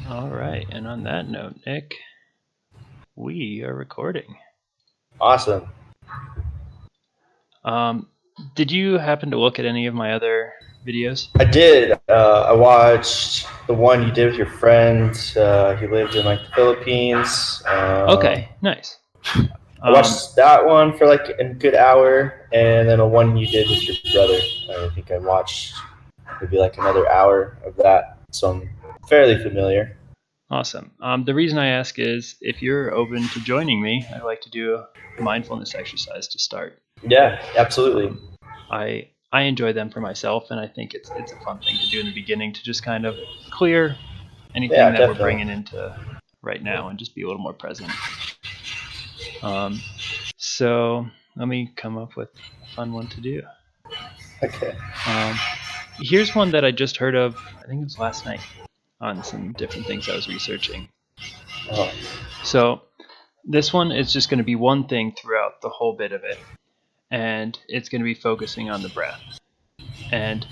All right, and on that note, Nick, we are recording. Awesome. Did you happen to look at any of my other videos? I did. I watched the one you did with your friend. He lived in like the Philippines. Okay, nice. I watched that one for like a good hour, and then a one you did with your brother. I think I watched maybe like another hour of that. So I'm fairly familiar. Awesome. The reason I ask is if you're open to joining me, I'd like to do a mindfulness exercise to start. Yeah, absolutely. I enjoy them for myself, and I think it's a fun thing to do in the beginning to just kind of clear anything Yeah, that we're definitely. bringing into right now and just be a little more present. So let me come up with a fun one to do. Okay. Here's one that I just heard of, I think it was last night, on some different things I was researching. Oh. So this one is just going to be one thing throughout the whole bit of it, and it's going to be focusing on the breath. And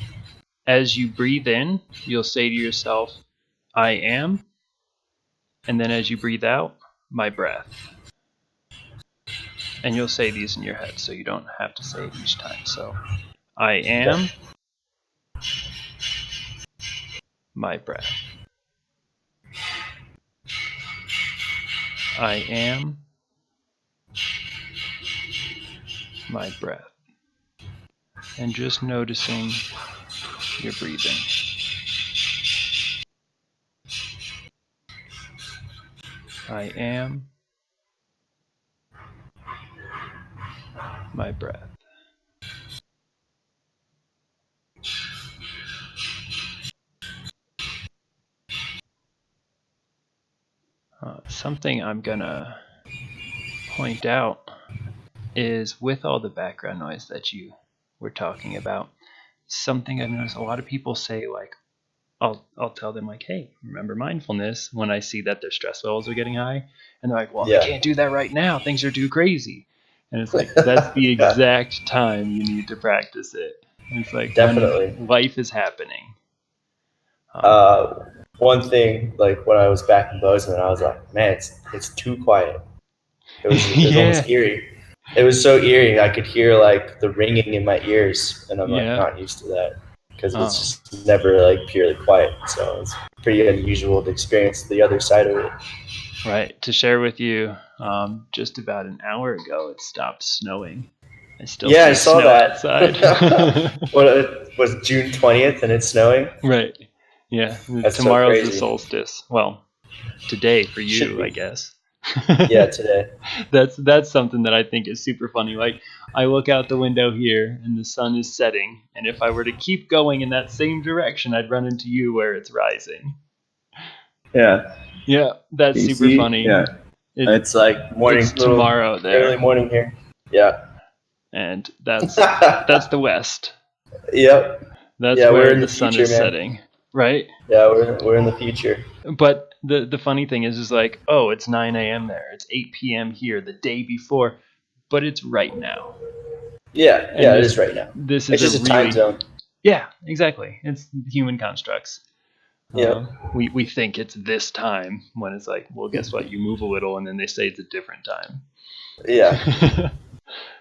as you breathe in, you'll say to yourself, I am, and then as you breathe out, my breath. And you'll say these in your head, so you don't have to say it each time. So I am, my breath. I am, my breath. And just noticing your breathing. I am, my breath. Something I'm gonna point out is with all the background noise that you were talking about, something I've noticed a lot of people say, like, I'll tell them, like, hey, remember mindfulness, when I see that their stress levels are getting high, and they're like, well, I can't do that right now, things are too crazy. And it's like, that's the exact time you need to practice it. And it's like Definitely. when life is happening. One thing, like when I was back in Bozeman, I was like, man, it's too quiet. It was almost Yeah. eerie. It was so eerie. I could hear like the ringing in my ears, and I'm like Yeah. not used to that because it's just never like purely quiet. So it's pretty unusual to experience the other side of it. Right. To share with you, just about an hour ago, it stopped snowing. I still Yeah, I see saw snow that. outside. What it was June 20th, and it's snowing. Right. Yeah. That's so Tomorrow's the crazy. solstice. Well, today for Should you, I be. guess. Yeah, today. That's something that I think is super funny. Like, I look out the window here and the sun is setting, and if I were to keep going in that same direction, I'd run into you where it's rising. Yeah. Yeah, that's You super see? funny. Yeah. It's like morning, It's little tomorrow early there, morning here. Yeah. and that's the west. Yep. That's Yeah, we're where in the the sun future, is man. setting, right? Yeah, we're in the future. But the funny thing is like, oh, it's 9 a.m. there. It's 8 p.m. here the day before, but it's right now. Yeah, And it is right now. this It's is a just a time really, zone. yeah, exactly. It's human constructs. Yep. We think it's this time when it's like, well, guess what? You move a little, and then they say it's a different time. Yeah.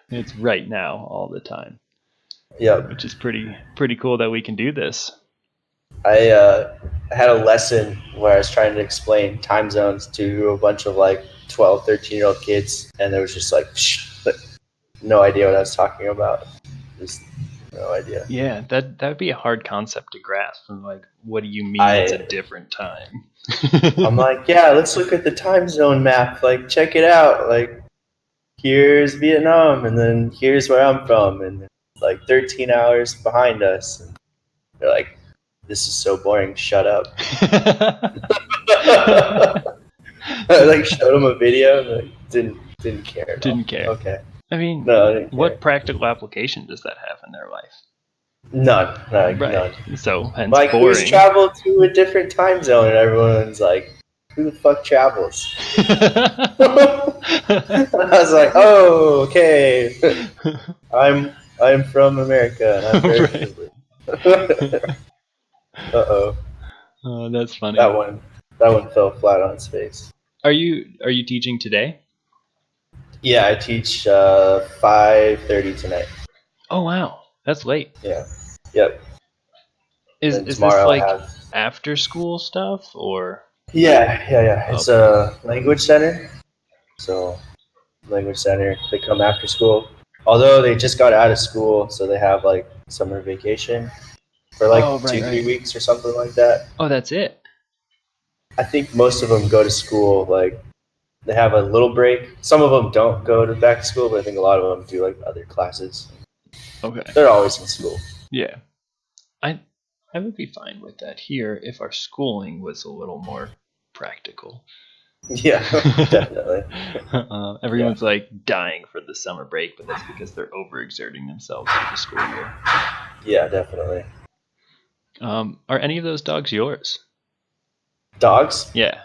It's right now all the time. Yep. Which is pretty cool that we can do this. I had a lesson where I was trying to explain time zones to a bunch of like 12, 13-year-old kids, and there was just like, no idea what I was talking about. Just no idea. Yeah, that would be a hard concept to grasp. And like, what do you mean it's a different time? I'm like, yeah, let's look at the time zone map. Like, check it out. Like, here's Vietnam, and then here's where I'm from, and like 13 hours behind us. And they're like, this is so boring. Shut up. I like showed them a video, and like, didn't care. Didn't care. Okay. I mean, No, I didn't care. what practical application does that have in their life? None. Right. None. So, hence Like, boring. who's traveled to a different time zone? And everyone's like, who the fuck travels? I was like, oh, okay. I'm from America, and I'm very privileged. Uh-oh. Oh, that's funny. That That one fell flat on its face. Are you teaching today? Yeah, I teach 5:30 tonight. Oh wow, that's late. Yeah. Yep. And then Is this tomorrow I like have. after school stuff or? Yeah. It's Okay. a language center. So language center, they come after school. Although they just got out of school, so they have like summer vacation for like Oh right, 2-3 right. weeks or something like that. Oh, that's it. I think most of them go to school like they have a little break. Some of them don't go to back to school, but I think a lot of them do like other classes. Okay. They're always in school. Yeah. I I would be fine with that here if our schooling was a little more practical. Yeah, definitely. Yeah. Everyone's like dying for the summer break, but that's because they're overexerting themselves for the school year. Yeah, definitely. Are any of those dogs yours? Dogs? Yeah.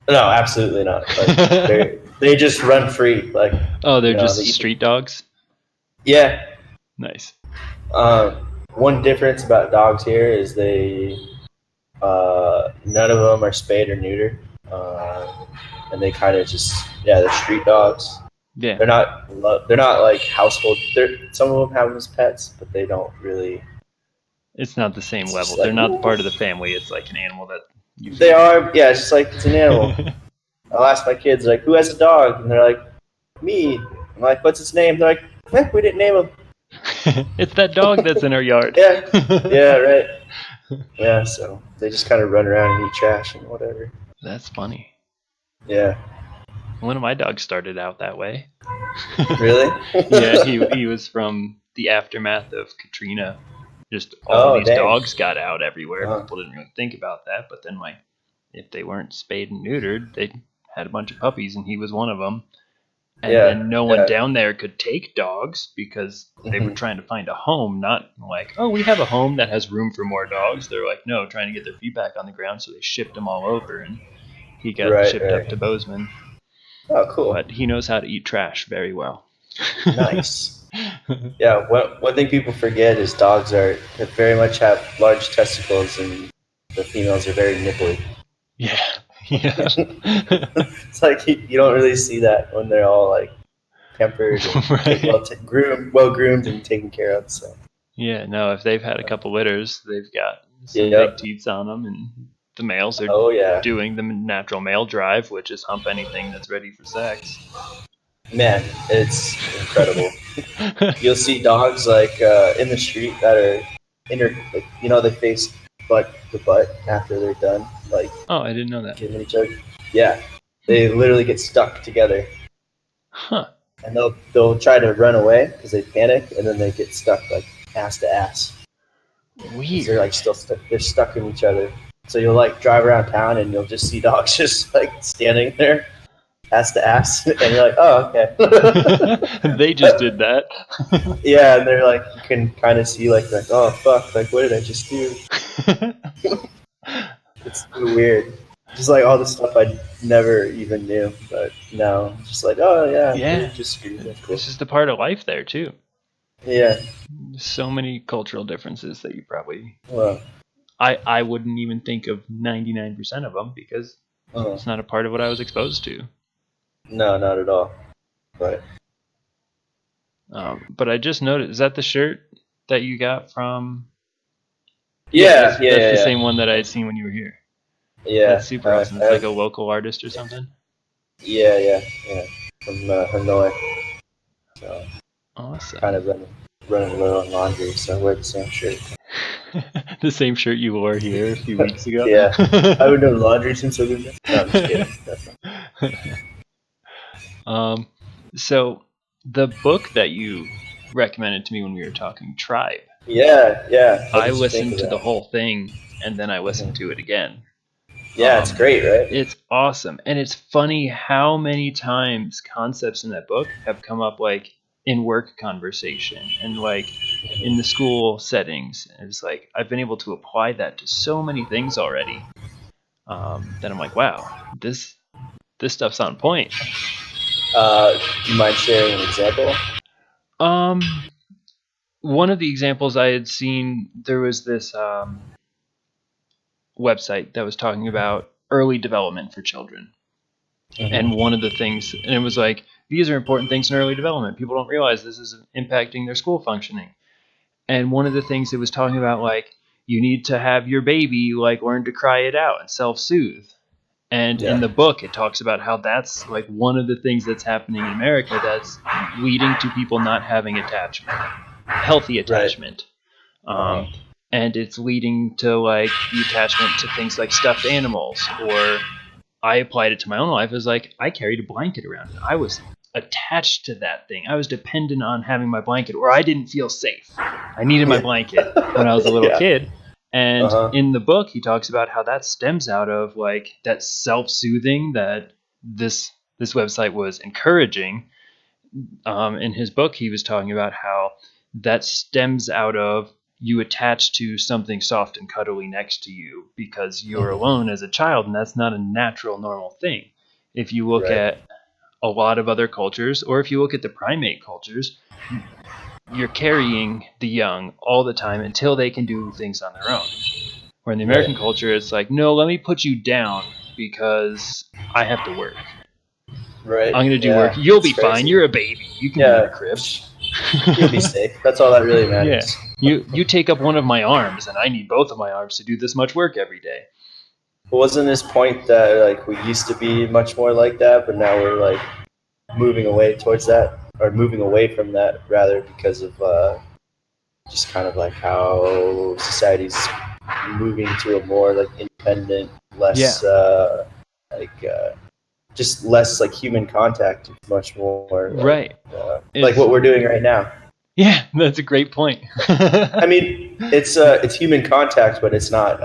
No, absolutely not. Like they just run free. Like Oh, they're they just eat. street dogs? Yeah. Nice. One difference about dogs here is they none of them are spayed or neutered, and they kind of just they're street dogs. Yeah. They're not like household. Some of them have them as pets, but they don't really. It's not the same It's level. just They're like not part of the family. It's like an animal that you they feed. are. Yeah, it's just like it's an animal. I'll ask my kids like, "Who has a dog?" And they're like, "Me." I'm like, "What's its name?" They're like, "We didn't name him." It's that dog that's in our yard. Yeah, yeah, right. Yeah, so they just kind of run around and eat trash and whatever. That's funny. Yeah. One of my dogs started out that way. Really? Yeah, he was from the aftermath of Katrina. Just all Oh, these dang. dogs got out everywhere. Uh-huh. People didn't really think about that, but then like if they weren't spayed and neutered, they had a bunch of puppies, and he was one of them. And then Yeah, no one yeah. down there could take dogs because they were Hmm. trying to find a home, not like, oh, we have a home that has room for more dogs. They're like, no, trying to get their feet back on the ground, so they shipped him all over, and he got Right, shipped up right. to Bozeman. Oh, cool. But he knows how to eat trash very well. Nice. Yeah, one thing people forget is dogs they very much have large testicles and the females are very nipply. Yeah, yeah. It's like you don't really see that when they're all like pampered and Right. well groomed and taken care of. So Yeah, no, if they've had a couple litters, they've got some big yep. teats on them, and the males are Oh yeah. doing the natural male drive, which is hump anything that's ready for sex. Man, it's incredible. You'll see dogs like in the street that are like they face butt to butt after they're done like Oh, I didn't know that. giving each other. Yeah, they literally get stuck together, Huh. and they'll try to run away because they panic, and then they get stuck like ass to ass because they're like Weird. still stuck. They're stuck in each other. So you'll like drive around town and you'll just see dogs just like standing there ass to ass, and you're like, oh okay. They just did that. Yeah, and they're like, you can kind of see like, oh fuck, like what did I just do? It's so weird. Just like all the stuff I never even knew, but now just like, oh yeah, they're Yeah, just screwed. That's cool. it's just a part of life there too. Yeah. So many cultural differences that you probably Well. I wouldn't even think of 99% of them because Uh, it's not a part of what I was exposed to. no, not at all. But But I just noticed, is that the shirt that you got from? Yeah, yeah, yeah, that's yeah, the yeah. same one that I had seen when you were here. Yeah, That's super awesome. It's like a local artist or something. yeah, from Hanoi. So kind Awesome. of running low on laundry, so I wear the same shirt. The same shirt you wore here a few weeks ago. Yeah, I haven't done laundry since I've been there. No, I'm just kidding. Definitely. um, so the book that you recommended to me when we were talking, Tribe, Yeah. What I did you think listened of to the that? whole thing and then I listened Mhm. to it again. Yeah, it's great, right? It's awesome, and it's funny how many times concepts in that book have come up, like in work conversation and like in the school settings. And it's like I've been able to apply that to so many things already. That I'm like, wow, this stuff's on point. Do you mind sharing an example? Um, One of the examples I had seen, there was this website that was talking about early development for children. Mm-hmm. And one of the things, and it was like, these are important things in early development. People don't realize this is impacting their school functioning. And one of the things it was talking about, like, you need to have your baby like learn to cry it out and self-soothe. And in the book, it talks about how that's like one of the things that's happening in America that's leading to people not having attachment, healthy attachment. Right. And it's leading to like the attachment to things like stuffed animals. Or I applied it to my own life as like I carried a blanket around and I was attached to that thing. I was dependent on having my blanket, or I didn't feel safe. I needed my blanket when I was a little kid. And in the book, he talks about how that stems out of like that self-soothing that this website was encouraging. In his book, he was talking about how that stems out of you attach to something soft and cuddly next to you because you're alone as a child, and that's not a natural, normal thing. If you look at a lot of other cultures, or if you look at the primate cultures, you're carrying the young all the time until they can do things on their own. Where in the American culture, it's like, no, let me put you down because I have to work. Right. I'm going to do work. You'll be fine. You're a baby. You can be in a crib. You'll be safe. That's all that really matters. Yeah. You take up one of my arms, and I need both of my arms to do this much work every day. But wasn't this point that like we used to be much more like that, but now we're like moving away towards that, or moving away from that rather, because of just kind of like how society's moving to a more like independent, less just less like human contact, much more like what we're doing right now. Yeah, that's a great point. I mean, it's human contact, but it's not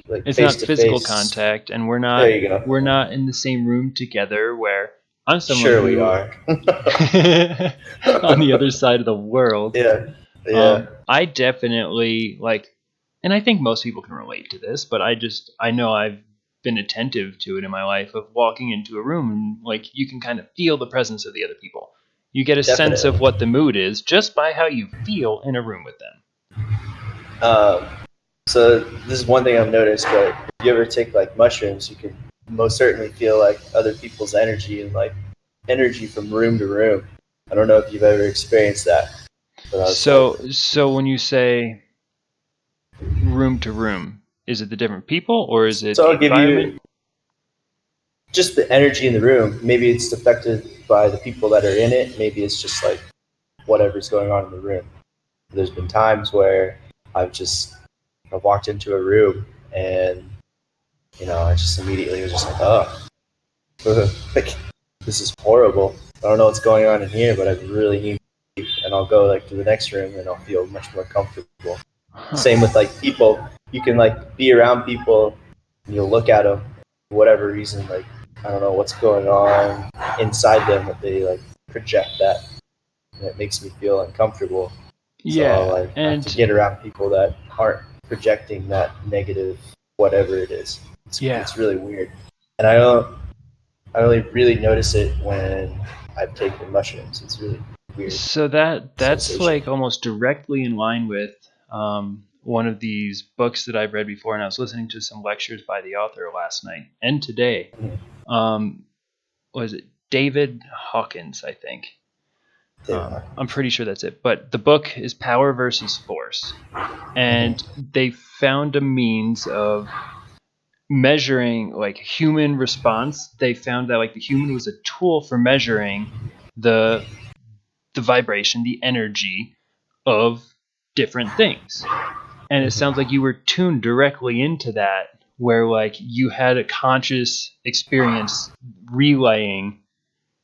like it's not physical contact, and we're not we're not in the same room together. Where I'm someone we are on the other side of the world. Yeah. I definitely like, and I think most people can relate to this, but I know I've been attentive to it in my life of walking into a room and like you can kind of feel the presence of the other people. You get a sense of what the mood is just by how you feel in a room with them. So this is one thing I've noticed, but if you ever take like mushrooms, you can most certainly feel like other people's energy and like energy from room to room. I don't know if you've ever experienced that. So when you say room to room, is it the different people or is it the environment? You just the energy in the room. Maybe it's affected by the people that are in it. Maybe it's just like whatever's going on in the room. There's been times where I've walked into a room and I just immediately was just like, oh, like, this is horrible. I don't know what's going on in here, but I really need to leave. And I'll go like to the next room and I'll feel much more comfortable. Same with like people. You can like be around people and you'll look at them for whatever reason, like I don't know what's going on inside them, but they like project that, and it makes me feel uncomfortable. So I'll have to get around people that aren't projecting that negative whatever it is. It's really weird, and I only really notice it when I've taken mushrooms. It's really weird. So that's like almost directly in line with one of these books that I've read before, and I was listening to some lectures by the author last night and today. Was it David Hawkins, I think? I'm pretty sure that's it. But the book is Power versus Force. And they found a means of measuring like human response. They found that like the human was a tool for measuring the vibration, the energy of different things. And it sounds like you were tuned directly into that, where like you had a conscious experience relaying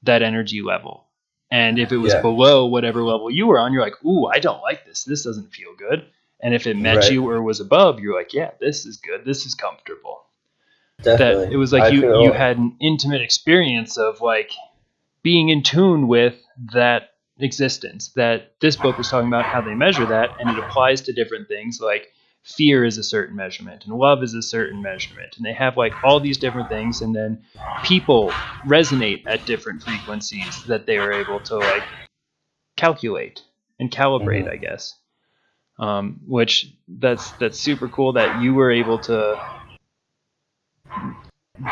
that energy level. And if it was below whatever level you were on, you're like, ooh, I don't like this. This doesn't feel good. And if it met you or was above, you're like, yeah, this is good. This is comfortable. Definitely. That it was like you had an intimate experience of like being in tune with that existence. That this book was talking about how they measure that, and it applies to different things. Like fear is a certain measurement and love is a certain measurement, and they have like all these different things, and then people resonate at different frequencies that they are able to like calculate and calibrate, I guess. Which that's super cool that you were able to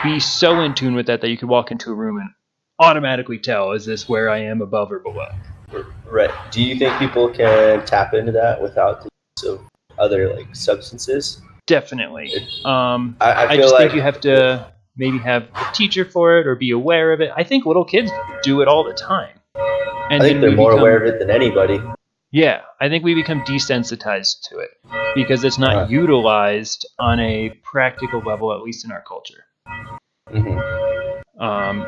be so in tune with that you could walk into a room and automatically tell, is this where I am above or below? Right. Do you think people can tap into that without the use of other like substances? Definitely. I I feel just think like you have to maybe have a teacher for it or be aware of it. I think little kids do it all the time. And I think then they're we more aware of become, it than anybody. yeah, I think we become desensitized to it because it's not utilized on a practical level, at least in our culture. Mm-hmm.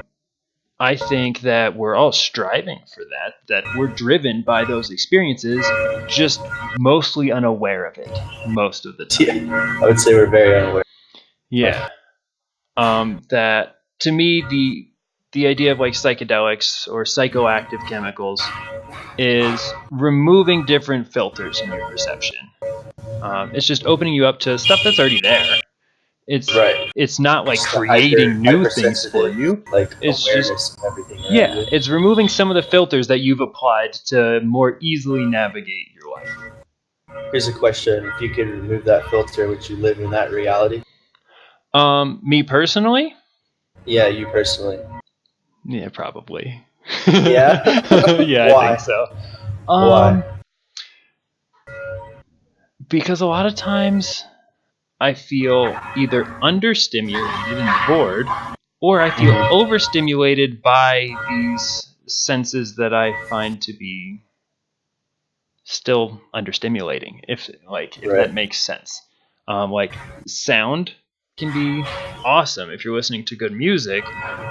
I think that we're all striving for that we're driven by those experiences, just mostly unaware of it most of the time. Yeah, I would say we're very unaware. Yeah. That to me, the idea of like psychedelics or psychoactive chemicals is removing different filters in your perception. It's just opening you up to stuff that's already there. Right. It's not like Just the creating new things for hypersensitive you. like It's just, awareness of everything around yeah, you. it's removing some of the filters that you've applied to more easily navigate your life. Here's a question: if you could remove that filter, would you live in that reality? Me personally, Yeah, you personally. yeah, probably. Yeah. Yeah, I think Why? so. Why? Because a lot of times I feel either understimulated and bored, or I feel Mhm. overstimulated by these senses that I find to be still understimulating, if Right. that makes sense. Like sound can be awesome if you're listening to good music,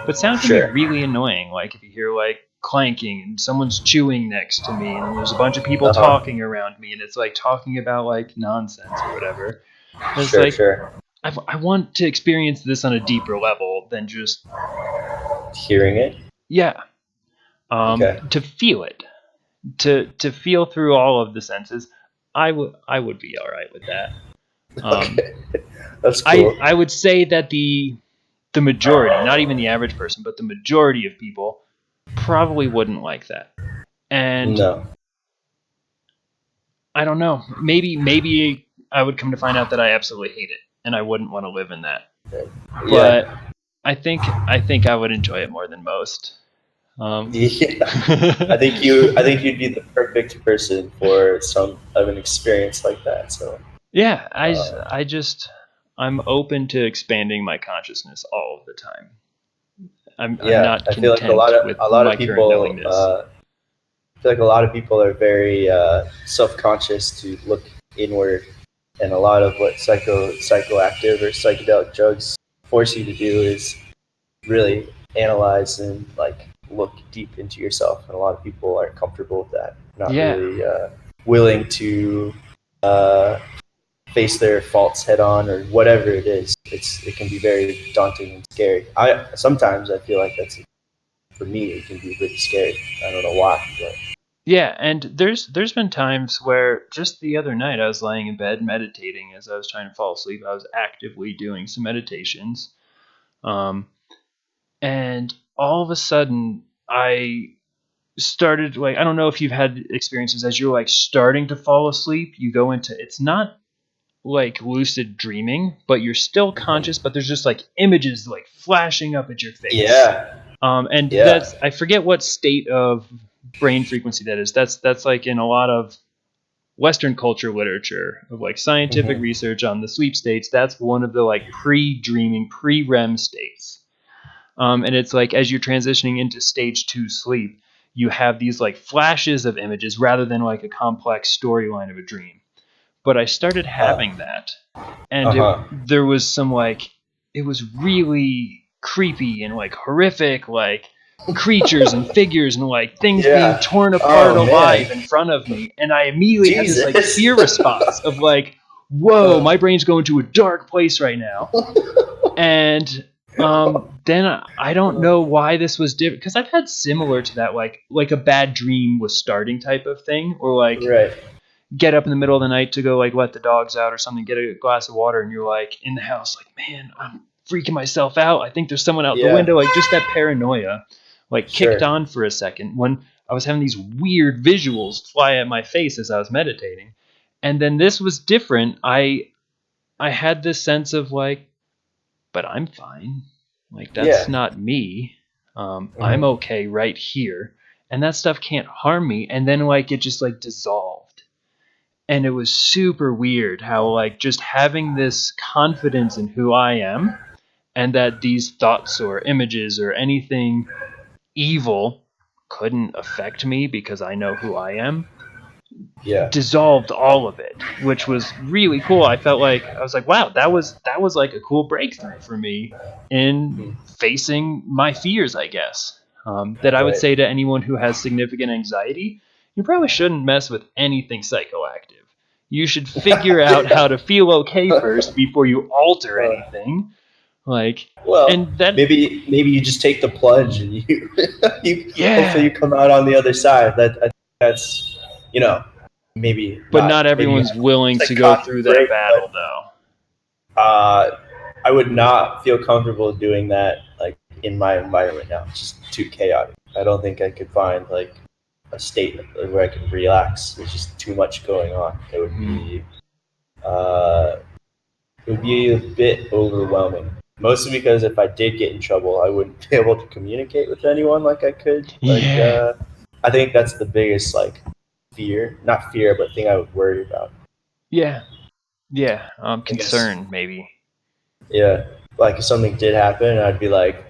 but sound can be Sure. really annoying. Like if you hear like clanking and someone's chewing next to me, and then there's a bunch of people Uh huh. talking around me, and it's like talking about like nonsense or whatever. It's Sure. like Sure. I want to experience this on a deeper level than just, Hearing it. yeah, Okay. to feel it, to feel through all of the senses. I would be all right with that. Um, Okay. That's I cool. I would say that the majority, not even the average person, but the majority of people probably wouldn't like that. And No. I don't know. Maybe I would come to find out that I absolutely hate it and I wouldn't want to live in that. Yeah. But I think I would enjoy it more than most. Um, Yeah. I think you'd be the perfect person for some of an experience like that. So yeah, uh, I'm open to expanding my consciousness all of the time. I'm yeah, not I feel like a lot content of with a lot my of current people knowingness. I feel like a lot of people are very self-conscious to look inward, and a lot of what psychoactive or psychedelic drugs force you to do is really analyze and like look deep into yourself. And a lot of people aren't comfortable with that, not Yeah, really willing to uh, face their faults head on or whatever it is. It can be very daunting and scary. I feel like that's for me. It can be really scary. I don't know why, but yeah, and there's been times where just the other night I was laying in bed meditating as I was trying to fall asleep. I was actively doing some meditations, um, and all of a sudden I started like, I don't know if you've had experiences as you're like starting to fall asleep. You go into, it's not like lucid dreaming, but you're still conscious, but there's just like images like flashing up at your face. yeah, And yeah, I forget what state of brain frequency that is. That's like in a lot of Western culture literature of like scientific hmm, research on the sleep states. That's one of the like pre-dreaming, pre-REM states. And it's like as you're transitioning into stage 2 sleep, you have these like flashes of images rather than like a complex storyline of a dream. But I started having that, and huh, there was some like, it was really creepy and like horrific, like creatures and figures and like things being yeah. torn apart Oh man, alive in front of me, and I immediately had this like Jesus. fear response of like, whoa, my brain's going to a dark place right now. And then I don't know why this was different, because I've had similar to that, like a bad dream was starting type of thing, or like Right. get up in the middle of the night to go like let the dogs out or something, get a glass of water, and you're like in the house, like, man, I'm freaking myself out. I think there's someone out the Yeah. window. Like just that paranoia, like kicked Sure. on for a second when I was having these weird visuals fly at my face as I was meditating. And then this was different. I had this sense of like, but I'm fine. Like, that's not me. I'm okay right here. And that stuff can't harm me. And then, like, it just, like, dissolved. And it was super weird how, like, just having this confidence in who I am and that these thoughts or images or anything evil couldn't affect me because I know who I am, dissolved all of it, which was really cool. I felt like I was like, wow, that was like a cool breakthrough for me in facing my fears, I guess. That I would say to anyone who has significant anxiety, you probably shouldn't mess with anything psychoactive. You should figure out how to feel okay first before you alter anything. Like, well, and that maybe you just take the plunge and you yeah. hopefully you come out on the other side. That's maybe. But not everyone's willing to go through that battle, though. I would not feel comfortable doing that like in my environment now. It's just too chaotic. I don't think I could find like a state where I can relax. There's just too much going on. It would be a bit overwhelming. Mostly because if I did get in trouble, I wouldn't be able to communicate with anyone like I could. I think that's the biggest like fear, not fear, but thing I would worry about. Yeah. Concern maybe. Yeah, like if something did happen, I'd be like,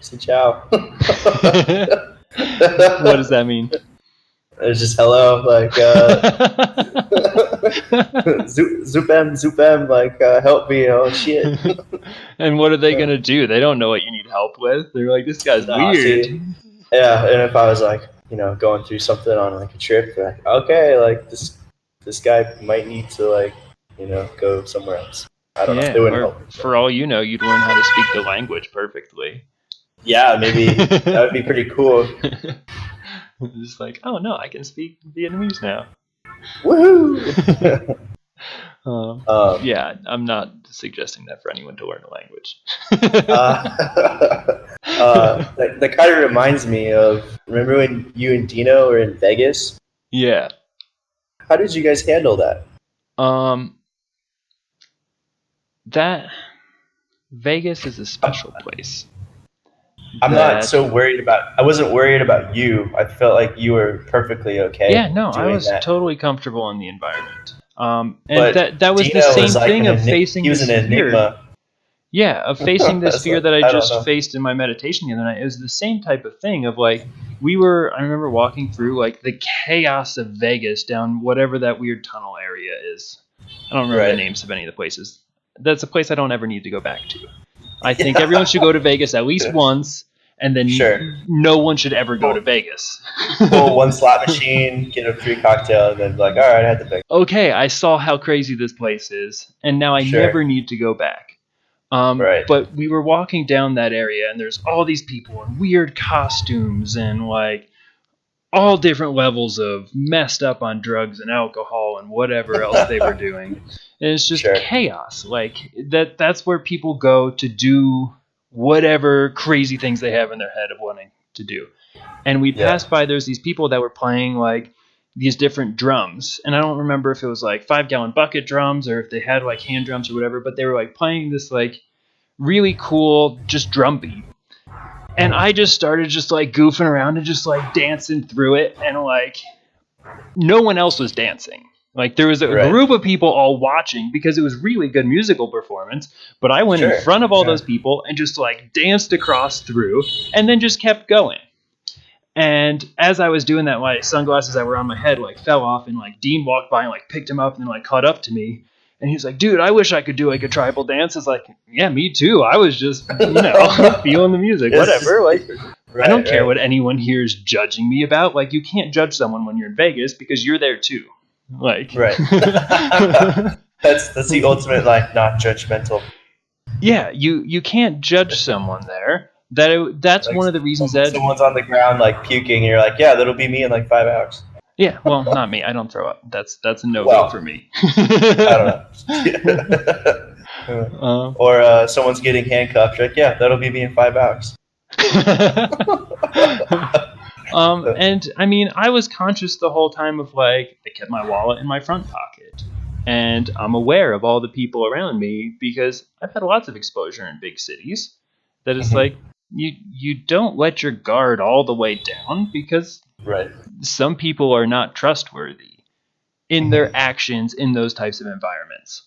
"Say ciao." What does that mean? It's just hello, like Zupem, like help me, oh shit. And what are they gonna do? They don't know what you need help with. They're like, this guy's weird. Yeah, and if I was like, going through something on like a trip, like, okay, like this guy might need to like, go somewhere else. I don't know. They wouldn't help me. For all you know, you'd learn how to speak the language perfectly. Yeah, maybe that would be pretty cool. Just like, oh no, I can speak Vietnamese now. Woohoo! Yeah, I'm not suggesting that for anyone to learn a language. That kind of reminds me of, remember when you and Dino were in Vegas? Yeah. How did you guys handle that? That Vegas is a special place. I wasn't worried about you. I felt like you were perfectly okay. Yeah, no, I was totally comfortable in the environment. And that was Dino the same thing of facing this fear. Enigma. Yeah, of facing this fear that I just faced in my meditation the other night. It was the same type of thing of like, I remember walking through like the chaos of Vegas down whatever that weird tunnel area is. I don't remember the names of any of the places. That's a place I don't ever need to go back to. I think everyone should go to Vegas at least once, and then no one should ever go to Vegas. Pull one slot machine, get a free cocktail, and then like, all right, I had to Vegas. Okay, I saw how crazy this place is, and now I never need to go back. But we were walking down that area, and there's all these people in weird costumes and like all different levels of messed up on drugs and alcohol and whatever else they were doing. And it's just chaos. Like that's where people go to do whatever crazy things they have in their head of wanting to do. And we passed by, there's these people that were playing like these different drums. And I don't remember if it was like 5-gallon bucket drums or if they had like hand drums or whatever, but they were like playing this like really cool just drum beat. And I just started just like goofing around and just like dancing through it. And like no one else was dancing. Like there was a group of people all watching because it was really good musical performance. But I went in front of all those people and just like danced across through and then just kept going. And as I was doing that, my sunglasses that were on my head like fell off, and like Dean walked by and like picked him up and then like caught up to me. And he's like, dude, I wish I could do like a tribal dance. It's like, yeah, me too. I was just, feeling the music, whatever. Like, I don't care what anyone here is judging me about. Like, you can't judge someone when you're in Vegas because you're there too. Like, that's the ultimate, like, not judgmental. Yeah, you can't judge someone there. That's like one of the reasons that someone's on the ground like puking, and you're like, yeah, that'll be me in like 5 hours. Yeah, well, not me. I don't throw up. That's a no-go for me. I don't know. Or someone's getting handcuffed. Like, yeah, that'll be me in 5 hours. And I mean, I was conscious the whole time of like, I kept my wallet in my front pocket. And I'm aware of all the people around me because I've had lots of exposure in big cities. That is like you don't let your guard all the way down because Right. some people are not trustworthy in their actions in those types of environments.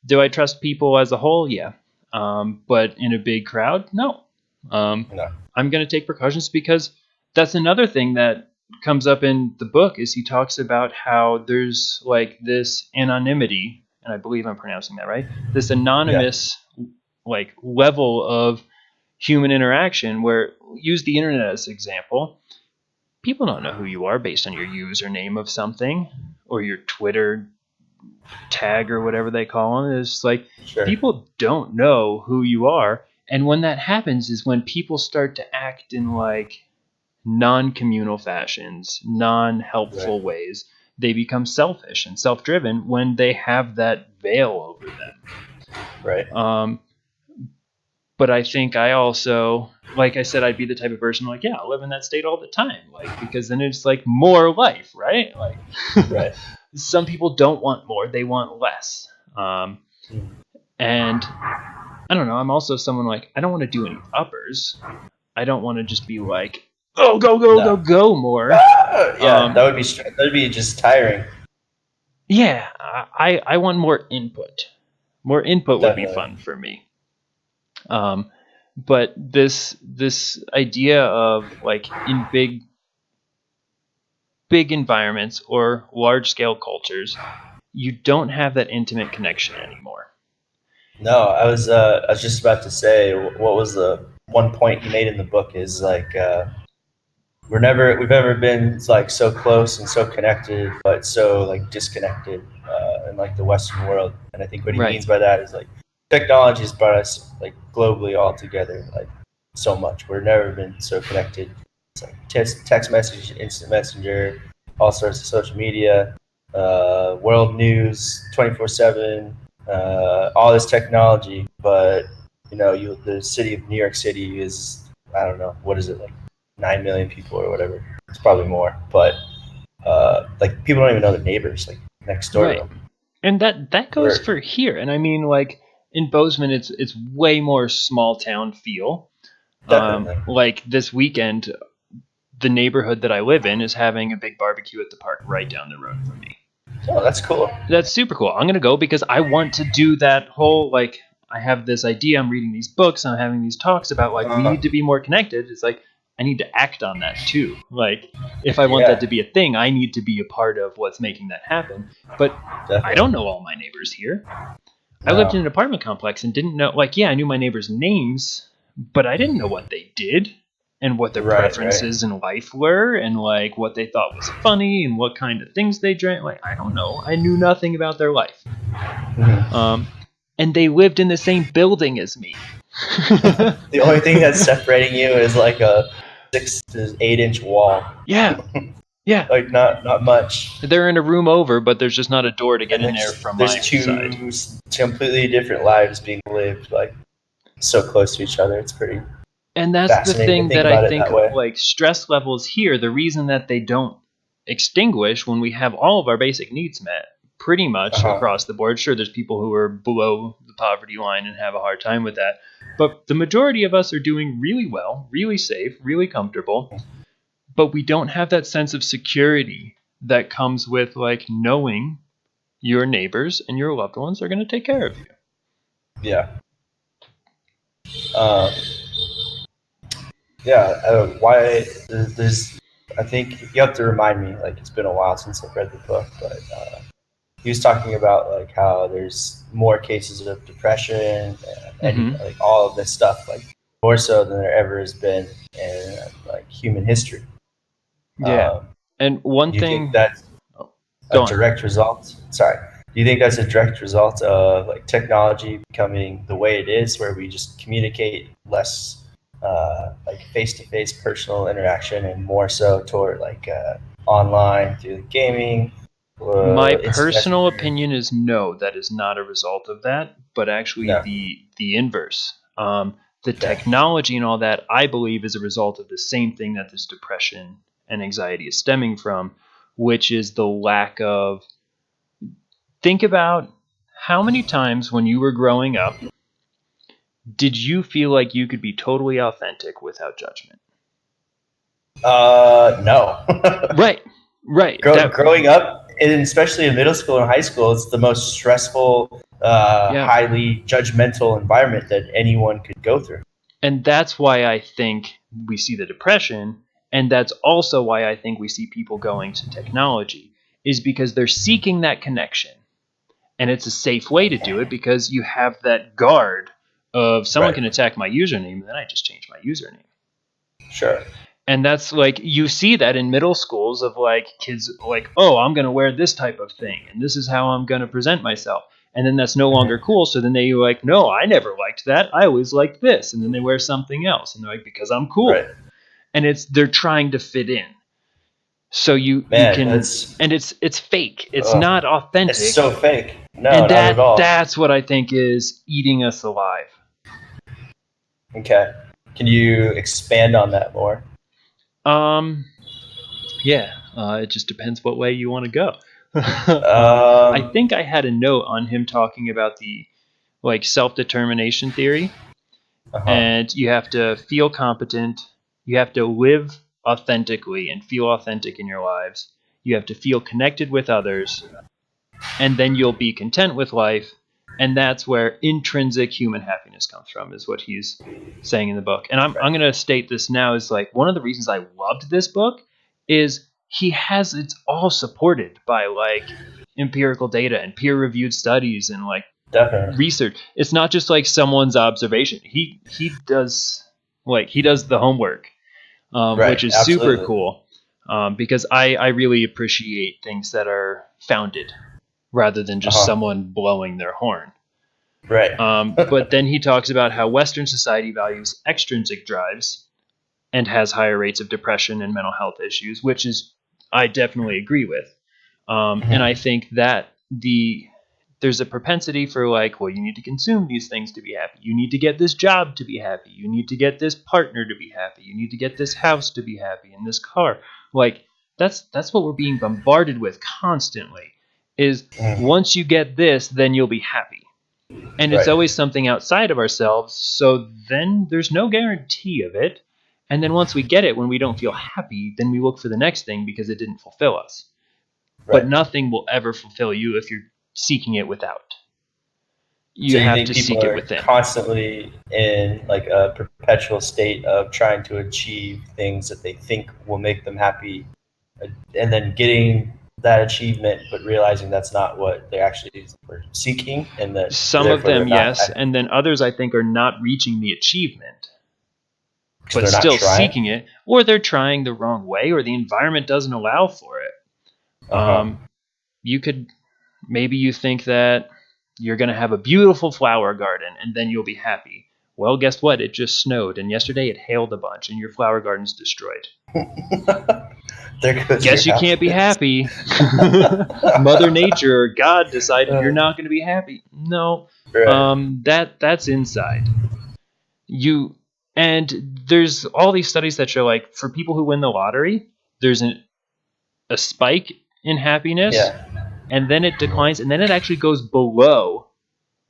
Do I trust people as a whole? Yeah. But in a big crowd, no. No. I'm going to take precautions because that's another thing that comes up in the book is he talks about how there's like this anonymity, and I believe I'm pronouncing that right, this Yeah. anonymous like level of human interaction where use the internet as an example. People don't know who you are based on your username of something or your Twitter tag or whatever they call them. It's like Sure. people don't know who you are. And when that happens is when people start to act in like non-communal fashions, Right. non-helpful ways. They become selfish and self-driven when they have that veil over Right. them. But I think I also, like I said, I'd be the type of person like, yeah, I'll live in that state all the time, like because then it's like more life, right? Like Right. some people don't want more; they want less. And I don't know. I'm also someone like I don't want to do any uppers. I don't want to just be like, oh, go, go, go, No. go more. Yeah, that'd be just tiring. Yeah, I want more input. More input would be Definitely. fun for me. But this idea of like in big environments or large scale cultures, you don't have that intimate connection anymore. No, I was just about to say what was the one point you made in the book is like we've ever been like so close and so connected, but so like disconnected in like the Western world. And I think what he Right. means by that is like technology has brought us like globally all together like so much. We've never been so connected. It's like text message, instant messenger, all sorts of social media, world news, 24/7, all this technology. But the city of New York City is I don't know what is it like 9 million people or whatever. It's probably more, but like people don't even know their neighbors like next door to Right. them. And that goes We're for here. And I mean like in Bozeman it's way more small town feel. definitely. Like this weekend the neighborhood that I live in is having a big barbecue at the park right down the road from me. Oh, that's cool. That's super cool. I'm gonna go because I want to do that whole like I have this idea. I'm reading these books. I'm having these talks about like we need to be more connected. It's like I need to act on that too. Like if I want that to Yeah, be a thing, I need to be a part of what's making that happen. But I don't definitely. know all my neighbors here. I lived in No. an apartment complex and didn't know like yeah I knew my neighbors' names, but I didn't know what they did and what their Right, right. preferences in life were and like what they thought was funny and what kind of things they drank. Like I don't know. I knew nothing about their life. Mhm. Um, and they lived in the same building as me. The only thing that's separating you is like a 6 to 8 inch wall. Yeah, yeah. Like not much. They're in a room over, but there's just not a door to get And in there from there's my two side. completely different lives being lived like so close to each other. It's pretty And that's the fascinating to thing think that I about it think that way. like stress levels here, the reason that they don't extinguish when we have all of our basic needs met pretty much Uh-huh. across the board. Sure, there's people who are below the poverty line and have a hard time with that. But the majority of us are doing really well, really safe, really comfortable. But we don't have that sense of security that comes with like knowing your neighbors and your loved ones are going to take care of you. Yeah. Um, yeah. Why there's I think you have to remind me. Like it's been a while since I've read the book, but he was talking about like how there's more cases of depression and any Mm-hmm. like all of this stuff like more so than there ever has been in like human history. Yeah. Um, And one do you think thing, that's oh, a go on. direct result? Sorry. Do you think that's a direct result of like technology becoming the way it is, where we just communicate less, like face-to-face personal interaction, and more so toward like online through gaming, My instant personal messenger? opinion is no, that is not a result of that, but actually No. the inverse. The Okay. technology and all that, I believe, is a result of the same thing that this depression and anxiety is stemming from, which is the lack of think about how many times when you were growing up did you feel like you could be totally authentic without judgment? No. Right, right. Growing up, and especially in middle school and high school, it's the most stressful, Yeah. highly judgmental environment that anyone could go through. And that's why I think we see the depression. And that's also why I think we see people going to technology, is because they're seeking that connection. And it's a safe way to do it because you have that guard of someone Right. can attack my username, and then I just change my username. Sure. And that's like, you see that in middle schools of like kids like, oh, I'm going to wear this type of thing and this is how I'm going to present myself. And then that's no longer cool. So then they like, no, I never liked that. I always liked this. And then they wear something else. And they're like, because I'm cool. Right. And they're trying to fit in. So you can, and it's fake. It's not authentic. It's so fake. No, and not at all. That's what I think is eating us alive. Okay. Can you expand on that more? Yeah. It just depends what way you want to go. I think I had a note on him talking about the like self-determination theory, and you have to feel competent, you have to live authentically and feel authentic in your lives, you have to feel connected with others, and then you'll be content with life. And that's where intrinsic human happiness comes from, is what he's saying in the book. And I'm going to state this now, is like one of the reasons I loved this book is it's all supported by like empirical data and peer reviewed studies and like research. It's not just like someone's observation. He does the homework, which is absolutely. super cool, because I really appreciate things that are founded rather than just someone blowing their horn. Right. But then he talks about how Western society values extrinsic drives and has higher rates of depression and mental health issues, which is I definitely agree with. And I think that there's a propensity for like, well, you need to consume these things to be happy. You need to get this job to be happy. You need to get this partner to be happy. You need to get this house to be happy and this car. Like that's what we're being bombarded with constantly. Is once you get this, then you'll be happy. And it's always something outside of ourselves. So then there's no guarantee of it. And then once we get it, when we don't feel happy, then we look for the next thing because it didn't fulfill us. But nothing will ever fulfill you if you're seeking it without. You have to seek it within. Constantly in like a perpetual state of trying to achieve things that they think will make them happy, and then getting that achievement, but realizing that's not what they actually were seeking, and that some of them, yes, and then others I think are not reaching the achievement, but still seeking it, or they're trying the wrong way, or the environment doesn't allow for it. Maybe you think that you're going to have a beautiful flower garden and then you'll be happy. Well, guess what? It just snowed, and yesterday it hailed a bunch, and your flower garden's destroyed. Guess you can't be happy. Mother Nature or God decided you're not going to be happy. No, that's inside you. And there's all these studies that show, like, for people who win the lottery, there's a spike in happiness, and then it declines, and then it actually goes below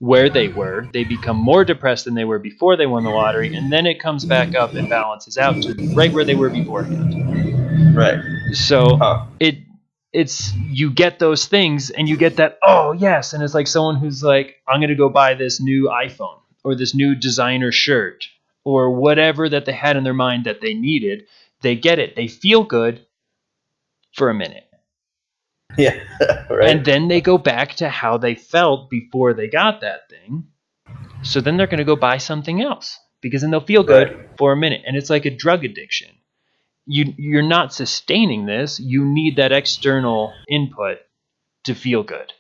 where they were. They become more depressed than they were before they won the lottery, and then it comes back up and balances out to right where they were beforehand. Right. So it's you get those things, and you get that, oh yes, and it's like someone who's like, I'm gonna go buy this new iPhone or this new designer shirt or whatever that they had in their mind that they needed. They get it. They feel good for a minute. Yeah, right. And then they go back to how they felt before they got that thing. So then they're going to go buy something else because then they'll feel good for a minute. And it's like a drug addiction. You're not sustaining this. You need that external input to feel good.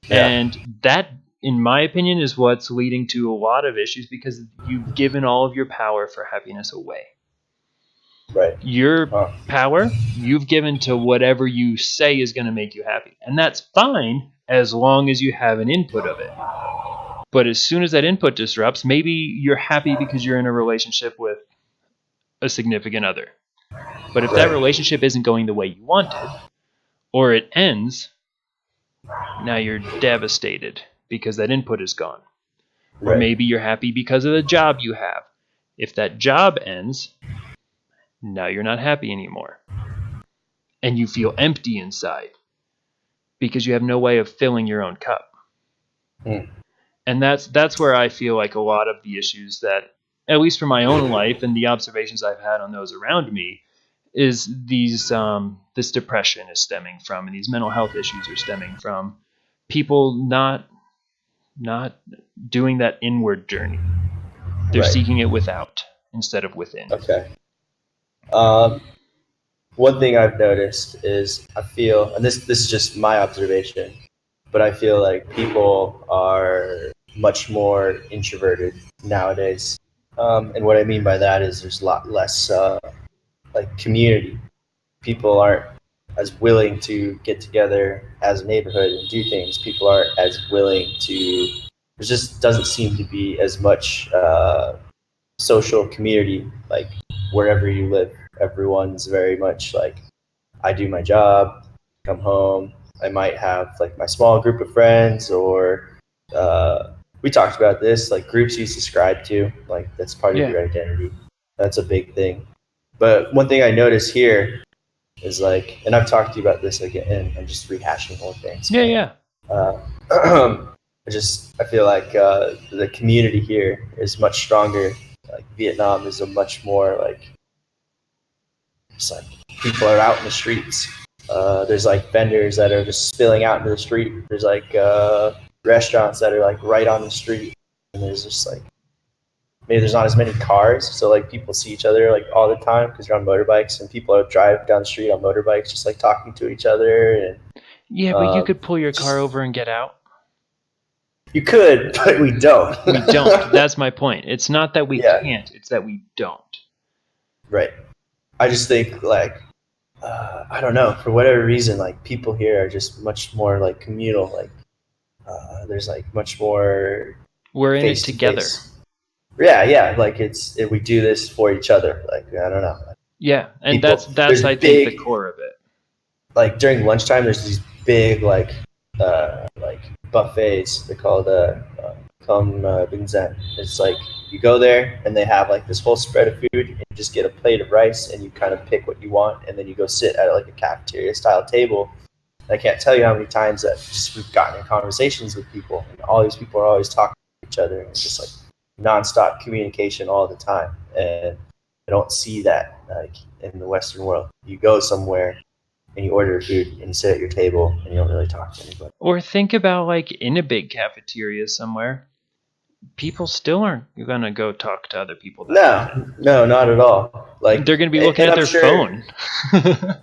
Yeah. And that, in my opinion, is what's leading to a lot of issues because you've given all of your power for happiness away. Right. Your power you've given to whatever you say is going to make you happy. And that's fine as long as you have an input of it. But as soon as that input disrupts, maybe you're happy because you're in a relationship with a significant other. But if that relationship isn't going the way you wanted, or it ends, Now you're devastated because that input is gone. Or Right. maybe you're happy because of the job you have. If that job ends, now you're not happy anymore. And you feel empty inside because you have no way of filling your own cup. And that's where I feel like a lot of the issues that, at least for my own life and the observations I've had on those around me, is this depression is stemming from, and these mental health issues are stemming from people not doing that inward journey. They're Right. seeking it without instead of within. Okay. One thing I've noticed is I feel, and this is just my observation, but I feel like people are much more introverted nowadays. And what I mean by that is there's a lot less like community. People aren't as willing to get together as a neighborhood and do things. People aren't as willing to. There just doesn't seem to be as much social community like wherever you live. Everyone's very much like, I do my job, come home. I might have like my small group of friends, or we talked about this, like groups you subscribe to, like that's part of your identity. That's a big thing. But one thing I notice here is like, and I've talked to you about this again, and I'm just rehashing whole things. Yeah. I feel like the community here is much stronger. Like Vietnam is a much more like, it's like people are out in the streets. There's like vendors that are just spilling out into the street. There's like restaurants that are like right on the street, and there's just like, maybe there's not as many cars, so like people see each other like all the time because they're on motorbikes, and people are driving down the street on motorbikes, just like talking to each other. And yeah, but you could pull your car over and get out. You could, but we don't. We don't. That's my point. It's not that we can't; it's that we don't. Right. I just think like, I don't know, for whatever reason, like people here are just much more like communal. Like there's like much more. We're in it together. Yeah. Like we do this for each other. Like I don't know. Yeah, and people, that's I think the core of it. Like during lunchtime, there's these big like buffets. They're called binzan. It's like you go there and they have like this whole spread of food, and you just get a plate of rice and you kind of pick what you want, and then you go sit at like a cafeteria style table. And I can't tell you how many times that just we've gotten in conversations with people, and all these people are always talking to each other, and it's just like nonstop communication all the time. And I don't see that like in the Western world. You go somewhere and you order food and you sit at your table and you don't really talk to anybody. Or think about like in a big cafeteria somewhere, people still aren't going to go talk to other people. No, not at all. Like they're going to be looking at their phone.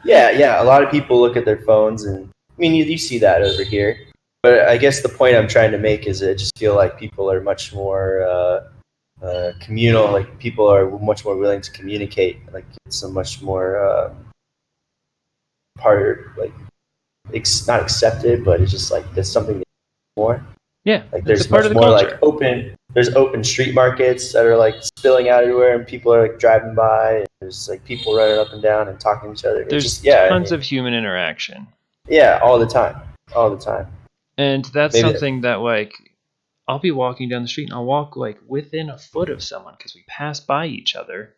Yeah. A lot of people look at their phones, and I mean, you see that over here. But I guess the point I'm trying to make is I just feel like people are much more communal. Like people are much more willing to communicate. Like it's a much more part, like it's not accepted, but it's just like there's something more. Yeah, like there's much more culture. Like open. There's open street markets that are like spilling out everywhere, and people are like driving by. And there's like people running up and down and talking to each other. There's tons of human interaction. Yeah, all the time. And that's something that like I'll be walking down the street and I'll walk like within a foot of someone because we pass by each other,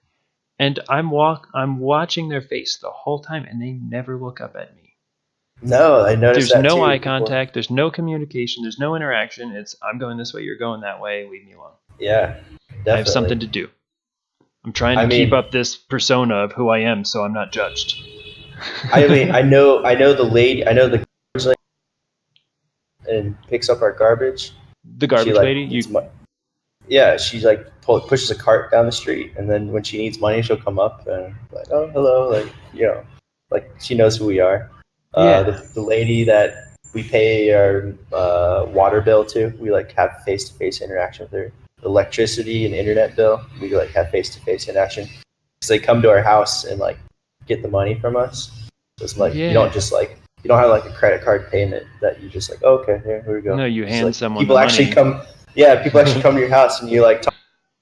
and I'm watching their face the whole time, and they never look up at me. No, I noticed that. There's no too, eye contact. There's no communication. There's no interaction. It's I'm going this way, you're going that way. Leave me alone. Yeah, definitely. I have something to do. I'm trying to keep up this persona of who I am, so I'm not judged. I mean, I know the lady. I know the garbage lady, and picks up our garbage. The garbage lady. Yeah, she like pushes a cart down the street, and then when she needs money, she'll come up and like, oh, hello, like like she knows who we are. The lady that we pay our water bill to, we like have face-to-face interaction with her. Electricity and internet bill, we like have face-to-face interaction because they come to our house and like get the money from us. So it's like you don't just like you don't have like a credit card payment that you just like, oh, okay, here we go. No, you hand someone. People the actually money. come. Yeah, people actually come to your house and you like talk.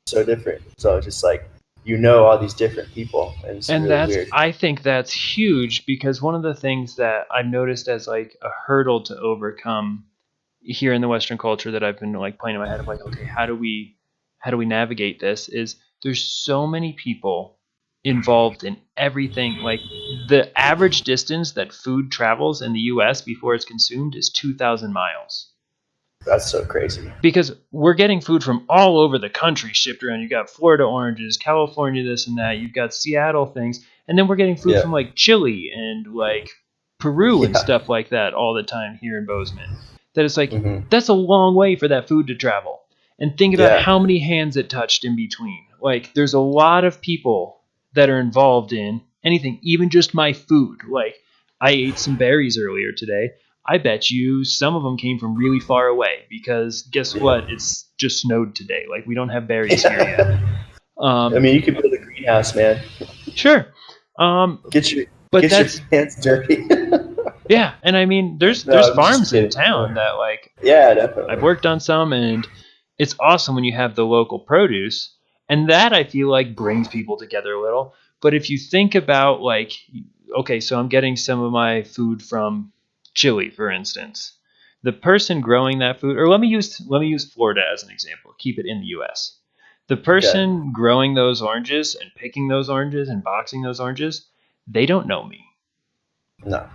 So different. So it's just like you know all these different people, and it's And really weird. I think that's huge, because one of the things that I've noticed as like a hurdle to overcome here in the Western culture that I've been like playing in my head of like, okay, how do we navigate this, is there's so many people involved in everything. Like the average distance that food travels in the US before it's consumed is 2,000 miles. That's so crazy. Because we're getting food from all over the country shipped around. You got Florida oranges, California this and that. You've got Seattle things, and then we're getting food Yeah. from like Chile and like Peru and Yeah. stuff like that all the time here in Bozeman. That it's like Hmm. that's a long way for that food to travel. And think about Yeah. how many hands it touched in between. Like there's a lot of people that are involved in anything, even just my food. Like I ate some berries earlier today. I bet you some of them came from really far away, because guess Yeah. what? It's just snowed today. Like we don't have berries here yet. Yeah. I mean, you could build a greenhouse, man. Sure. Get your But get your that's hands dirty. yeah, and I mean No, there's I'm just farms in kidding. town that like Yeah, definitely. I've worked on some, and it's awesome when you have the local produce, and that I feel like brings people together a little. But if you think about like, okay, so I'm getting some of my food from Chile, for instance. The person growing that food, or let me use Florida as an example. Keep it in the U.S. The Okay. person growing those oranges and picking those oranges and boxing those oranges, they don't know me. No.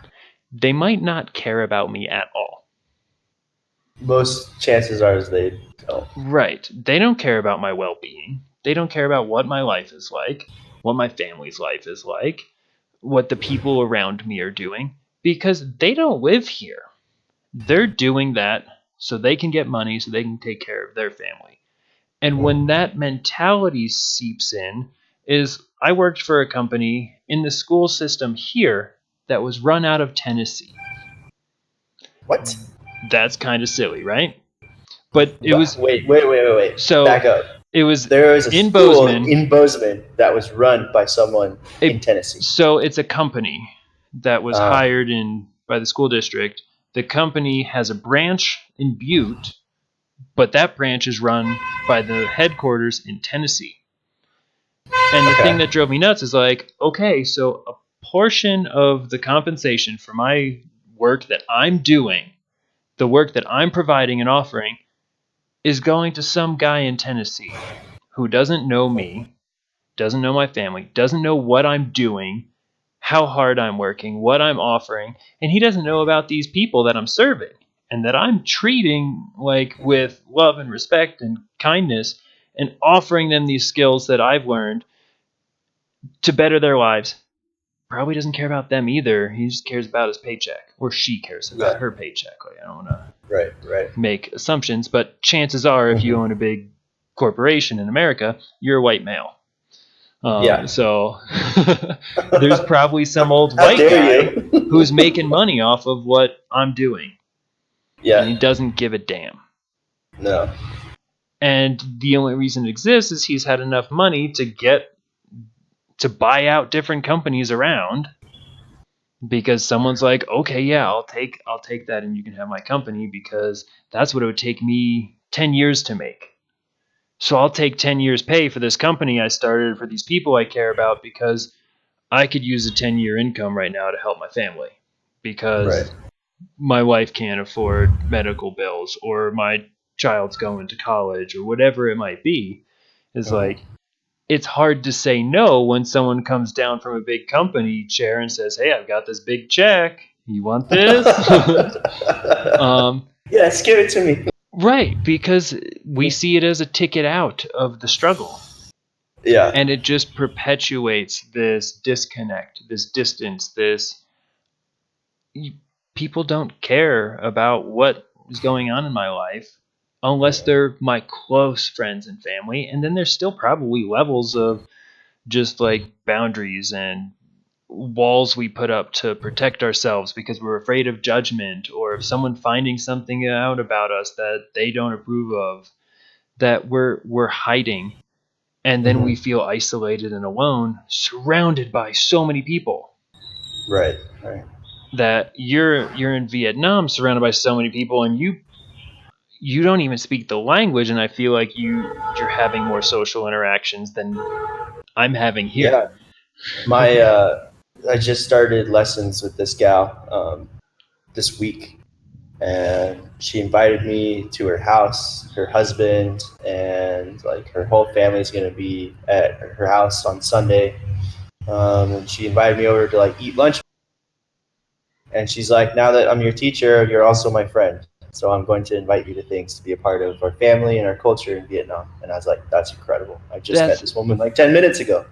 They might not care about me at all. Most chances are is they don't. Right. They don't care about my well being. They don't care about what my life is like, what my family's life is like, what the people around me are doing, because they don't live here. They're doing that so they can get money so they can take care of their family. And when that mentality seeps in, is I worked for a company in the school system here that was run out of Tennessee. What? That's kind of silly, right? But it was Wait. so Back up. it was There is a in school Bozeman. in Bozeman that was run by someone in Tennessee. So it's a company that was Uh, hired in by the school district. The company has a branch in Butte, but that branch is run by the headquarters in Tennessee. And the thing okay. that drove me nuts is like, okay, so a portion of the compensation for my work that I'm doing, the work that I'm providing and offering, is going to some guy in Tennessee who doesn't know me, doesn't know my family, doesn't know what I'm doing, how hard I'm working, what I'm offering, and he doesn't know about these people that I'm serving and that I'm treating like with love and respect and kindness, and offering them these skills that I've learned to better their lives. Probably doesn't care about them either. He just cares about his paycheck, or she cares about Yeah. her paycheck. Like I don't want to Right. make assumptions, but chances are, if you Hmm. own a big corporation in America, you're a white male. Yeah. So there's probably some old How white dare guy you? who's making money off of what I'm doing, and he Yeah. doesn't give a damn. No. And the only reason it exists is he's had enough money to buy out different companies around, because someone's like, okay, yeah, I'll take that, and you can have my company, because that's what it would take me 10 years to make. So I'll take 10 years pay for this company I started for these people I care about, because I could use a 10-year income right now to help my family, Right. because my wife can't afford medical bills, or my child's going to college, or whatever it might be. Is Hmm. like, it's hard to say no when someone comes down from a big company chair and says, "Hey, I've got this big check. You want this?" um, Yes, give it to me. right, because we see it as a ticket out of the struggle. Yeah. And it just perpetuates this disconnect, this distance, this people don't care about what is going on in my life unless they're my close friends and family. And then there's still probably levels of just like boundaries and walls we put up to protect ourselves because we're afraid of judgment, or of someone finding something out about us that they don't approve of, that we're hiding. And then Hmm. we feel isolated and alone, surrounded by so many people. Right. That you're in Vietnam surrounded by so many people, and you don't even speak the language, and I feel like you're having more social interactions than I'm having here. Yeah. I just started lessons with this gal this week, and she invited me to her house. Her husband and like her whole family is gonna be at her house on Sunday, and she invited me over to like eat lunch. And she's like, "Now that I'm your teacher, you're also my friend. So I'm going to invite you to things to be a part of our family and our culture in Vietnam." And I was like, "That's incredible. I just met this woman like 10 minutes ago."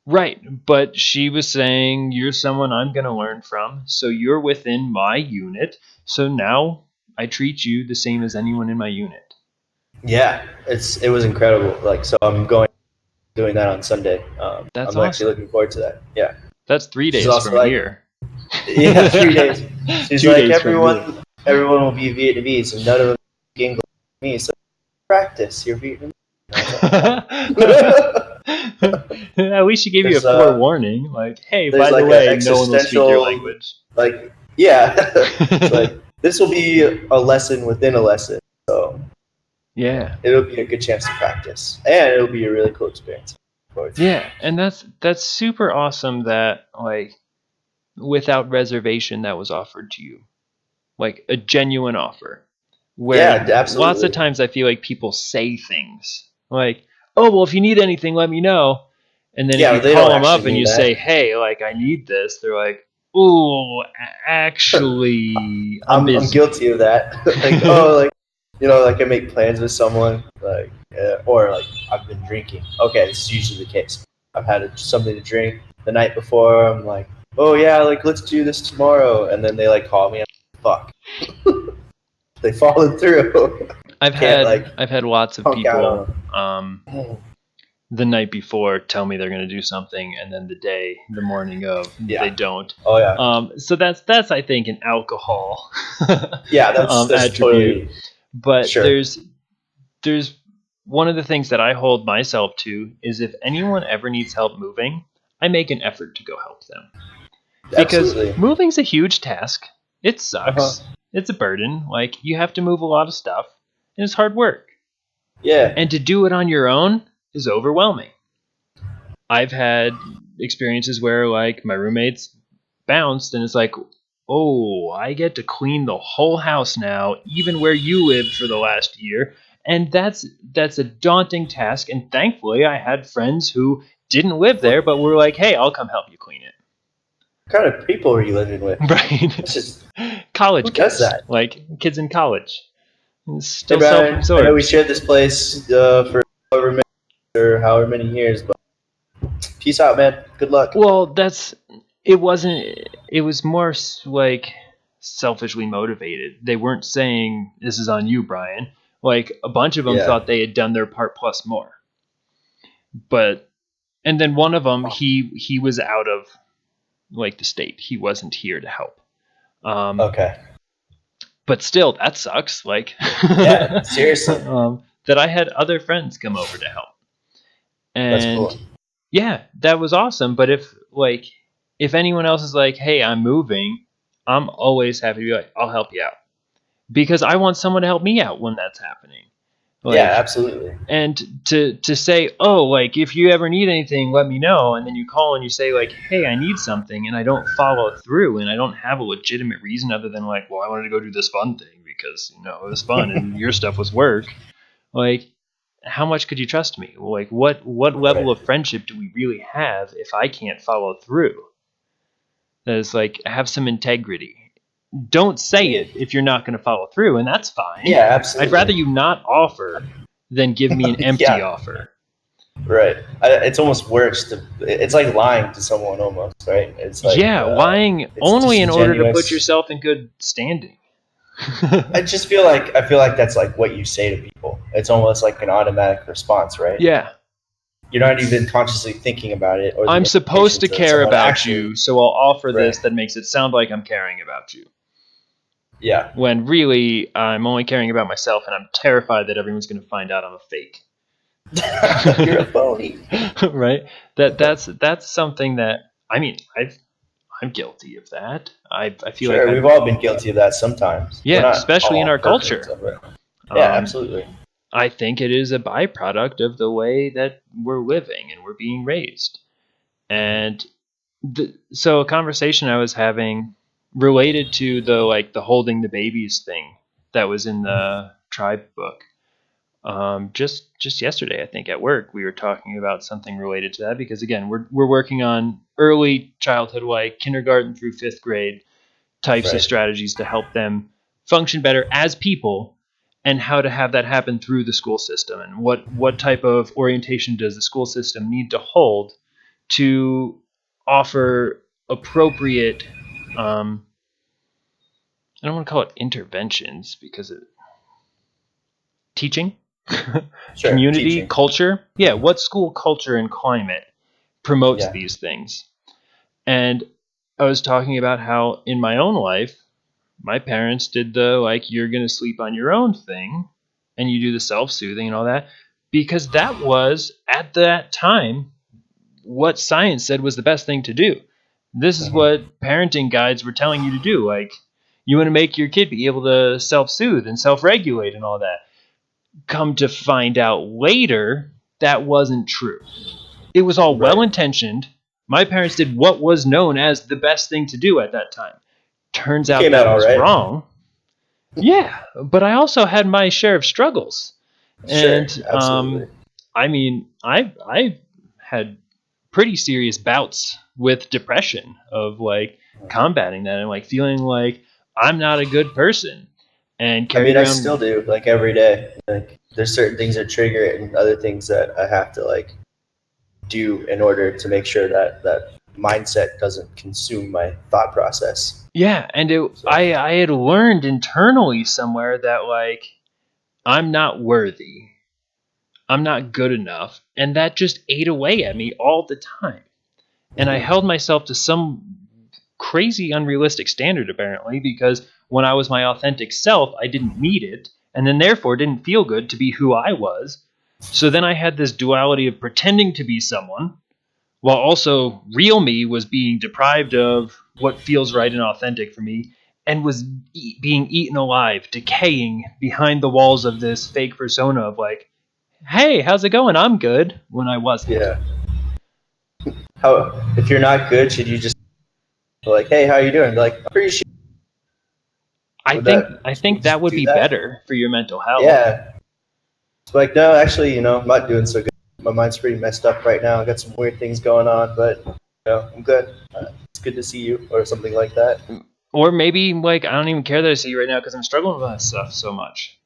Right, but she was saying, you're someone I'm going to learn from, so you're within my unit, so now I treat you the same as anyone in my unit. Yeah, it was incredible. Like, so I'm doing that on Sunday. That's I'm actually awesome. looking forward to that. Yeah. That's 3 She's days also from like, here. yeah, 3 days. She's 2 like, days from me. everyone will be Vietnamese, and none of them speak English with me. So practice your Vietnamese. At least she gave you a There's forewarning, like, hey, there's by the like an way, no one will speak your existential, language. like, yeah. It's like, this will be a lesson within a lesson. So Yeah. it'll be a good chance to practice, and it'll be a really cool experience. Yeah, and that's super awesome that, like, without reservation, that was offered to you. Like a genuine offer. Where Yeah, absolutely. lots of times I feel like people say things like, oh, well, if you need anything, let me know. And then if you call them up and you say, hey, like, I need this, they're like, oh, actually, I'm busy. I'm guilty of that. Like, oh, like, you know, like I make plans with someone, like, or like I've been drinking. Okay, this is usually the case. I've had something to drink the night before. I'm like, oh yeah, like let's do this tomorrow, and then they like call me. I'm like, fuck. They followed through. I've had lots of people the night before tell me they're going to do something, and then the morning of, they don't. Oh yeah. So that's I think an alcohol. Yeah, that's attribute. totally. But sure. there's one of the things that I hold myself to is if anyone ever needs help moving, I make an effort to go help them. Because moving's a huge task. It sucks. It's a burden. Like, you have to move a lot of stuff, and it's hard work. Yeah. And to do it on your own is overwhelming. I've had experiences where, like, my roommates bounced, and it's like, oh, I get to clean the whole house now, even where you lived for the last year. And that's a daunting task. And thankfully, I had friends who didn't live there, but were like, hey, I'll come help you clean it. What kind of people are you living with? Right. Just, college who kids. does that? Like, kids in college. Still hey, Brian, self-absorbed. I know we shared this place for however many years, but peace out, man. Good luck. Well, it was more like selfishly motivated. They weren't saying, this is on you, Brian. Like, a bunch of them thought they had done their part plus more. And then one of them, he was out of, like, the state. He wasn't here to help. Okay. But still, that sucks. Like, yeah, seriously. That I had other friends come over to help. And that's cool. Yeah, that was awesome. But if anyone else is like, hey, I'm moving, I'm always happy to be like, I'll help you out. Because I want someone to help me out when that's happening. Like, yeah, absolutely. And to say, oh, like, if you ever need anything, let me know. And then you call and you say, like, hey, I need something, and I don't follow through, and I don't have a legitimate reason other than, like, well, I wanted to go do this fun thing because, you know, it was fun and your stuff was work. Like, how much could you trust me? Like, what level of friendship do we really have if I can't follow through? That is, like, have some integrity. Don't say it if you're not going to follow through, and that's fine. Yeah, absolutely. I'd rather you not offer than give me an empty offer. Right. It's almost worse. It's like lying to someone almost, right? It's like, lying only in order to put yourself in good standing. I feel like that's like what you say to people. It's almost like an automatic response, right? Yeah. You're not even consciously thinking about it. Or I'm supposed to care about you, so I'll offer this that makes it sound like I'm caring about you. Yeah. When really, I'm only caring about myself, and I'm terrified that everyone's going to find out I'm a fake. You're a phony. Right? That's something that, I mean, I'm guilty of that. I feel we've all been guilty of that sometimes. Yeah, especially in our culture. Yeah, absolutely. I think it is a byproduct of the way that we're living and we're being raised. And so a conversation I was having related to the holding the babies thing that was in the tribe book. Just yesterday, I think at work we were talking about something related to that because again we're working on early childhood, like kindergarten through fifth grade types of Right. strategies to help them function better as people, and how to have that happen through the school system, and what type of orientation does the school system need to hold to offer appropriate I don't want to call it interventions because it teaching Sure. community Teaching. culture. Yeah, what school culture and climate promotes Yeah. these things? And I was talking about how in my own life my parents did the like you're going to sleep on your own thing, and you do the self-soothing and all that, because that was at that time what science said was the best thing to do. This is Hmm. what parenting guides were telling you to do. Like, you want to make your kid be able to self-soothe and self-regulate and all that. Come to find out later, that wasn't true. It was all well Right. intentioned. My parents did what was known as the best thing to do at that time. Turns It out came out that all was right. wrong. Yeah, but I also had my share of struggles. Sure. And Absolutely. I mean, I've had pretty serious bouts with depression of like combating that and like feeling like I'm not a good person and I carried mean, I still around. do, like every day. Like there's certain things that trigger it and other things that I have to like do in order to make sure that that mindset doesn't consume my thought process. Yeah, and So I had learned internally somewhere that like I'm not worthy. I'm not good enough, and that just ate away at me all the time. And I mhm. held myself to some crazy unrealistic standard apparently, because when I was my authentic self, I didn't need it, and then therefore didn't feel good to be who I was. So then I had this duality of pretending to be someone while also real me was being deprived of what feels right and authentic for me, and was being eaten alive, decaying behind the walls of this fake persona of like, hey, how's it going? I'm good, when I wasn't. Yeah. How if you're not good, should you just be like, hey, how you doing? Be like, I'm pretty sure. Would that I should we think that just would do be that? better for your mental health. Yeah. It's like, no, actually, I'm not doing so good. My mind's pretty messed up right now. I got some weird things going on, but I'm good. It's good to see you, or something like that. Or maybe like I don't even care that I see you right now because I'm struggling with that stuff so much.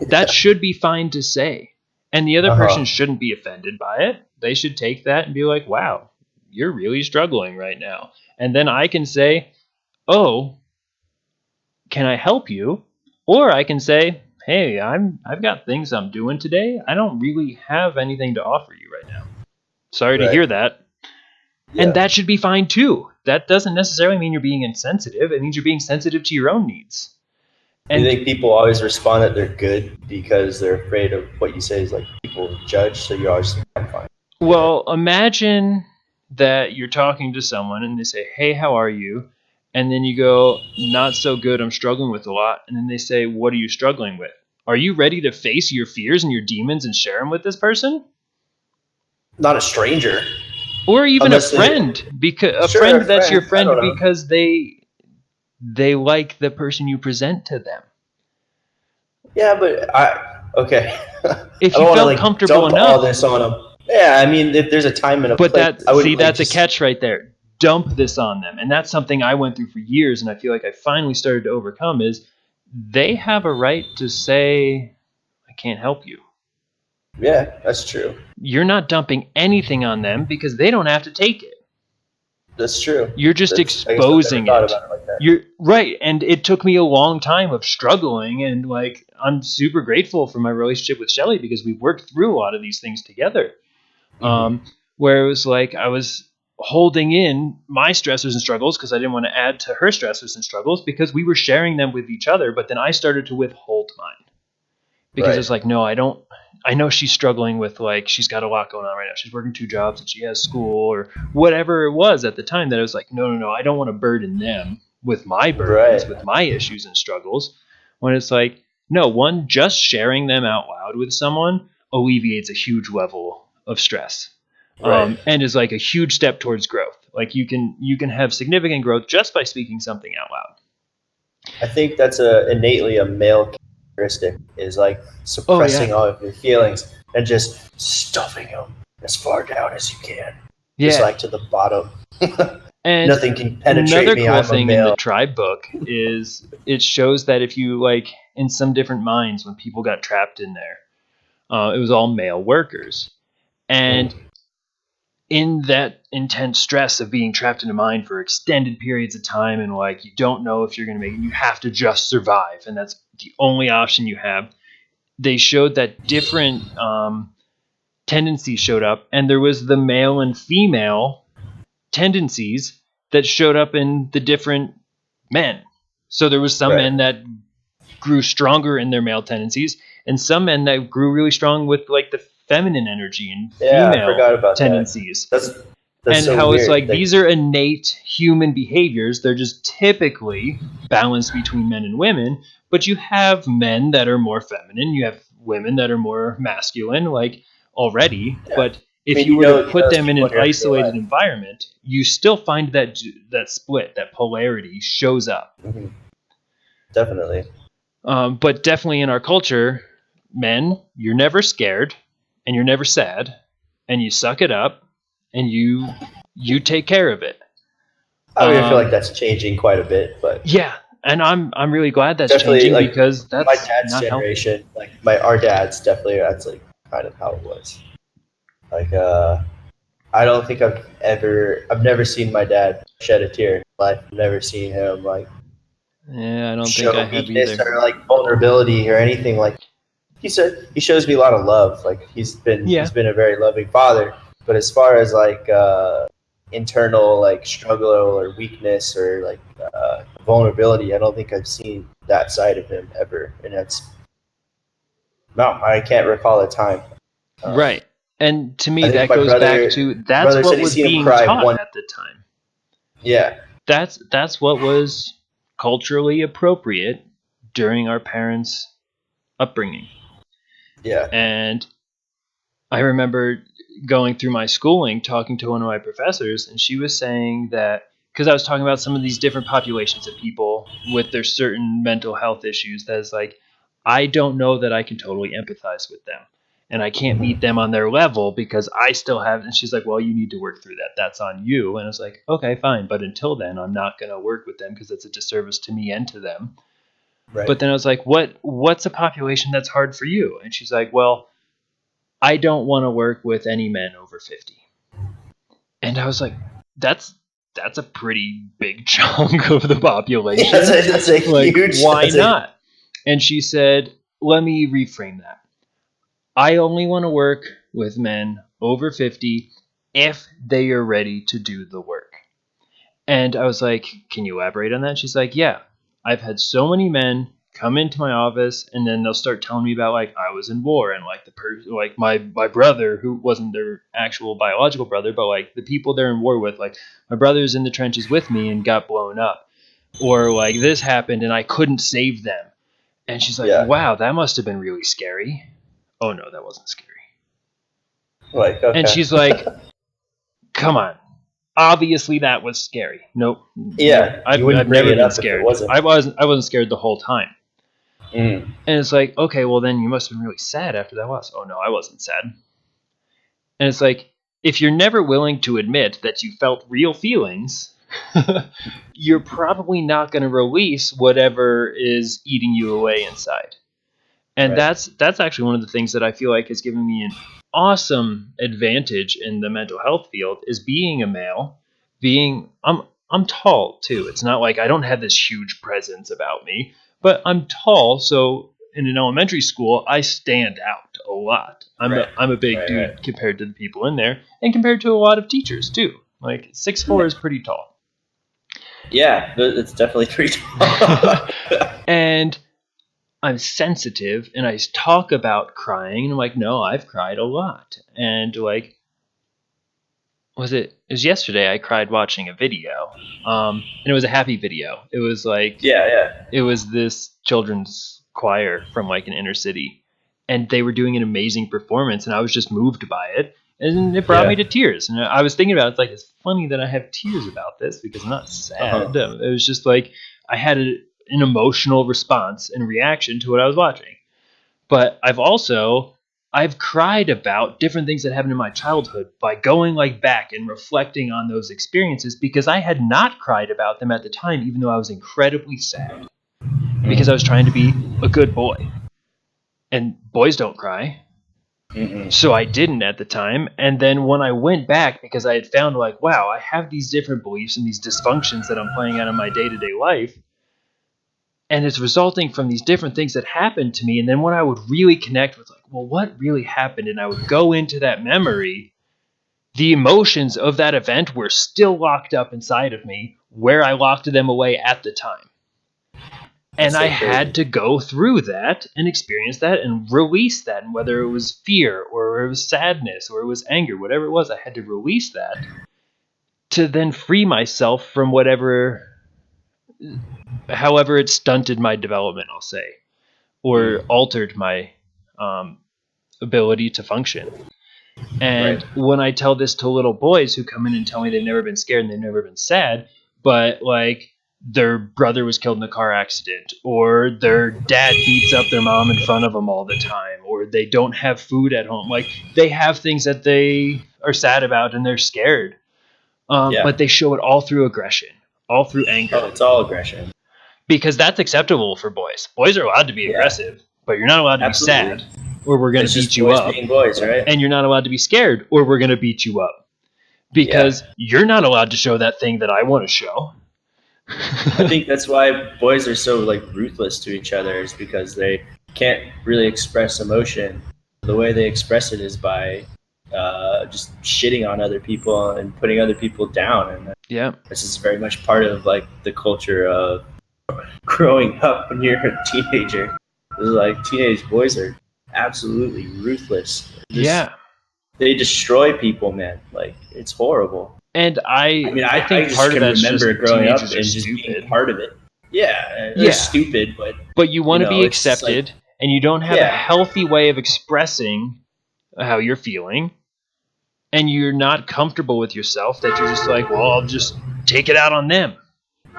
That Yeah. should be fine to say. And the other Uh person huh. shouldn't be offended by it. They should take that and be like, wow, you're really struggling right now. And then I can say, oh, can I help you? Or I can say, hey, I've got things I'm doing today. I don't really have anything to offer you right now. Sorry to Right. hear that. And Yeah. that should be fine too. That doesn't necessarily mean you're being insensitive. It means you're being sensitive to your own needs. Do you And think people always respond that they're good because they're afraid of what you say is like people judge? So you're always like, I'm fine. Good. well, imagine that you're talking to someone and they say, hey, how are you? And then you go, not so good. I'm struggling with a lot. And then they say, what are you struggling with? Are you ready to face your fears and your demons and share them with this person? Not a stranger, Or even a unless they. friend, because a Sure, friend a that's your friend. I friend don't know. because they like the person you present to them. Yeah, but I okay. I If you don't want to felt like comfortable dump all enough. this on them. Yeah, I mean, if there's a time and a But place, I wouldn't like that's a just. catch right there. Dump this on them. And that's something I went through for years and I feel like I finally started to overcome is they have a right to say I can't help you. Yeah, that's true. You're not dumping anything on them because they don't have to take it. That's true. You're just That's. I guess I've never exposing thought it. about it like that. You're right. And it took me a long time of struggling. And like, I'm super grateful for my relationship with Shelly because we worked through a lot of these things together. Hmm. Where it was like I was holding in my stressors and struggles because I didn't want to add to her stressors and struggles because we were sharing them with each other. But then I started to withhold mine because Right. it's like, no, I don't. I know she's struggling with like she's got a lot going on right now. She's working two jobs and she has school or whatever it was at the time that I was like, no, I don't want to burden them with my burdens, Right. with my issues and struggles. When it's like, No, one, just sharing them out loud with someone alleviates a huge level of stress. Right. And is like a huge step towards growth. Like you can have significant growth just by speaking something out loud. I think that's innately a male characteristic, is like Oh suppressing yeah. all of your feelings and just stuffing them as far down as you can, just Yeah. like to the bottom. And Nothing can penetrate another me. cool I'm a thing in the male. tribe book is it shows that if you like in some different mines when people got trapped in there, it was all male workers. And Mm. in that intense stress of being trapped in a mine for extended periods of time and like you don't know if you're going to make it, you have to just survive and that's the only option you have. They showed that different tendencies showed up, and there was the male and female tendencies that showed up in the different men. So there was some Right. men that grew stronger in their male tendencies and some men that grew really strong with like the feminine energy and Yeah, I female forgot about that. tendencies. That's And so how it's weird. like Like, these are innate human behaviors. They're just typically balanced between men and women, but you have men that are more feminine, you have women that are more masculine, like already. yeah. But I if mean, you were to you know put those them in people an in your everyday isolated life. environment, you still find that split, that polarity shows up. Hmm. Definitely. But definitely in our culture, men, you're never scared and you're never sad and you suck it up and you take care of it. I mean, I feel like Um, that's changing quite a bit, but yeah, and I'm really glad that's definitely, changing like because my that's dad's not healthy. generation, like our dad's definitely, that's like kind of how it was. Like, I don't think I've never seen my dad shed a tear in his life. I've never seen him like Yeah, I don't think I show have weakness either. or like vulnerability or anything. Like he shows me a lot of love. Like Yeah, he's been a very loving father. But as far as like internal like struggle or weakness or like vulnerability, I don't think I've seen that side of him ever. And that's no, I can't recall a time. Um, right. And to me, I think that goes back to my that's brother what said he's was seen him being cry taught one. at the time. Yeah, That's what was culturally appropriate during our parents' upbringing. yeah. And I remember going through my schooling, talking to one of my professors, and she was saying that because I was talking about some of these different populations of people with their certain mental health issues, that is like, I don't know that I can totally empathize with them. And I can't meet Mhm. them on their level because I still have. And she's like, well, you need to work through that. That's on you. And I was like, okay, fine. But until then, I'm not going to work with them because it's a disservice to me and to them. Right. But then I was like, what's a population that's hard for you? And she's like, well, I don't want to work with any men over 50. And I was like, that's that's a pretty big chunk of the Yeah, population. that's a Like, huge. why That's a not? And she said, let me reframe that. I only want to work with men over 50 if they are ready to do the work. And I was like, can you elaborate on that? She's like, yeah, I've had so many men come into my office and then they'll start telling me about like I was in war and like like my brother who wasn't their actual biological brother, but like the people they're in war with, like my brother's in the trenches with me and got blown up, or like this happened and I couldn't save them. And she's like, yeah. wow, that must have been really scary. Oh no, that wasn't scary. Like And okay. she's like, come on, obviously that was scary. Nope, never. Yeah, you I've wouldn't bring never it been up if it scared. wasn't. I wasn't scared the whole time. Mm. And it's like, okay, well then you must have been really sad after that loss. Oh no, I wasn't sad. And it's like, if you're never willing to admit that you felt real feelings, you're probably not going to release whatever is eating you away inside. And Right. that's actually one of the things that I feel like has given me an awesome advantage in the mental health field is being a male, being I'm tall too. It's not like I don't have this huge presence about me, but I'm tall, so in an elementary school, I stand out a lot. Right. I'm a big Right. dude Right. compared to the people in there and compared to a lot of teachers too. Like 6'4" is pretty tall. Yeah, it's definitely pretty tall. And I'm sensitive and I talk about crying and I'm like, no, I've cried a lot. And like, it was yesterday I cried watching a video. And it was a happy video. It was like Yeah, yeah. it was this children's choir from like an inner city, and they were doing an amazing performance, and I was just moved by it, and it brought me to tears. And I was thinking about it, it's like, it's funny that I have tears about this because I'm not sad. It was just like I had an emotional response and reaction to what I was watching. But I've cried about different things that happened in my childhood by going like back and reflecting on those experiences, because I had not cried about them at the time, even though I was incredibly sad, because I was trying to be a good boy. And boys don't cry. So I didn't at the time. And then when I went back, because I had found like, wow, I have these different beliefs and these dysfunctions that I'm playing out in my day-to-day life, and it's resulting from these different things that happened to me. And then when I would really connect with like, well, what really happened? And I would go into that memory, the emotions of that event were still locked up inside of me where I locked them away at the time. And I had to go through that and experience that and release that. And whether it was fear or it was sadness or it was anger, whatever it was, I had to release that to then free myself from whatever, however it stunted my development, I'll say, or altered my ability to function. And when I tell this to little boys who come in and tell me they've never been scared and they've never been sad, but like their brother was killed in a car accident, or their dad beats up their mom in front of them all the time, or they don't have food at home, like they have things that they are sad about and they're scared, but they show it all through aggression, all through anger. Oh, it's all aggression. Because that's acceptable for boys. Boys are allowed to be aggressive, but you're not allowed to be sad, or we're going to beat you up. Being boys, right? And you're not allowed to be scared, or we're going to beat you up. Because you're not allowed to show that thing that I want to show. I think that's why boys are so like ruthless to each other, is because they can't really express emotion. The way they express it is by just shitting on other people and putting other people down. And this is very much part of like the culture of growing up when you're a teenager. Like teenage boys are absolutely ruthless. They destroy people, man. Like it's horrible. And I think part of that's just growing up and just being part of it. They're stupid, but you want to be accepted, like, and you don't have a healthy way of expressing how you're feeling, and you're not comfortable with yourself, that you're just like, well, I'll just take it out on them,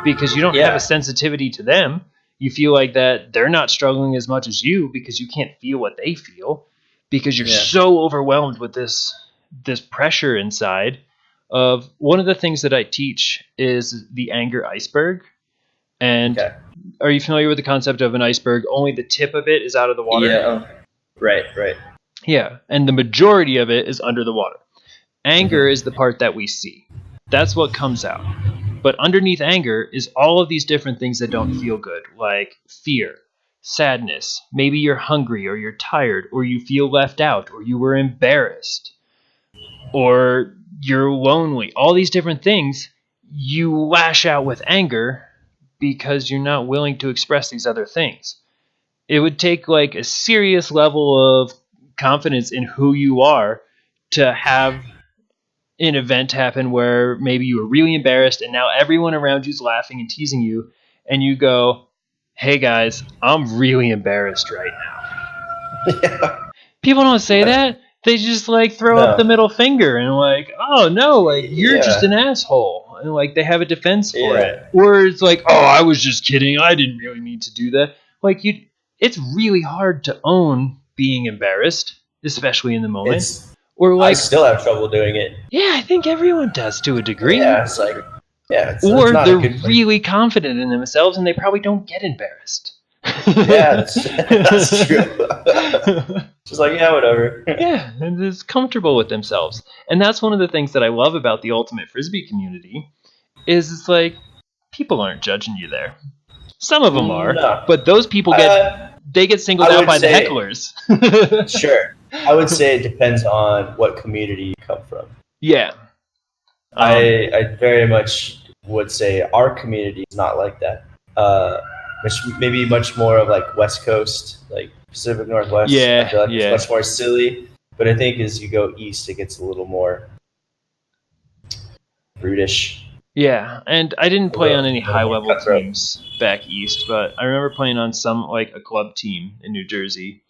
because you don't have a sensitivity to them. You feel like that they're not struggling as much as you because you can't feel what they feel, because you're so overwhelmed with this pressure inside. Of one of the things that I teach is the anger iceberg. And are you familiar with the concept of an iceberg? Only the tip of it is out of the water. Yeah. Right. Yeah. And the majority of it is under the water. Anger is the part that we see. That's what comes out. But underneath anger is all of these different things that don't feel good, like fear, sadness. Maybe you're hungry, or you're tired, or you feel left out, or you were embarrassed, or you're lonely. All these different things, you lash out with anger because you're not willing to express these other things. It would take like a serious level of confidence in who you are to have an event happen where maybe you were really embarrassed and now everyone around you's laughing and teasing you, and you go, hey guys, I'm really embarrassed right now. People don't say that. They just like throw up the middle finger and like, oh no, like you're just an asshole, and like they have a defense for it. Or it's like, oh, I was just kidding, I didn't really need to do that. Like it's really hard to own being embarrassed, especially in the moment. Or like, I still have trouble doing it. Yeah, I think everyone does to a degree. Yeah, it's like, or they're really confident in themselves and they probably don't get embarrassed. That's true. Just like, whatever. And it's comfortable with themselves. And that's one of the things that I love about the Ultimate Frisbee community, is it's like, people aren't judging you there. Some of them are, but those people get singled out by the hecklers. Sure. I would say it depends on what community you come from. Yeah. I very much would say our community is not like that. Maybe much more of like West Coast, like Pacific Northwest. I feel like it's much more silly. But I think as you go east, it gets a little more brutish. Yeah, and I didn't A play on any little high more level cutthroat. teams back east, but I remember playing on some like a club team in New Jersey,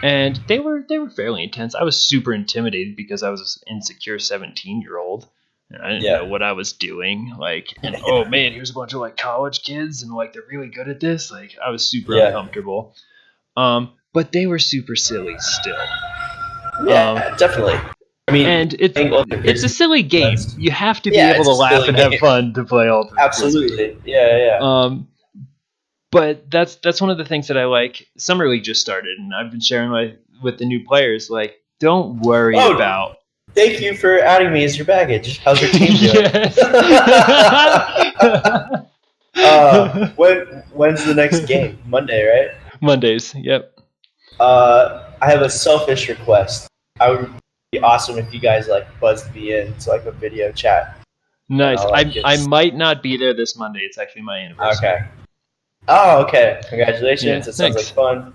and they were fairly intense. I was super intimidated because I was an insecure 17-year-old, and I didn't know Yeah. what I was doing. Like, and oh man, here's a bunch of like college kids, and like they're really good at this. Like, I was super Yeah. uncomfortable. But they were super silly still. Yeah, definitely. I mean, And it's playing ultimate it's a frisbee, silly game. that's You have to be yeah, able it's to a laugh silly and have game. fun to play ultimate frisbee. Absolutely. Yeah. Um, but that's one of the things that I like. Summer League just started, and I've been sharing with the new players. Like, don't worry Oh, about. thank you for adding me as your baggage. How's your team doing? Yes. When's the next game? Monday, right? Mondays. Yep. I have a selfish request. I would be awesome if you guys like buzzed me in to like a video chat, and Nice. I'll like get. I might not be there this Monday. It's actually my anniversary. Okay. Oh, okay. Congratulations. Yeah. It sounds like Thanks. fun.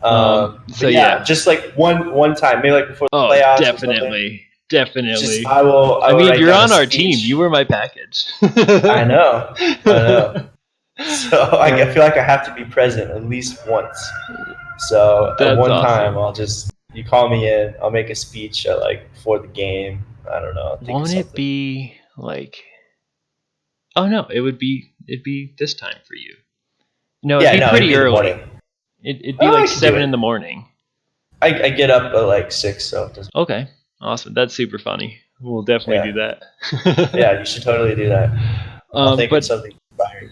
So But yeah, yeah. just like one time, maybe like before the Oh, playoffs or something. definitely. Definitely. Just I will. I mean, write you're down a on our team. speech. You were my package. I know. So I feel like I have to be present at least once. So at That's one awesome. time, you call me in. I'll make a speech at like before the game. I don't know. I'll think of Won't it something. be like? Oh no, it'd be this time for you. No, it'd Yeah, be no, it'd pretty be the early. morning. It'd be Oh, I like could do 7 in it. the morning. I get up at like 6, so it doesn't. Okay, awesome. That's super funny. We'll definitely do Yeah, that. yeah, you should totally do that. I'll think of But something inspiring.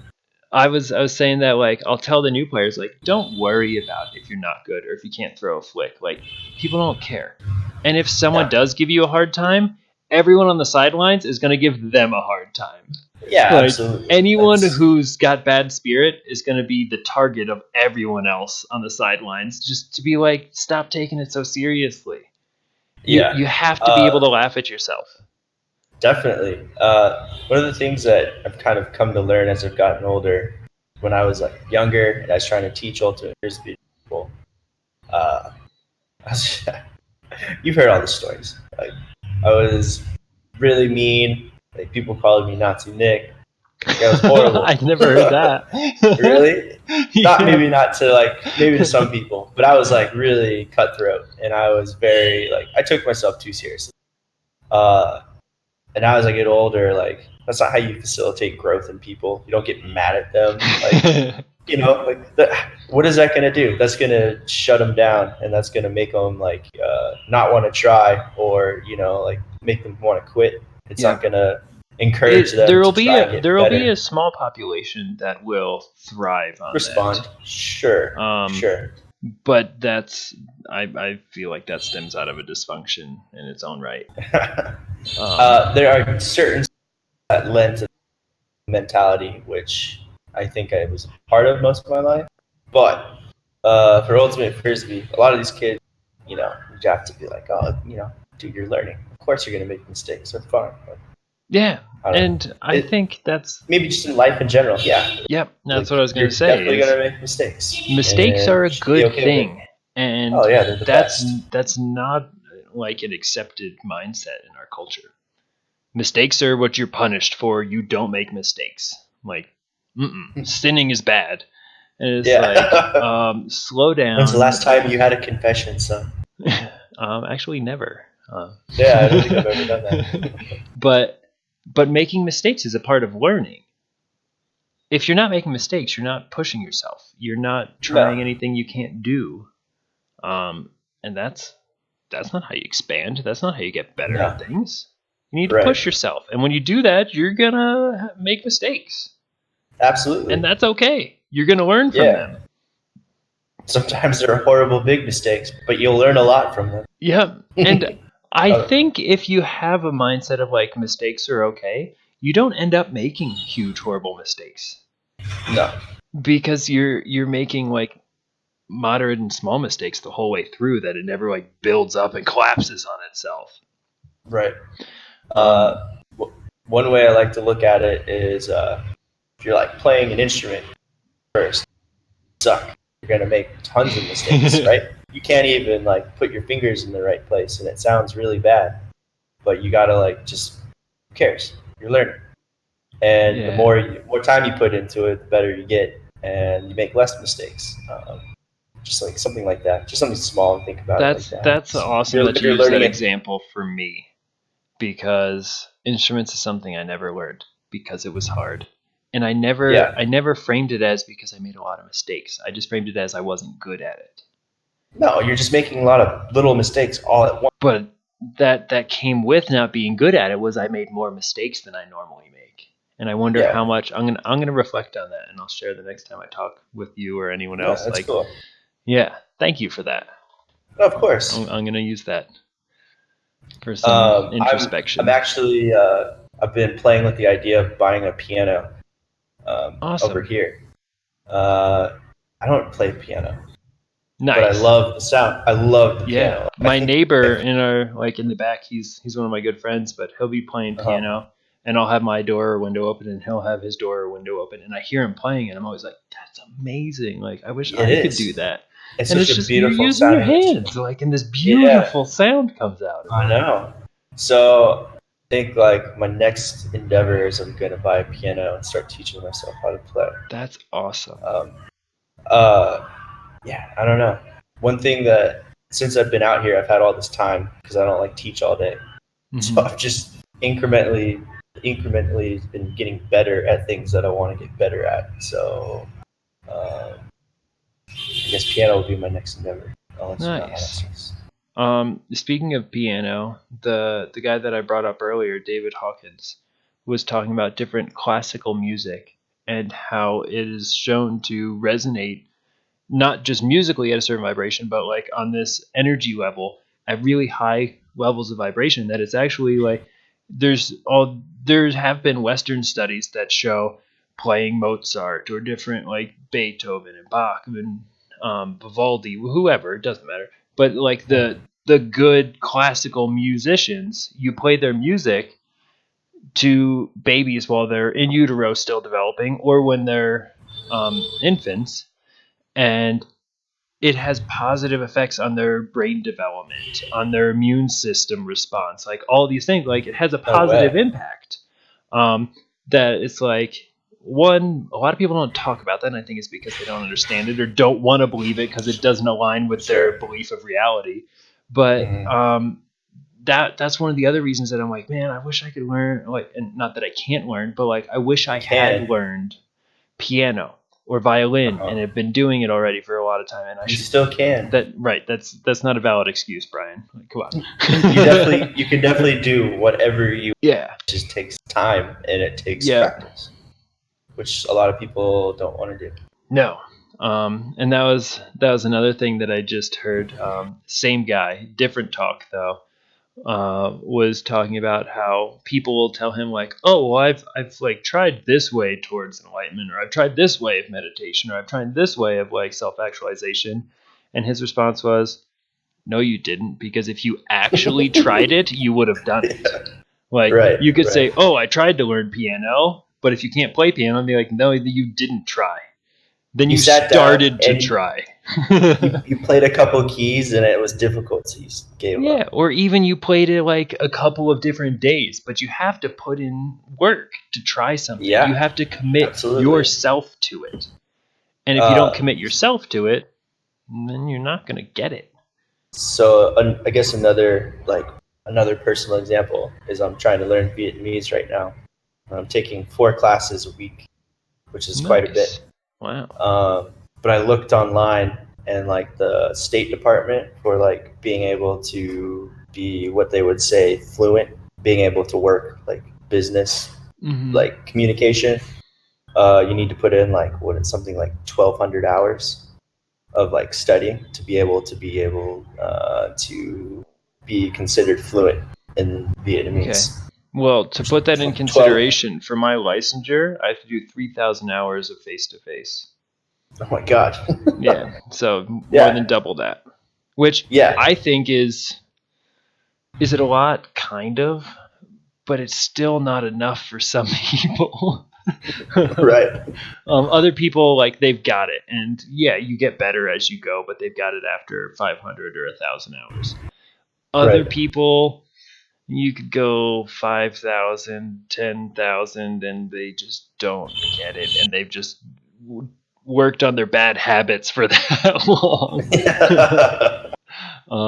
I was saying that like I'll tell the new players like don't worry about if you're not good or if you can't throw a flick. Like people don't care. And if someone Yeah, does give you a hard time, everyone on the sidelines is going to give them a hard time. yeah, Like absolutely. anyone who's got bad spirit is going to be the target of everyone else on the sidelines just to be like stop taking it so seriously. Yeah, You have to be able to laugh at yourself. definitely. One of the things that I've kind of come to learn as I've gotten older, when I was like younger and I was trying to teach ultimate frisbee to people, uh, you've heard all the stories. Like I was really mean. Like people called me Nazi Nick. Like, that was horrible. I never heard that. Really? Yeah. Not to like maybe to some people, but I was like really cutthroat, and I was very like I took myself too seriously. And now as I get older, like that's not how you facilitate growth in people. You don't get mad at them, like what is that going to do? That's going to shut them down, and that's going to make them like not want to try, or like make them want to quit. It's Yeah. not going to encourage them to try and get There will be better. a small population that will thrive on Respond, that. sure. But I feel like that stems out of a dysfunction in its own right. There are certain that lend to mentality, which I think I was a part of most of my life. But for ultimate frisbee, a lot of these kids, you have to be like, oh, dude, you're learning. Of course, you're gonna make mistakes. It's fun. But, Yeah, I think that's maybe just in life in general. Yeah. Yep, that's Like, what I was going you're to say. definitely gonna make mistakes. Mistakes and are a you should be good okay with thing, it. and Oh yeah, they're the that's best. not like an accepted mindset in our culture. Mistakes are what you're punished for. You don't make mistakes. Like, sinning is bad. And it's like, slow down. When's the last time you had a confession, son? Actually, never. Yeah, I don't think I've ever done that. but making mistakes is a part of learning. If you're not making mistakes, you're not pushing yourself. You're not trying anything you can't do. And that's not how you expand. That's not how you get better at things. You need to push yourself. And when you do that, you're going to make mistakes. Absolutely. And that's okay. You're going to learn from them. Sometimes they're horrible big mistakes, but you'll learn a lot from them. Yeah. And I think if you have a mindset of like mistakes are okay, you don't end up making huge, horrible mistakes. No. Because you're making like moderate and small mistakes the whole way through that it never like builds up and collapses on itself. Right. One way I like to look at it is if you're like playing an instrument first, suck. You're gonna make tons of mistakes, right? You can't even like put your fingers in the right place, and it sounds really bad. But you gotta like just who cares? You're learning. And the Yeah. more time you put into it, the better you get, and you make less mistakes. Just like something like that, just something small, and think about it like that. That's So awesome that if you you're use that learning it, example for me, because instruments is something I never learned because it was hard. And yeah, I never framed it as because I made a lot of mistakes. I just framed it as I wasn't good at it. no, you're just making a lot of little mistakes all at once. But that came with not being good at it was I made more mistakes than I normally make. And I wonder how Yeah, much I'm gonna reflect on that, and I'll share the next time I talk with you or anyone yeah, else. that's Like, cool. yeah, thank you for that. Of course. I'm gonna use that for some I'm introspection. actually I've been playing with the idea of buying a piano over Awesome. here. Uh, I don't play piano, but I Nice. love the sound. I love the Yeah, piano. I my think. neighbor in our like in the back, he's one of my good friends, but he'll be playing Uh-huh. piano, and I'll have my door or window open, and he'll have his door or window open, and I hear him playing, and I'm always like, "That's amazing! Like, I wish It I could do is. that." It's And such it's a just you're beautiful using your sounding instrument. hands, like, and this Yeah, beautiful sound comes out of I it. know. So I think like my next endeavor is I'm gonna buy a piano and start teaching myself how to play. That's awesome. Um, uh, yeah, I don't know. One thing that since I've been out here, I've had all this time because I don't like teach all day. So Hmm. I've just incrementally been getting better at things that I want to get better at. So I guess piano will be my next endeavor. I'll let you know how that Nice. goes. Speaking of piano, the guy that I brought up earlier, David Hawkins, was talking about different classical music and how it is shown to resonate not just musically at a certain vibration, but like on this energy level at really high levels of vibration. That it's actually like there have been Western studies that show playing Mozart or different like Beethoven and Bach and Vivaldi, whoever, it doesn't matter. But like the good classical musicians, you play their music to babies while they're in utero still developing, or when they're infants, and it has positive effects on their brain development, on their immune system response, like all these things. Like it has a No positive way. impact. That it's like one, a lot of people don't talk about that, and I think it's because they don't understand it or don't want to believe it because it doesn't align with their Sure. belief of reality. But Mm-hmm. that's one of the other reasons that I'm like, man, I wish I could learn. Like, and not that I can't learn, but like I wish I You had can. learned piano or violin and Uh-huh. have been doing it already for a lot of time, and I You should. still can. That right, that's not a valid excuse, Brian. Like, come You on. you can definitely do whatever you. Yeah. It just takes time and it takes Yeah. practice, which a lot of people don't want to do. No. And that was another thing that I just heard. Same guy, different talk though. Was talking about how people will tell him like, oh, well, I've like tried this way towards enlightenment, or I've tried this way of meditation, or I've tried this way of like self actualization, and his response was, no, you didn't, because if you actually tried it, you would have done it. Like Right, you could right. say, oh, I tried to learn piano, but if you can't play piano, I'd be like, no, you didn't try. Then You you sat down started to and try. you played a couple keys and it was difficult, so you gave Yeah, up. or even you played it like a couple of different days, but you have to put in work to try something. You Yeah, have to commit absolutely. yourself to it. And if you don't Uh, commit yourself to it, then you're not going to get it. so I guess another personal example is I'm trying to learn Vietnamese right now. I'm taking 4 classes a week, which is quite a Nice. bit. Wow. But I looked online and like the State Department for like being able to be what they would say fluent, being able to work like business, Hmm. like communication. You need to put in like something like 1,200 hours of like studying to to be considered fluent in Okay. Vietnamese. Well, to put that in 12. consideration, for my licensure, I have to do 3,000 hours of face to face. Oh my god. Yeah, so more than Yeah, double that. Which yeah, I think is it a lot? Kind of, but it's still not enough for some people. right, Other people like they've got it, and yeah, you get better as you go, but they've got it after 500 or 1,000 hours. Other right. people, You could go 5,000, 10,000, and they just don't get it, and they've just worked on their bad habits for that long.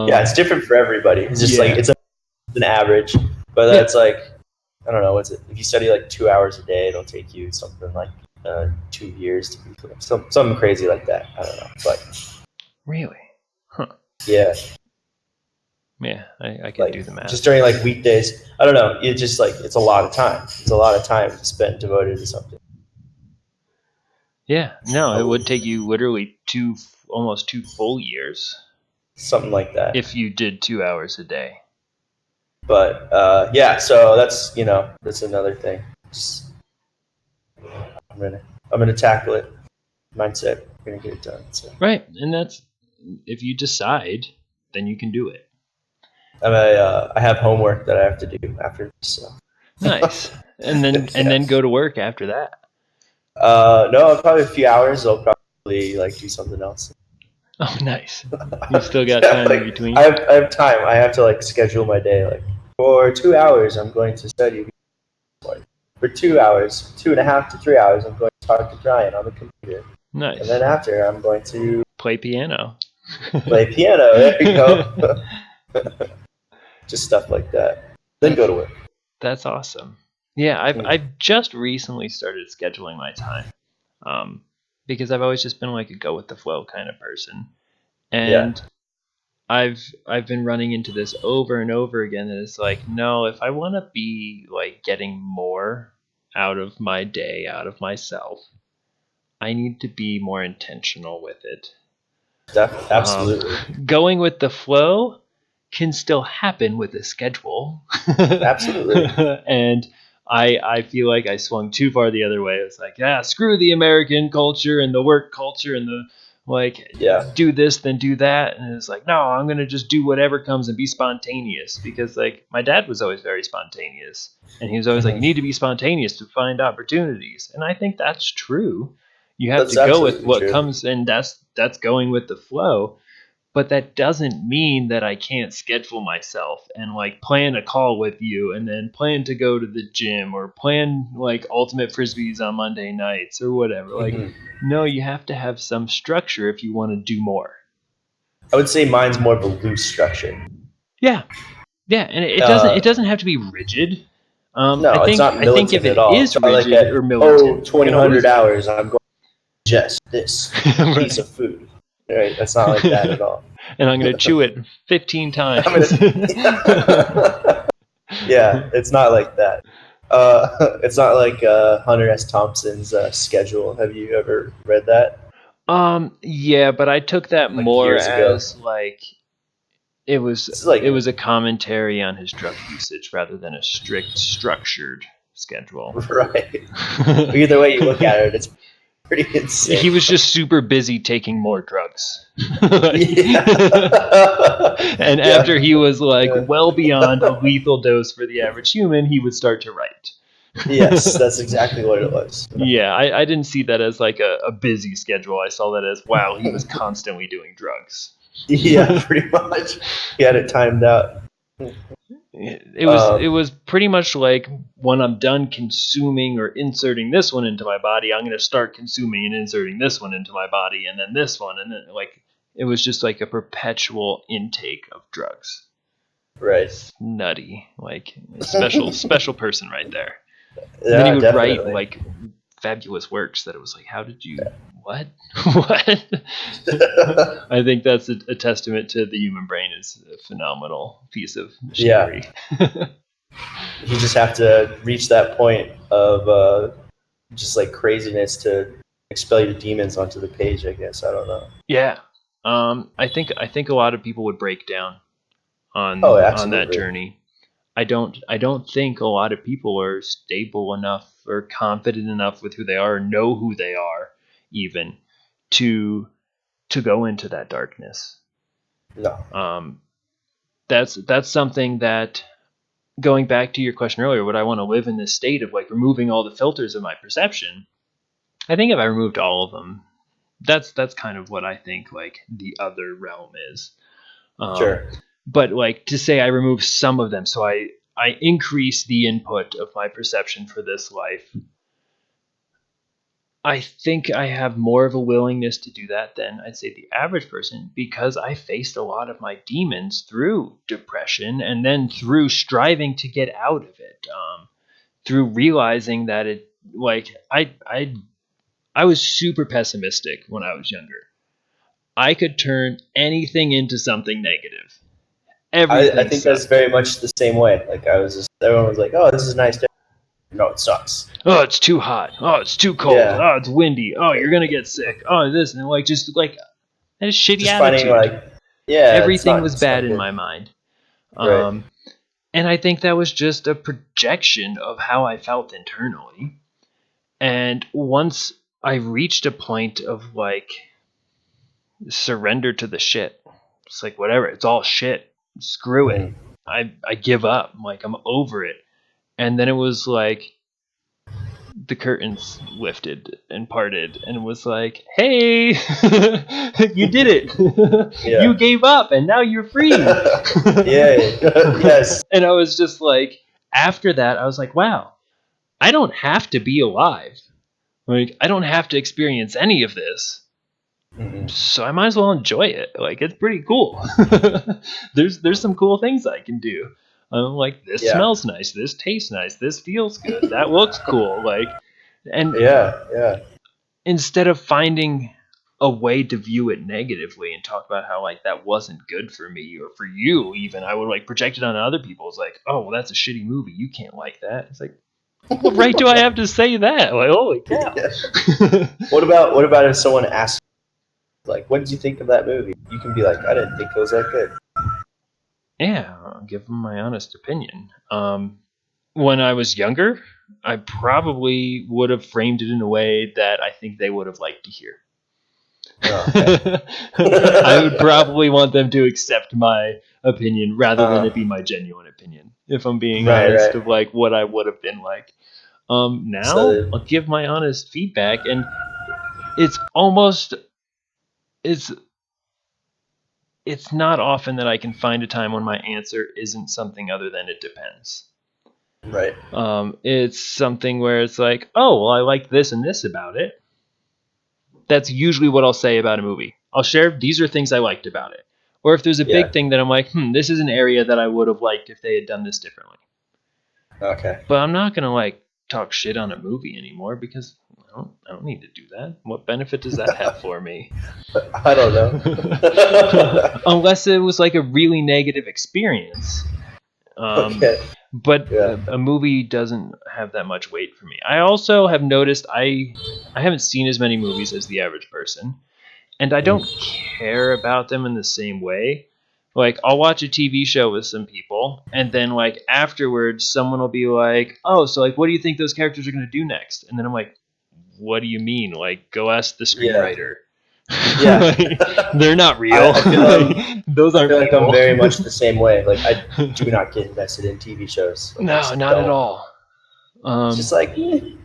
Yeah, it's different for everybody. It's just like it's an average, but that's like, I don't know, what's it? If you study like 2 hours a day, it'll take you something like 2 years to be something crazy like that. I don't know, but really, huh? Yeah, Yeah, I could like do the math. just during like weekdays. I don't know. It just like it's a lot of time. It's a lot of time to spend devoted to something. Yeah, no, it would take you literally almost 2 full years Something like that. if you did 2 hours a day. But yeah, so that's another thing. Just, I'm gonna tackle it. Mindset. I'm gonna get it done. So. Right, and that's if you decide, then you can do it. I have homework that I have to do after this. So. Nice, and then go to work after that. No, probably a few hours. I'll probably like do something else. Oh, nice. You still got time in between. I have time. I have to like schedule my day. Like for 2 hours, I'm going to study. For 2 hours, 2.5 to 3 hours, I'm going to talk to Brian on the computer. Nice. And then after, I'm going to play piano. Play piano. There you go. Just stuff like that. Then go to work. That's awesome. Yeah, I've just recently started scheduling my time, because I've always just been like a go with the flow kind of person, and I've been running into this over and over again. And it's like, no, if I want to be like getting more out of my day, out of myself, I need to be more intentional with it. Absolutely. Going with the flow can still happen with a schedule. Absolutely. And I feel like I swung too far the other way. It's like, screw the American culture and the work culture and the do this, then do that. And it's like, no, I'm going to just do whatever comes and be spontaneous, because like my dad was always very spontaneous, and he was always like, you need to be spontaneous to find opportunities. And I think that's true. You have to go with what comes, and that's going with the flow. But that doesn't mean that I can't schedule myself and like plan a call with you and then plan to go to the gym or plan like ultimate frisbees on Monday nights or whatever. Like, no, you have to have some structure if you want to do more. I would say mine's more of a loose structure. Yeah, and it doesn't have to be rigid. No, I think, it's not militant if it at all. is it's rigid like or militant, 2,100 hours, I'm going to ingest this piece of food. Right? That's not like that at all. And I'm going to chew it 15 times. Yeah, it's not like that. It's not like Hunter S. Thompson's schedule. Have you ever read that? Yeah, but I took that like more as ago. Like it was a commentary on his drug usage rather than a strict structured schedule. Right. Either way you look at it, it's pretty insane. He was just super busy taking more drugs. And after he was well beyond a lethal dose for the average human, he would start to write. Yes, that's exactly what it was. Yeah, I didn't see that as like a busy schedule. I saw that as, wow, he was constantly doing drugs. Yeah, pretty much. He had it timed out. It was pretty much like, when I'm done consuming or inserting this one into my body, I'm going to start consuming and inserting this one into my body, and then this one, and then it was just like a perpetual intake of drugs. Right. It's nutty, like a special person right there. Yeah, then he would definitely. write like fabulous works that it was like, how did you what I think that's a testament to the human brain is a phenomenal piece of machinery. You just have to reach that point of just like craziness to expel your demons onto the page, I guess. I don't know. I think a lot of people would break down on that journey. I don't think a lot of people are stable enough or confident enough with who they are, or know who they are even to go into that darkness. No. That's something that, going back to your question earlier, would I want to live in this state of like removing all the filters of my perception? I think if I removed all of them, that's kind of what I think like the other realm is. Sure. But like to say I remove some of them, so I increase the input of my perception for this life, I think I have more of a willingness to do that than I'd say the average person, because I faced a lot of my demons through depression and then through striving to get out of it, through realizing that it, like, I was super pessimistic when I was younger. I could turn anything into something negative. I Everything think that's sucked. very much the same way. Like everyone was like, "Oh, this is a nice day." No, it sucks. Oh, it's too hot. Oh, it's too cold. Yeah, Oh, it's windy. Oh, you're gonna get sick. Oh, this, and like just like a shitty just finding attitude. like, yeah, Everything was it's bad not in good. my mind. Right. And I think that was just a projection of how I felt internally. And once I reached a point of like surrender to the shit, it's like whatever, it's all shit. Screw it. I give up. Like I'm over it. And then it was like the curtains lifted and parted and was like, hey, you did it. You Yeah. gave up and now you're free. Yay. Yes. And I was just like, after that, I was like, wow, I don't have to be alive. Like, I don't have to experience any of this. So I might as well enjoy it. Like, it's pretty cool. There's some cool things I can do. I'm like, this Yeah. smells nice. This tastes nice. This feels good. That looks cool. Like, and Yeah. instead of finding a way to view it negatively and talk about how like that wasn't good for me or for you, even I would like project it on other people. It's like, oh, well, that's a shitty movie. You can't like that. It's like, what right do I have to say that? Like, holy cow. What about if someone asks, like, what did you think of that movie? You can be like, I didn't think it was that good. Yeah, I'll give them my honest opinion. When I was younger, I probably would have framed it in a way that I think they would have liked to hear. Oh, okay. I would probably want them to accept my opinion rather than it be my genuine opinion, if I'm being honest, of like what I would have been like. Now So, I'll give my honest feedback, and it's almost it's not often that I can find a time when my answer isn't something other than it depends. right. It's something where it's like, oh, well, I like this and this about it. That's usually what I'll say about a movie. I'll share, these are things I liked about it. Or if there's a big thing that I'm like, this is an area that I would have liked if they had done this differently. Okay. But I'm not going to like talk shit on a movie anymore because I don't need to do that. What benefit does that have for me? I don't know. Unless it was like a really negative experience. Okay. But a movie doesn't have that much weight for me. I also have noticed I haven't seen as many movies as the average person, and I don't care about them in the same way. Like, I'll watch a TV show with some people, and then like afterwards, someone will be like, "Oh, so like, what do you think those characters are going to do next?" And then I'm like, "What do you mean? Like, go ask the screenwriter." Yeah. Like, they're not real. I feel, those aren't. I feel like people. I'm very much the same way. Like, I do not get invested in TV shows. Like, No, not at all. It's just like I'm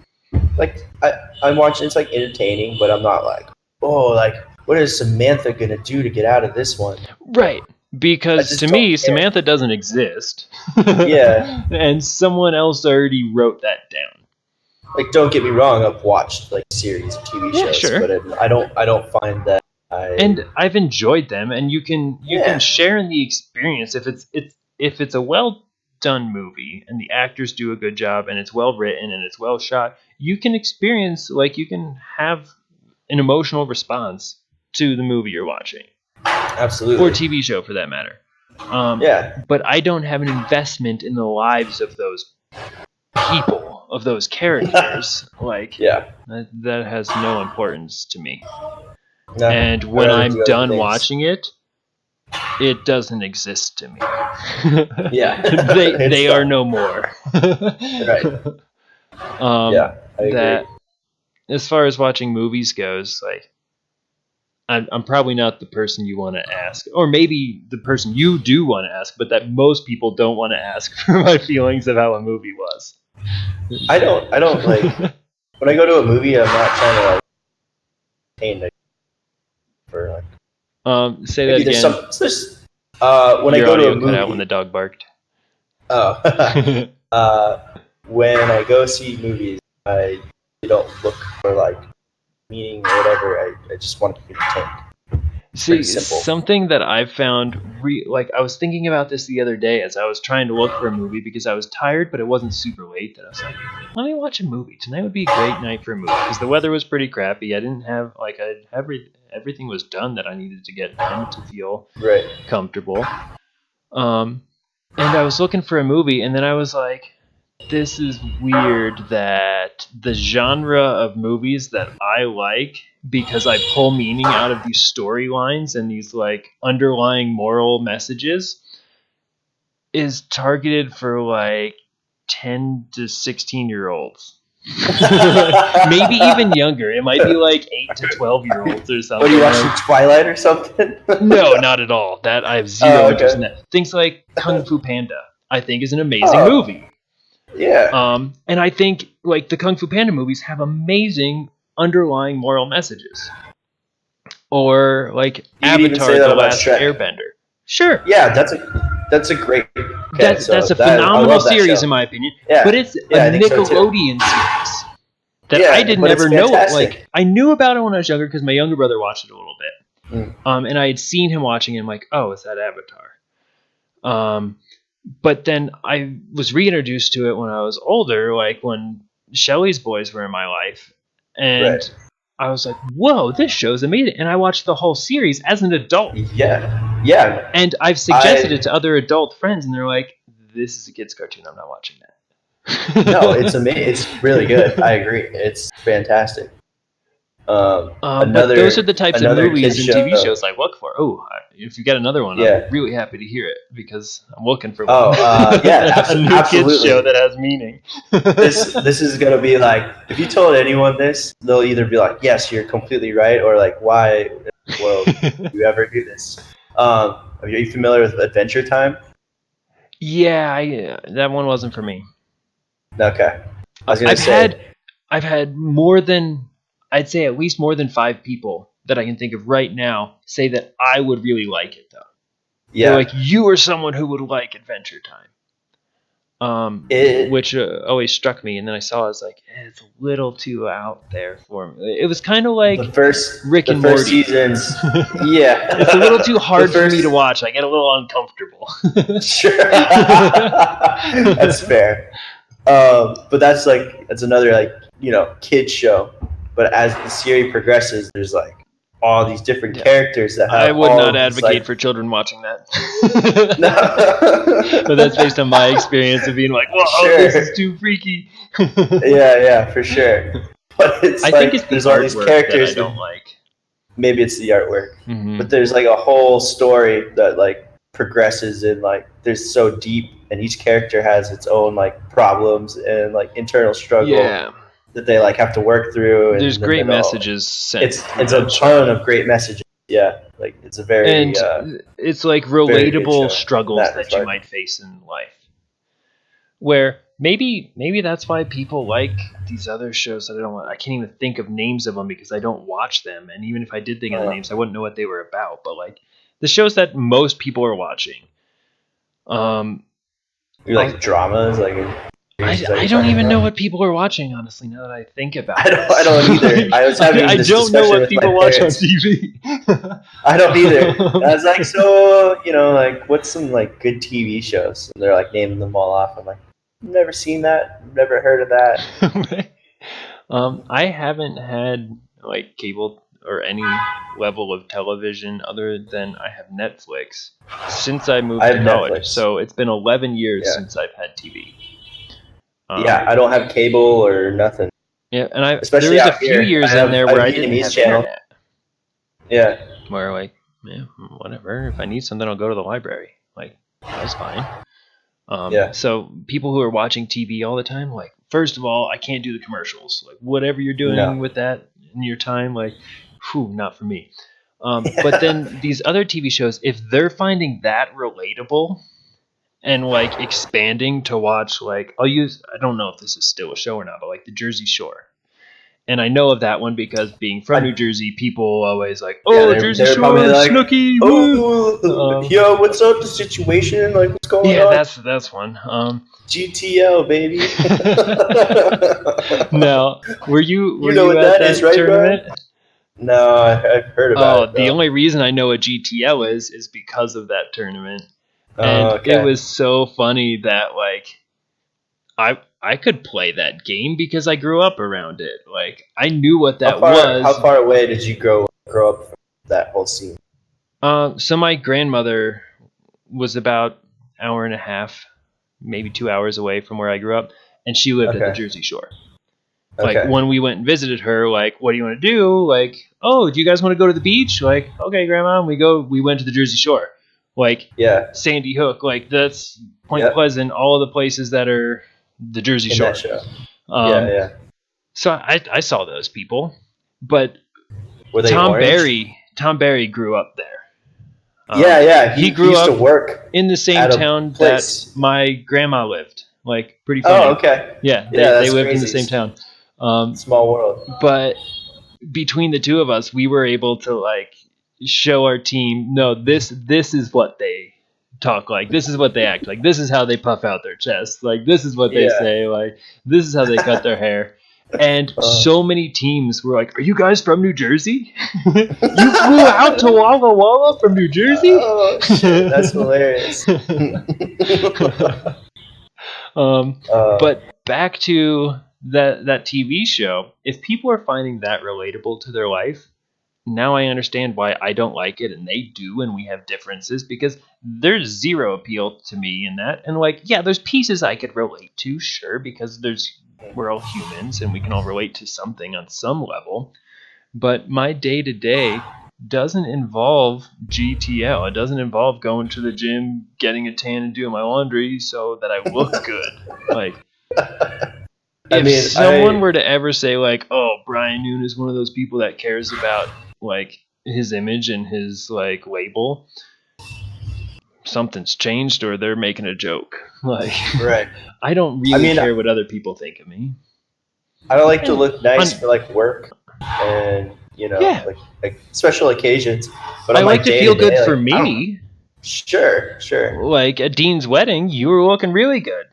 watching. It's like entertaining, but I'm not like, oh, like what is Samantha gonna do to get out of this one? Right, because to me, Samantha doesn't exist. Yeah, and someone else already wrote that down. like, don't get me wrong, I've watched like series of TV shows, sure. but I don't find that. And I've enjoyed them, and you can share in the experience if it's a well done movie and the actors do a good job and it's well written and it's well shot. You can experience, like, you can have an emotional response to the movie you're watching. Absolutely. Or TV show, for that matter. But I don't have an investment in the lives of those people, of those characters. Like, that has no importance to me. No, and when I'm done watching it, it doesn't exist to me. They are no more. Right. I agree. As far as watching movies goes, like, I'm probably not the person you want to ask, or maybe the person you do want to ask, but that most people don't want to ask for my feelings of how a movie was. I don't like when I go to a movie, I'm not trying to like obtain for like. Say that again. When I go to a movie, cut out when the dog barked. Oh, when I go see movies, I don't look for like meaning or whatever. I just want to be entertained. It's pretty See, simple. something that I've found, like I was thinking about this the other day as I was trying to look for a movie because I was tired, but it wasn't super late. That I was like, let me watch a movie. Tonight would be a great night for a movie because the weather was pretty crappy. I didn't have like everything was done that I needed to get done to feel Right. comfortable. And I was looking for a movie, and then I was like, this is weird that the genre of movies that I like, because I pull meaning out of these storylines and these like underlying moral messages, is targeted for like 10 to 16-year-olds. Maybe even younger. It might be like 8 to 12-year-olds or something. What, are you watching Twilight or something? No, not at all. That I have zero interest in that. Things like Kung Fu Panda, I think, is an amazing movie. Yeah. And I think like the Kung Fu Panda movies have amazing underlying moral messages. Or like You could even Avatar: say that The about Last Shrek. Airbender. Sure. Yeah, that's a great. Okay, That's a phenomenal series in my opinion. Yeah. But it's Yeah, a I think so too. Nickelodeon series that Yeah, I didn't but it's ever know. fantastic. Like I knew about it when I was younger because my younger brother watched it a little bit. Mm. And I had seen him watching it. I'm like, oh, it's that Avatar. But then I was reintroduced to it when I was older, like when Shelley's boys were in my life. And Right. I was like, whoa, this show's amazing. And I watched the whole series as an adult. Yeah. Yeah. And I've suggested it to other adult friends, and they're like, this is a kid's cartoon. I'm not watching that. No, it's amazing. It's really good. I agree. It's fantastic. But those are the types of another movies kid and TV show. shows I look for. Oh, if you get another one, Yeah. I'm really happy to hear it because I'm looking for Oh, one. yeah, A new absolutely. kids show that has meaning. This is gonna be like, if you told anyone this, they'll either be like, yes, you're completely right, or like, why in the world would you ever do this? Are you familiar with Adventure Time? Yeah, that one wasn't for me. Okay. I was gonna say, I've had more than, I'd say at least more than 5 people that I can think of right now say that I would really like it though. yeah. They're like, you are someone who would like Adventure Time. Which always struck me, and then I saw it, I was like, it's a little too out there for me. It was kind of like Rick and first Morty. seasons, yeah. It's a little too hard for me to watch. I get a little uncomfortable. Sure. That's fair. But that's another kid show. But as the series progresses, there's like all these different characters that have. I would not advocate for children watching that. But that's based on my experience of being like, whoa, sure. This is too freaky. Yeah, for sure. But I think it's there's all these characters that I don't like. Maybe it's the artwork, but there's like a whole story that like progresses and like there's so deep, and each character has its own like problems and like internal struggle that they like have to work through. And there's great messages sent. It's a ton of great messages. Yeah, like it's a very it's like relatable struggles that you might face in life. Where maybe that's why people like these other shows that I can't even think of names of them because I don't watch them, and even if I did think of the names, I wouldn't know what they were about. But like the shows that most people are watching, you like dramas, like. I don't even know what people are watching, honestly. Now that I think about it, I don't either. I was having I don't know what people watch on TV. I don't either. I was like, so like, what's some like good TV shows? And they're like naming them all off. I'm like, never seen that, never heard of that. I haven't had like cable or any level of television other than I have Netflix since I moved to college. Netflix. So it's been 11 years since I've had TV. I don't have cable or nothing. Yeah, and there was a few years in there where I didn't have internet. Yeah. Where like, whatever. If I need something, I'll go to the library. Like, that's fine. So people who are watching TV all the time, like, first of all, I can't do the commercials. Like, whatever you're doing with that in your time, like, not for me. But then these other TV shows, if they're finding that relatable and like expanding to watch, like, I don't know if this is still a show or not, but like the Jersey Shore. And I know of that one because being from New Jersey, people always like, Yeah, oh, Jersey they're Shore, probably like, Snooki, woo. oh, yo, what's up? The situation? Like, what's going Yeah, on? that's one. GTL, baby. Now, were You know you what at that is, that right, tournament? Brian? No, I've heard about Oh, it the though. only reason I know what GTL is because of that tournament. Oh, And it okay. was so funny that like I could play that game because I grew up around it. Like I knew what that How was. far away did you grow up from that whole scene? So my grandmother was about hour and a half, maybe 2 hours away from where I grew up, and she lived at the Okay. Jersey Shore. Like Okay. when we went and visited her, like, what do you want to do? Like, oh, do you guys want to go to the beach? Like, okay, grandma, and we went to the Jersey Shore. Like Yeah. Sandy Hook, like that's Point Yep. Pleasant, all of the places that are the Jersey In that Shore. show. Yeah. So I saw those people, but Were they orange? Tom Barry grew up there. Yeah. He He grew used to up work in the same at a town that place. my grandma lived. Like pretty funny. Oh, okay. Yeah, Yeah, they that's lived in the crazy. same town. Small world. But between the two of us, we were able to like show our team, no, this is what they talk like. This is what they act like. This is how they puff out their chest. Like this is what they Yeah. say. Like this is how they cut their hair. And so many teams were like, "Are you guys from New Jersey? You flew out to Walla Walla from New Jersey?" Oh shit, that's hilarious. But back to that TV show, if people are finding that relatable to their life, now I understand why I don't like it and they do, and we have differences because there's zero appeal to me in that. And like, yeah, there's pieces I could relate to, sure, because we're all humans and we can all relate to something on some level. But my day to day doesn't involve GTL. It doesn't involve going to the gym, getting a tan, and doing my laundry so that I look good. Like, if someone were to ever say like, "Oh, Brian Noon is one of those people that cares about like his image and his like label," something's changed or they're making a joke. Like, right. I don't really care what other people think of me. I don't like to look nice for like work and like special occasions. But I on like to feel good for like, me. Sure. Like at Dean's wedding, you were looking really good.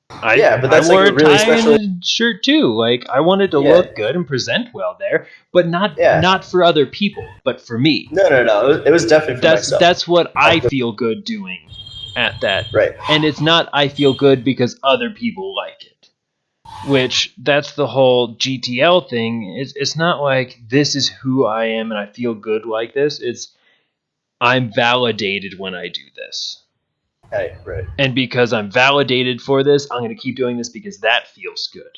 But that's I wore like a really a tie special and a shirt too. Like I wanted to look good and present well there, but not for other people, but for me. No. It was definitely for myself. That's what I feel good doing at that. Right. And it's not I feel good because other people like it. Which that's the whole GTL thing. It's not like this is who I am and I feel good like this. It's I'm validated when I do this. Right. And because I'm validated for this, I'm going to keep doing this because that feels good.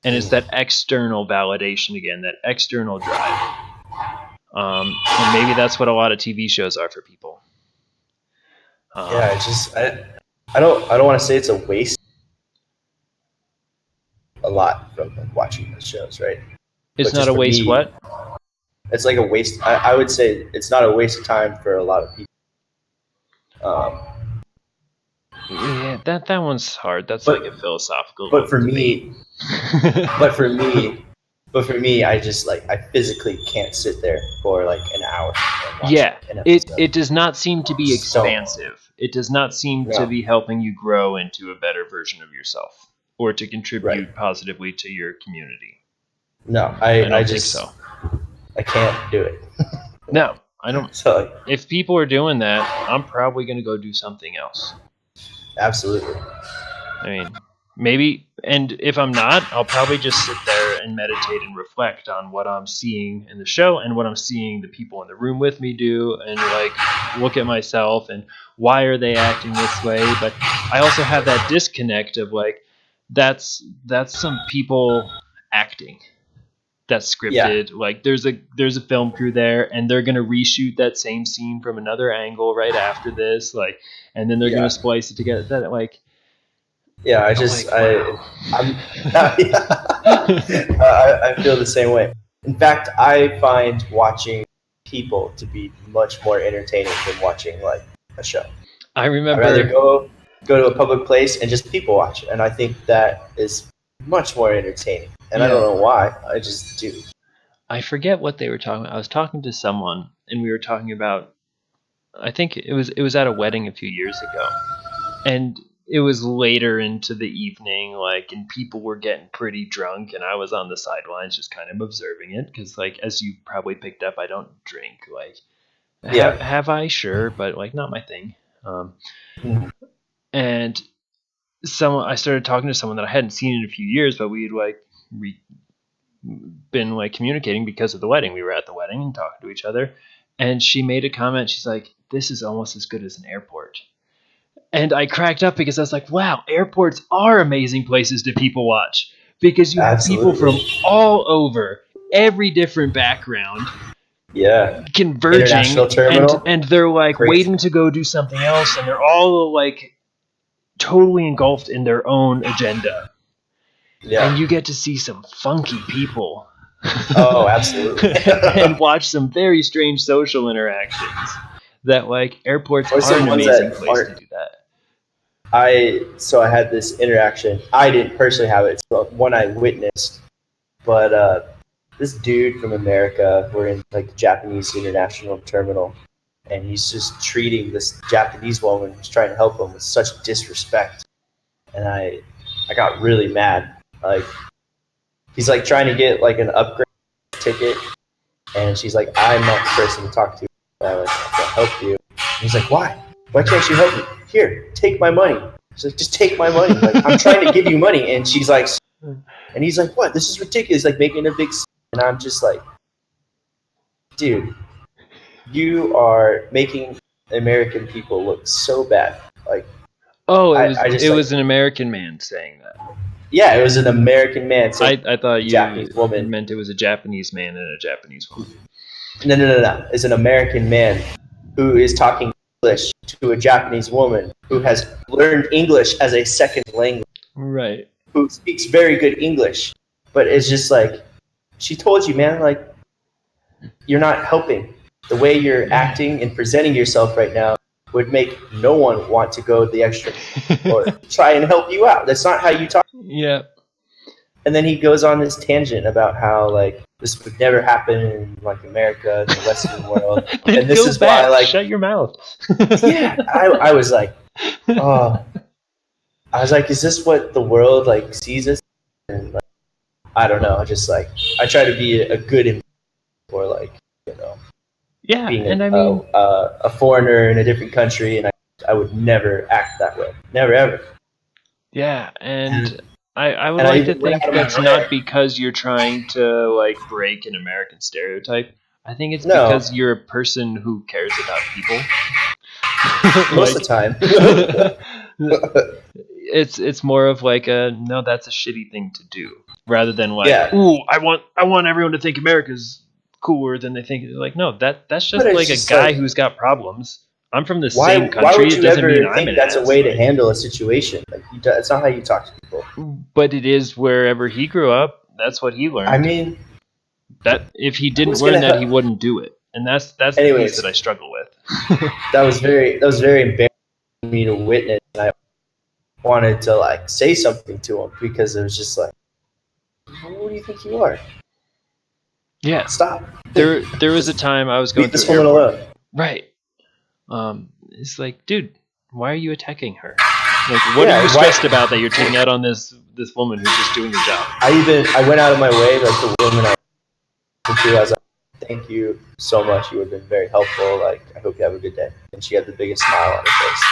And it's that external validation again, that external drive. And maybe that's what a lot of TV shows are for people. I don't want to say it's a waste. A lot from watching the shows, right? It's not a waste. What? It's like a waste. I would say it's not a waste of time for a lot of people. Yeah, that one's hard. That's like a philosophical. But for me, I just like I physically can't sit there for like an hour. Yeah, it does not seem to be expansive. It does not seem to be helping you grow into a better version of yourself or to contribute positively to your community. No, I don't think so. I can't do it. No, I don't. So, if people are doing that, I'm probably going to go do something else. Absolutely. I mean, maybe, and if I'm not, I'll probably just sit there and meditate and reflect on what I'm seeing in the show and what I'm seeing the people in the room with me do, and like look at myself and why are they acting this way. But I also have that disconnect of like that's some people acting. That's scripted. Yeah. Like there's a film crew there and they're gonna reshoot that same scene from another angle right after this, like, and then they're gonna splice it together. That like, I feel the same way. In fact, I find watching people to be much more entertaining than watching like a show. I remember I'd rather go to a public place and just people watch, and I think that is much more entertaining. And I Yeah. don't know why. I just do. I forget what they were talking about. I was talking to someone, and we were talking about. I think it was at a wedding a few years ago, and it was later into the evening, like, and people were getting pretty drunk, and I was on the sidelines just kind of observing it because, like, as you probably picked up, I don't drink. Like, Yeah. have I? Sure, but like not my thing. Mhm. And I started talking to someone that I hadn't seen in a few years, but we had like been like communicating because of the wedding. We were at the wedding and talking to each other, and she made a comment. She's like, "This is almost as good as an airport." And I cracked up because I was like, "Wow, airports are amazing places to people watch because you have people from Absolutely. all over, every different background, Yeah. converging, International terminal. and they're like Crazy. waiting to go do something else, and they're all like totally engulfed in their own agenda, and Yeah. you get to see some funky people." Oh, absolutely. And watch some very strange social interactions that like airports Or are an some ones amazing that place to aren't. do that. I had this interaction. I didn't personally have it. It's one I witnessed, but this dude from America, we're in like the Japanese international terminal, and he's just treating this Japanese woman who's trying to help him with such disrespect, and I got really mad. Like he's like trying to get like an upgrade ticket, and she's like, "I'm not the person to talk to. I can't help you." And he's like, "Why? Why can't you help me? Here, take my money." She's like, "Just take my money. Like I'm trying to give you money." And she's like, and he's like, "What? This is ridiculous." Like making a big scene. And I'm just like, dude, you are making American people look so bad. Like Oh, I just it like, was an American man saying that. yeah, it was an American man saying I thought a Japanese it woman. meant it was a Japanese man and a Japanese woman. No. It's an American man who is talking English to a Japanese woman who has learned English as a second language, Right. who speaks very good English, but it's just like, she told you, man, like you're not helping. The way you're acting and presenting yourself right now would make no one want to go the extra or try and help you out. That's not how you talk. Yeah. And then he goes on this tangent about how like this would never happen in like America, in the Western world, Then and this go is why back. like, Shut your mouth. yeah, I was like, oh, I was like, is this what the world like sees us? And like, I don't know. Just like I try to be a good or like, you know, Yeah, being and I mean, a foreigner in a different country, and I would never act that way, never ever. yeah, and And, I would and I like to even went think out of my that's not way. because you're trying to like break an American stereotype. I think it's No, because you're a person who cares about people. most of Like, the time. it's more of like a no, that's a shitty thing to do, rather than like, Yeah, ooh, I want everyone to think America's cooler than they think. Like, no, that's but just it's like a just guy like, who's got problems. I'm from the same why country. would It you doesn't mean ever I'm think an that's a ass. way to Like, handle a situation? Like it's not how you talk to people. but it is wherever he grew up. That's what he I learned. mean, That if he didn't who's learn gonna that, help? he wouldn't do it. And that's the piece that Anyways, I struggle with. that was very embarrassing for me to witness, and I wanted to like say something to him because it was just like, who do you think you are? Yeah, Stop. there was a Just time I was going leave through this woman airport. alone. Right. It's like, dude, why are you attacking her? Like, what are Yeah, you why? stressed about that you're taking out on this woman who's just doing her job? I went out of my way, like the woman I talked to, I was like, thank you so much. You have been very helpful. Like, I hope you have a good day. And she had the biggest smile on her face.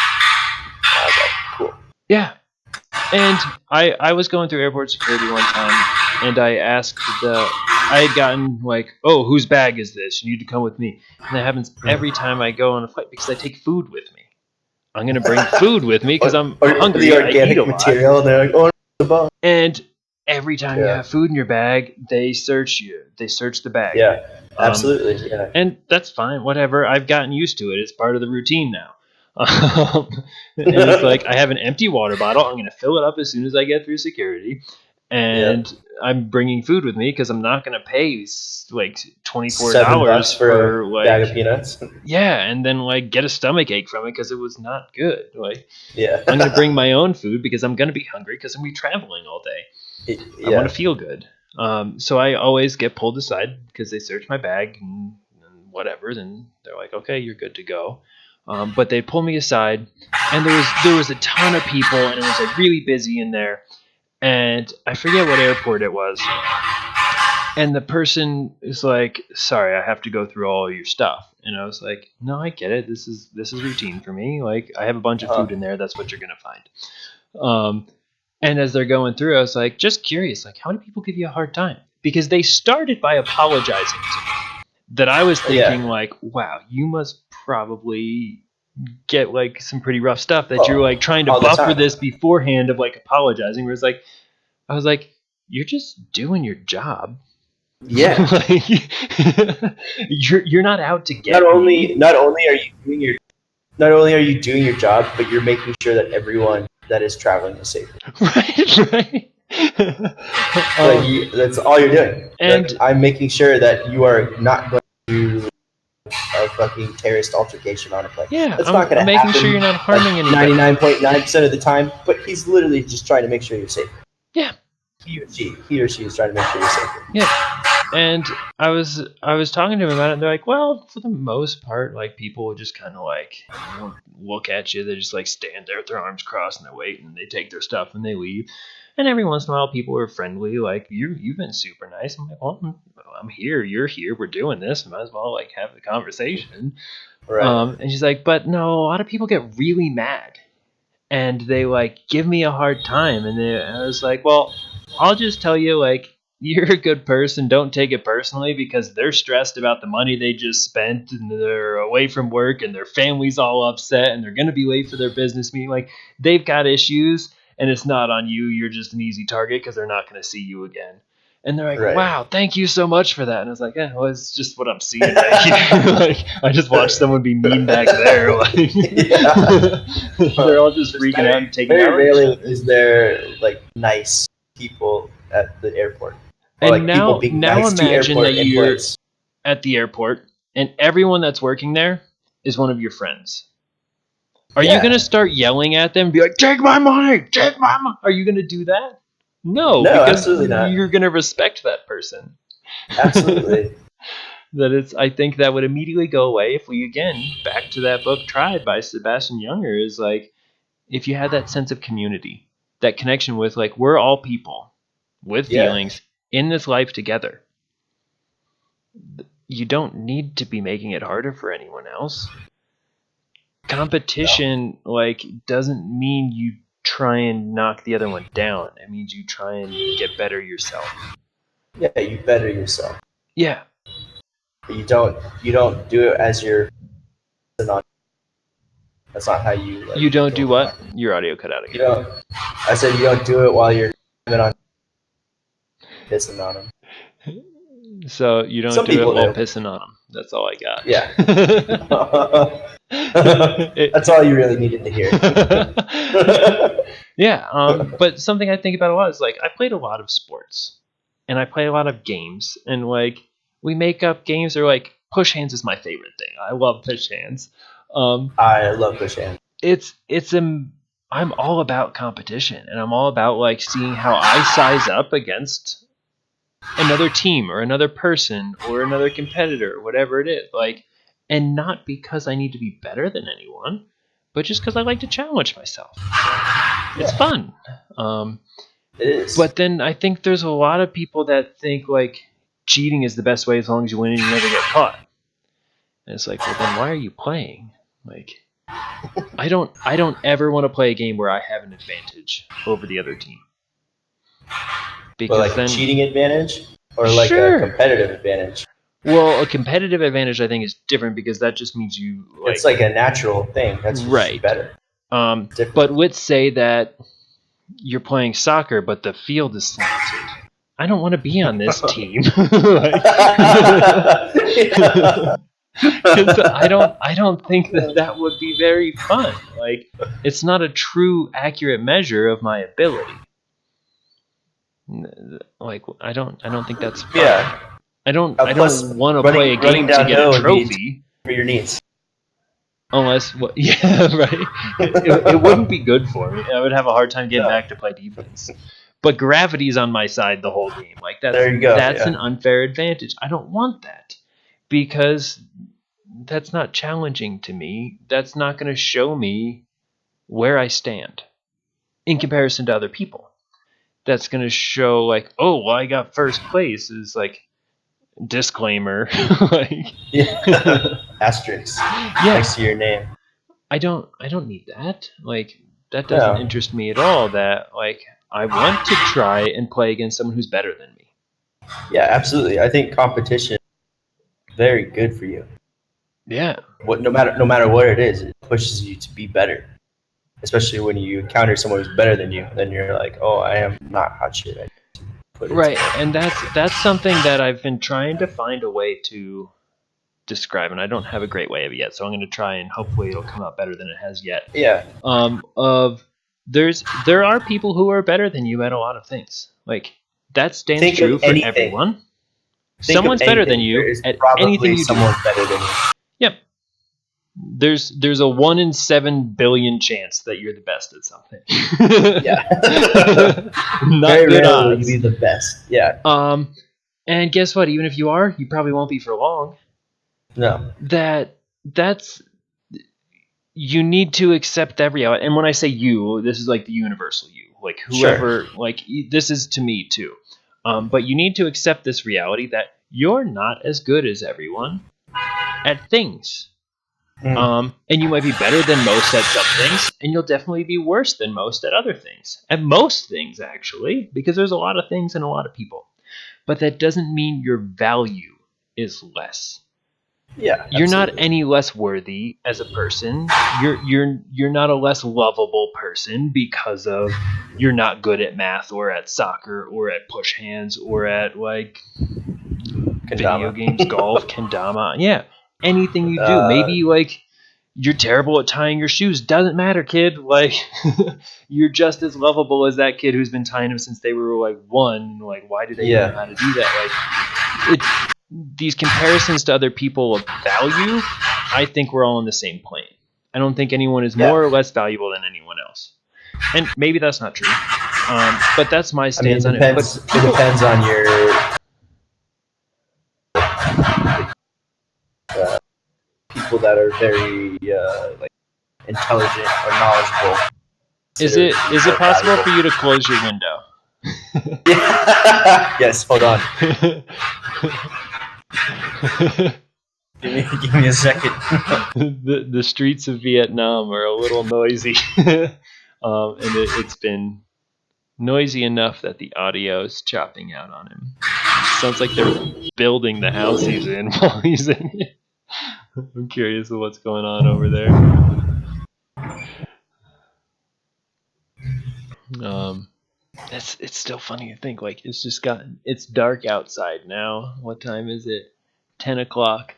And I was like, cool. Yeah. And I was going through airport security one time, and I asked I had gotten like, oh, whose bag is this? You need to come with me. And that happens every time I go on a flight because I take food with me. I'm gonna bring food with me because I'm or the hungry. I eat a organic lot. material, and they're like, oh, the bone. And every time you Yeah, have food in your bag, they search you. They search the bag. yeah, Um, absolutely. Yeah, and that's fine. Whatever. I've gotten used to it. It's part of the routine now. And it's like I have an empty water bottle. I'm going to fill it up as soon as I get through security. and I'm bringing food with me because I'm not going to pay like $24 $7 for for a bag of peanuts. yeah, and then like get a stomach ache from it because it was not good. Like Yeah. I'm going to bring my own food because I'm going to be hungry because I'm going to be traveling all day. I want to feel good. So I always get pulled aside because they search my bag and whatever. Then they're like, okay, you're good to go. But they pull me aside, and there was a ton of people, and it was like really busy in there. And I forget what airport it was. And the person is like, sorry, I have to go through all your stuff. And I was like, no, I get it. This is routine for me. Like I have a bunch of food in there. That's what you're going to find. And as they're going through, I was like, just curious, like how many people give you a hard time? Because they started by apologizing to me. That I was thinking like, wow, you must probably get like some pretty rough stuff that you're like trying to buffer this beforehand of like apologizing. Whereas like, I was like, you're just doing your job. Yeah. Like, you're not out to get not only are you doing your job, but you're making sure that everyone that is traveling is safe. Right. That's all you're doing. And like, I'm making sure that you are not going to a fucking terrorist altercation on a plane. Yeah, that's not going to happen. Making sure you're not harming anybody. 99.9% of the time, but he's literally just trying to make sure you're safe. Yeah. He or she is trying to make sure you're safe. Yeah. And I was talking to him about it, and they're like, well, for the most part, like people will just kind of like look at you. They just like stand there with their arms crossed and they wait, and they take their stuff and they leave. And every once in a while, people are friendly, like you've been super nice. I'm like, well, I'm here, you're here, we're doing this. Might as well like have the conversation. Right. And she's like, but no, a lot of people get really mad, and they like give me a hard time. And I was like, well, I'll just tell you, like, you're a good person. Don't take it personally because they're stressed about the money they just spent and they're away from work and their family's all upset and they're going to be late for their business meeting. Like, they've got issues and it's not on you. You're just an easy target because they're not going to see you again. And they're like, wow, thank you so much for that. And I was like, well, it's just what I'm seeing right here. Like, I just watched someone be mean back there. Like, they're all just freaking out and taking out. Very rarely is there like nice people at the airport. Or, and like, now imagine that you're at the airport and everyone that's working there is one of your friends. Are you going to start yelling at them and be like, take my money, take my money? Are you going to do that? No, because absolutely not. You're going to respect that person. Absolutely. I think that would immediately go away if we, again, back to that book Tribe by Sebastian Junger, is like, if you had that sense of community, that connection with, like, we're all people with feelings in this life together. You don't need to be making it harder for anyone else. Competition, like, doesn't mean you try and knock the other one down. It means you try and get better yourself. Yeah, you better yourself. Yeah. But you don't do it as your. That's not how you. Like, you don't do what? Your audio cut out again. I said you don't do it while you're on pissing on them. So you don't do it while pissing on them. That's all I got. Yeah. That's all you really needed to hear. Yeah. But something I think about a lot is, like, I played a lot of sports and I play a lot of games, and like we make up games, or like push hands is my favorite thing. I love push hands. I love push hands. I'm all about competition, and I'm all about like seeing how I size up against another team or another person or another competitor, or whatever it is. Like, and not because I need to be better than anyone, but just because I like to challenge myself. It's fun. It is. But then I think there's a lot of people that think like cheating is the best way as long as you win and you never get caught. And it's like, well, then why are you playing? Like, I don't ever want to play a game where I have an advantage over the other team. Because like then, a cheating advantage, or like a competitive advantage? Well, a competitive advantage I think is different, because that just means you. Like, it's like a natural thing. That's just better. But let's say that you're playing soccer, but the field is slanted. I don't want to be on this team. Because I don't think that would be very fun. Like, it's not a true, accurate measure of my ability. Like I don't think that's fun. Yeah. I don't Plus, want to play a running game to get a downhill would be trophy. for your needs. Unless, yeah, right. It wouldn't be good for me. I would have a hard time getting back to play defense. But gravity's on my side the whole game. Like There you go. that's Yeah. an unfair advantage. I don't want that because that's not challenging to me. That's not going to show me where I stand in comparison to other people. That's going to show like, oh, well, I got first place. Is like disclaimer, like Asterisks yeah. next to your name. I don't need that. Like that doesn't interest me at all. That like I want to try and play against someone who's better than me. Yeah, absolutely. I think competition is very good for you. Yeah. No matter what it is, it pushes you to be better. Especially when you encounter someone who's better than you, then you're like, oh, I am not hot shit. Right, and that's something that I've been trying to find a way to describe, and I don't have a great way of it yet. So I'm going to try, and hopefully it'll come out better than it has yet. Yeah. There are people who are better than you at a lot of things. Like that stands true for everyone. Someone's better than you at anything you do. Someone's better than you. Yep. There's a 1 in 7 billion chance that you're the best at something. Yeah. Not very good rarely odds. you be the best. Yeah. And guess what? Even if you are, you probably won't be for long. No. That's you need to accept that reality. And when I say you, this is like the universal you. Like whoever, like this is to me too. But you need to accept this reality that you're not as good as everyone at things. And you might be better than most at some things, and you'll definitely be worse than most at other things. At most things, actually, because there's a lot of things and a lot of people. But that doesn't mean your value is less. Yeah, you're not any less worthy as a person. You're not a less lovable person because of you're not good at math or at soccer or at push hands or at like video games, golf, kendama. Yeah, anything you do. Maybe like you're terrible at tying your shoes. Doesn't matter, kid. Like you're just as lovable as that kid who's been tying them since they were like 1. Like why do they know how to do that? Like it's these comparisons to other people of value. I think we're all on the same plane. I don't think anyone is more or less valuable than anyone else. And maybe that's not true. But that's my stance on it. It depends on your people that are very like intelligent or knowledgeable. Is it possible for you to close your window? Yes, hold on. Give me a second. The streets of Vietnam are a little noisy, and it's been noisy enough that the audio is chopping out on him. It sounds like they're building the house he's in while he's in it. I'm curious of what's going on over there. It's still funny to think like it's dark outside now. What time is it? 10 o'clock.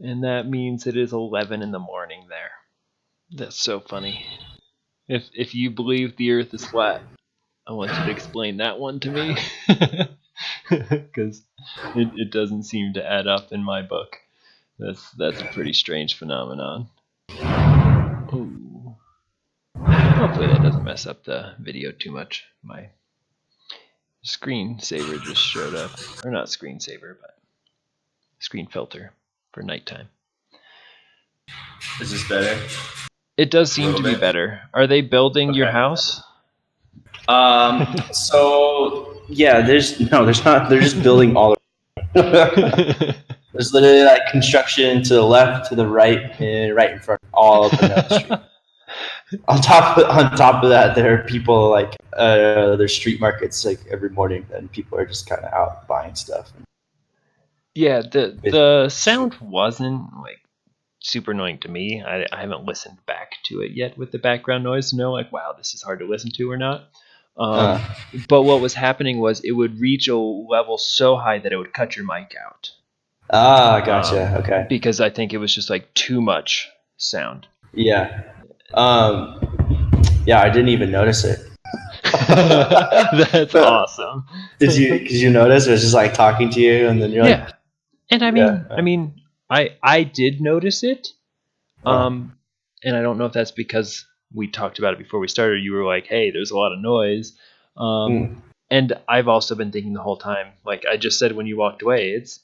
And that means it is 11 in the morning there. That's so funny. If you believe the earth is flat, I want you to explain that one to me. Because it doesn't seem to add up in my book. That's a pretty strange phenomenon. Ooh. Hopefully that doesn't mess up the video too much. My screensaver just showed up. Or not screensaver, but screen filter for nighttime. Is this better? It does seem to be better. Are they building your house? So yeah, there's not. They're just building all around. There's literally like construction to the left, to the right, and right in front, all up and down the street. On top of that, there are people like there's street markets like every morning, and people are just kind of out buying stuff. Yeah, the sound wasn't like super annoying to me. I haven't listened back to it yet with the background noise to know like, wow, this is hard to listen to or not. But what was happening was it would reach a level so high that it would cut your mic out. Gotcha. Okay. Because I think it was just like too much sound. Yeah. Yeah, I didn't even notice it. That's awesome. Did you notice it was just like talking to you, and then you're Yeah, like, and yeah, I did notice it. uh, And I don't know if that's because we talked about it before we started. You were like, "Hey, there's a lot of noise," mm, and I've also been thinking the whole time. Like I just said when you walked away, it's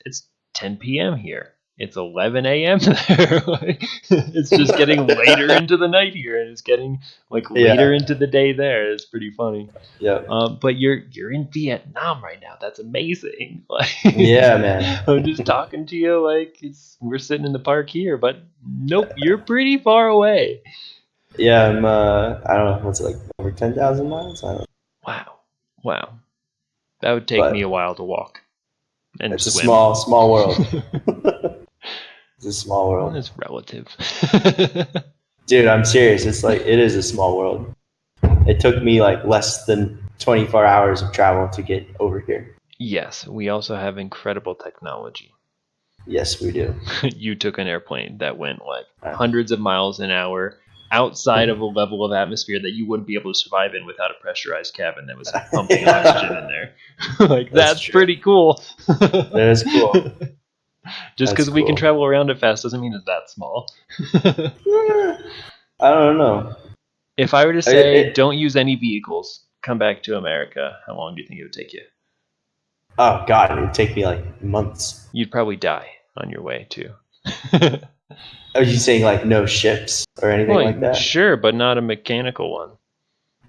10 p.m. here. It's 11 a.m. there. Like, it's just getting later into the night here, and it's getting like later yeah, into the day there. It's pretty funny. yeah, But you're in Vietnam right now. That's amazing. Like yeah, man, I'm just talking to you like we're sitting in the park here, but nope, you're pretty far away. yeah. I'm I don't know what's it like over 10,000 miles. I don't know, Wow, wow, that would take me a but while to walk and it's a swim. small world. It's a small Well, world, it's relative. dude. I'm serious. It's like it is a small world. It took me like less than 24 hours of travel to get over here. Yes, we also have incredible technology. Yes, we do. You took an airplane that went like Uh, hundreds of miles an hour outside of a level of atmosphere that you wouldn't be able to survive in without a pressurized cabin that was pumping oxygen in there. Like That's that's true. pretty cool. That is cool. Just That's because we can cool. travel around it fast doesn't mean it's that small. I don't know. If I were to It, say it, don't use any vehicles, come back to America, how long do you think it would take you? oh God, it would take me like months. You'd probably die on your way too. Are you saying like no ships or anything like Well, that? sure, but not a mechanical one.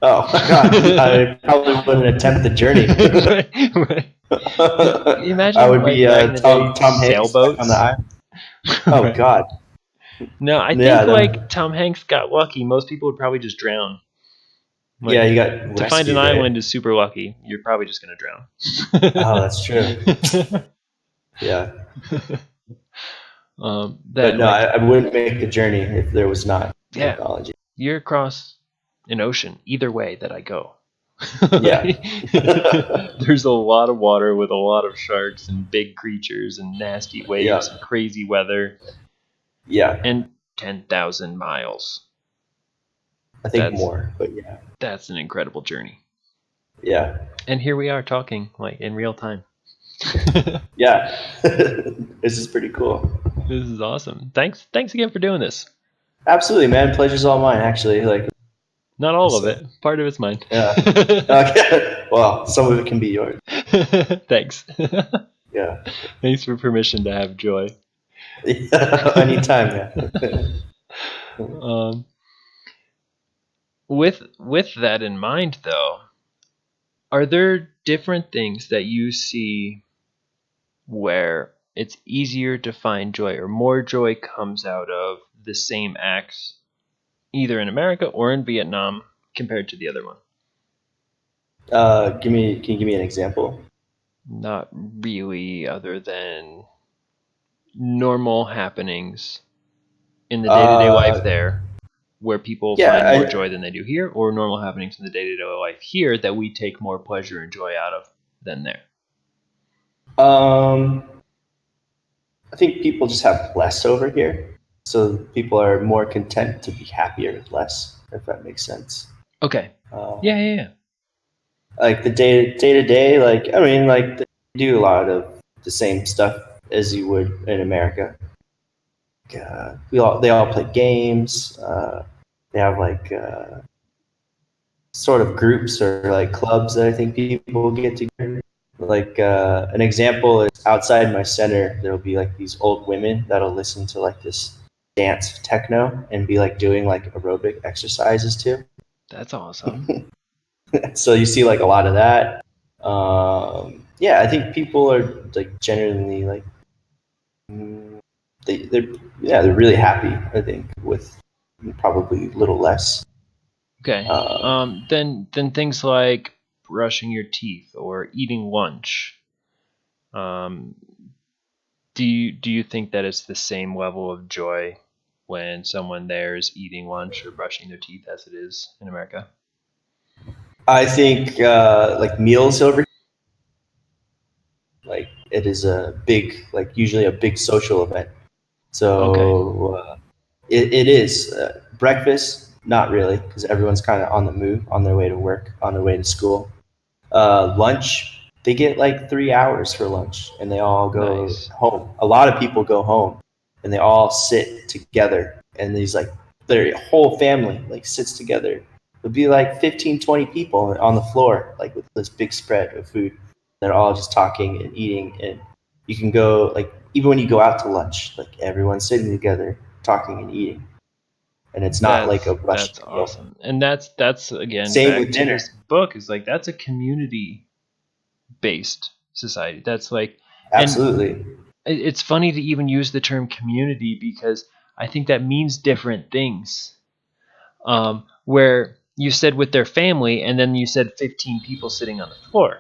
Oh God, I probably wouldn't attempt the journey. Right, right. I Imagine would be like back in the day, Tom Hanks stuck on the sailboats. island. Oh Right. God, No, I yeah, think like Tom Hanks got lucky. Most people would probably just drown. yeah, Like you got to find an rescued, right? island is super lucky. You're probably just gonna Oh, drown. that's true. Yeah, but That no, like I wouldn't make the journey if there was not yeah, technology. you're across an ocean either way that I go. Yeah, There's a lot of water with a lot of sharks and big creatures and nasty waves and yeah, crazy weather yeah. and 10,000 miles. I think That's more, but yeah, that's an incredible journey. yeah, And here we are talking like in real time. yeah. This is pretty cool. This is awesome. Thanks again for doing this. Absolutely, man. Pleasure's all mine. Actually, like Not all of so. it. Part of it's mine. Yeah. Okay. Well, some of it can be yours. Thanks. Yeah. Thanks for permission to have joy. Anytime, man. Um, with that in mind, though, are there different things that you see where it's easier to find joy or more joy comes out of the same acts, either in America or in Vietnam, compared to the other one? Can you give me an example? Not really, other than normal happenings in the day to day life Uh, there, where people find more yeah, joy than they do here, or normal happenings in the day to day life here that we take more pleasure and joy out of than there. I think people just have less over here, so people are more content to be happier with less. If that makes sense. Okay. Uh, Yeah, yeah, yeah. like the day to day, like I mean, like they do a lot of the same stuff as you would in America. They all play games. They have like sort of groups or like clubs that I think people get together. Like an example is outside my center, there'll be like these old women that'll listen to like this dance techno and be like doing like aerobic exercises too. That's awesome. So you see like a lot of that. Yeah, I think people are like genuinely like mm, they're yeah they're really happy. I think with probably a little less. Okay. Um, Then things like brushing your teeth or eating lunch. Um, do you think that it's the same level of joy when someone there is eating lunch or brushing their teeth as it is in America? I think like meals over like it is a big like usually a big social event. Okay. So it is breakfast. Not really, because everyone's kind of on the move, on their way to work, on their way to school. Lunch, they get like 3 hours for lunch, and they all go Nice. home. A lot of people go home, and they all sit together, and these like their whole family like sits together. It'd be like 15, 20 people on the floor, like with this big spread of food. They're all just talking and eating, and you can go like even when you go out to lunch, like everyone's sitting together, talking and eating, and it's not like a rushed That's meal. awesome. And that's again Same back with to this dinner. book is like that's a community based society. That's like and Absolutely. it's funny to even use the term community because I think that means different things. Where you said with their family and then you said 15 people sitting on the floor.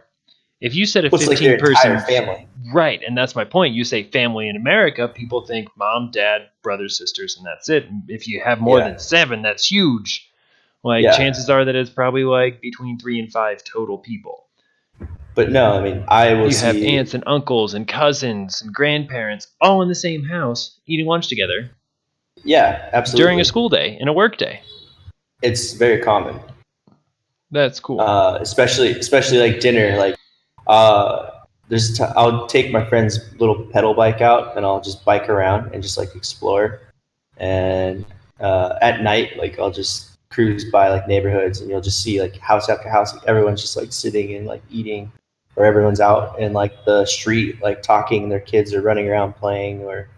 If you said a Well, it's like their 15 entire person, family. right, and that's my point. You say family in America, people think mom, dad, brothers, sisters, and that's it. And if you have more than Yeah. 7, that's huge. Like Yeah. chances are that it's probably like between 3 and 5 total people. But no, I mean, I will You have see. aunts and uncles and cousins and grandparents all in the same house eating lunch together Yeah, during a absolutely. school day and a work day. It's very common, That's cool. especially like dinner. Like, uh, I'll take my friend's little pedal bike out and I'll just bike around and just like explore. And at night, like I'll just cruise by like neighborhoods and you'll just see like house after house, like, everyone's just like sitting and like eating, or everyone's out in like the street like talking. Their kids are running around playing, or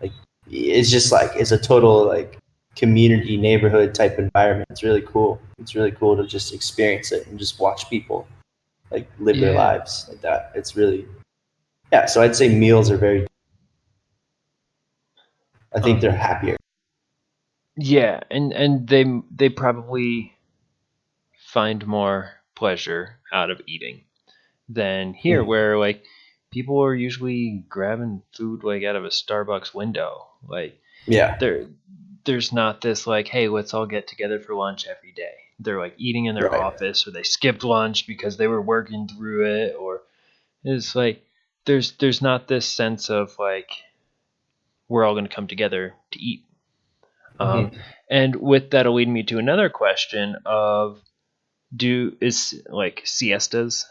like it's just like it's a total like community neighborhood type environment. It's really cool. It's really cool to just experience it and just watch people like live their Yeah. lives like that. It's really, yeah. So I'd say meals are very. I think they're Um happier. yeah, and they probably find more pleasure out of eating than here Mm. where like people are usually grabbing food like out of a Starbucks window. Like Yeah. there there's not this like, hey, let's all get together for lunch every day. They're like eating in their Right. office or they skipped lunch because they were working through it or it's like there's not this sense of like we're all going to come together to eat. Um, Hmm. and with that'll lead me to another question of do is like siestas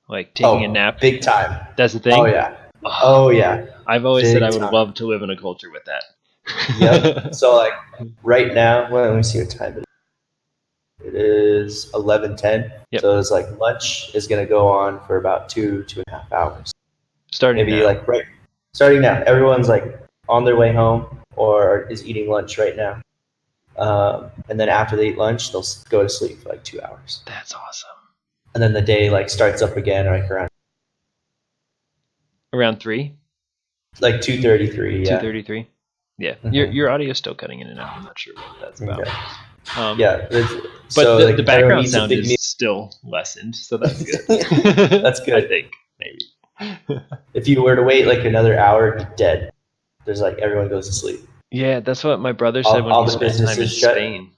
like taking a Oh, nap. big time. That's the Oh thing. yeah. Oh, Oh yeah. I've always said I Big would time. love to live in a culture with Yep. that. So like right now, well, let me see what time it is. It is 11:10. Yep. So it's like lunch is gonna go on for about 2.5 hours. Starting Maybe now. like right starting now. Everyone's like on their way home or is eating lunch right now. And then after they eat lunch, they'll go to sleep for like 2 hours, That's awesome. and then the day like starts up again like around Around three, like 2:33. two Yeah. thirty-three. Yeah, your Hmm. audio is still cutting in and out. I'm not sure what that's about. Okay. Um, Yeah. but So the like everyone background eats a sound big is meal. still lessened, so that's good. That's I good. think maybe. If you were to wait like another hour, it'd be dead. There's like everyone goes to sleep. Yeah, that's what my brother said when All he the spent time in businesses shut. Spain,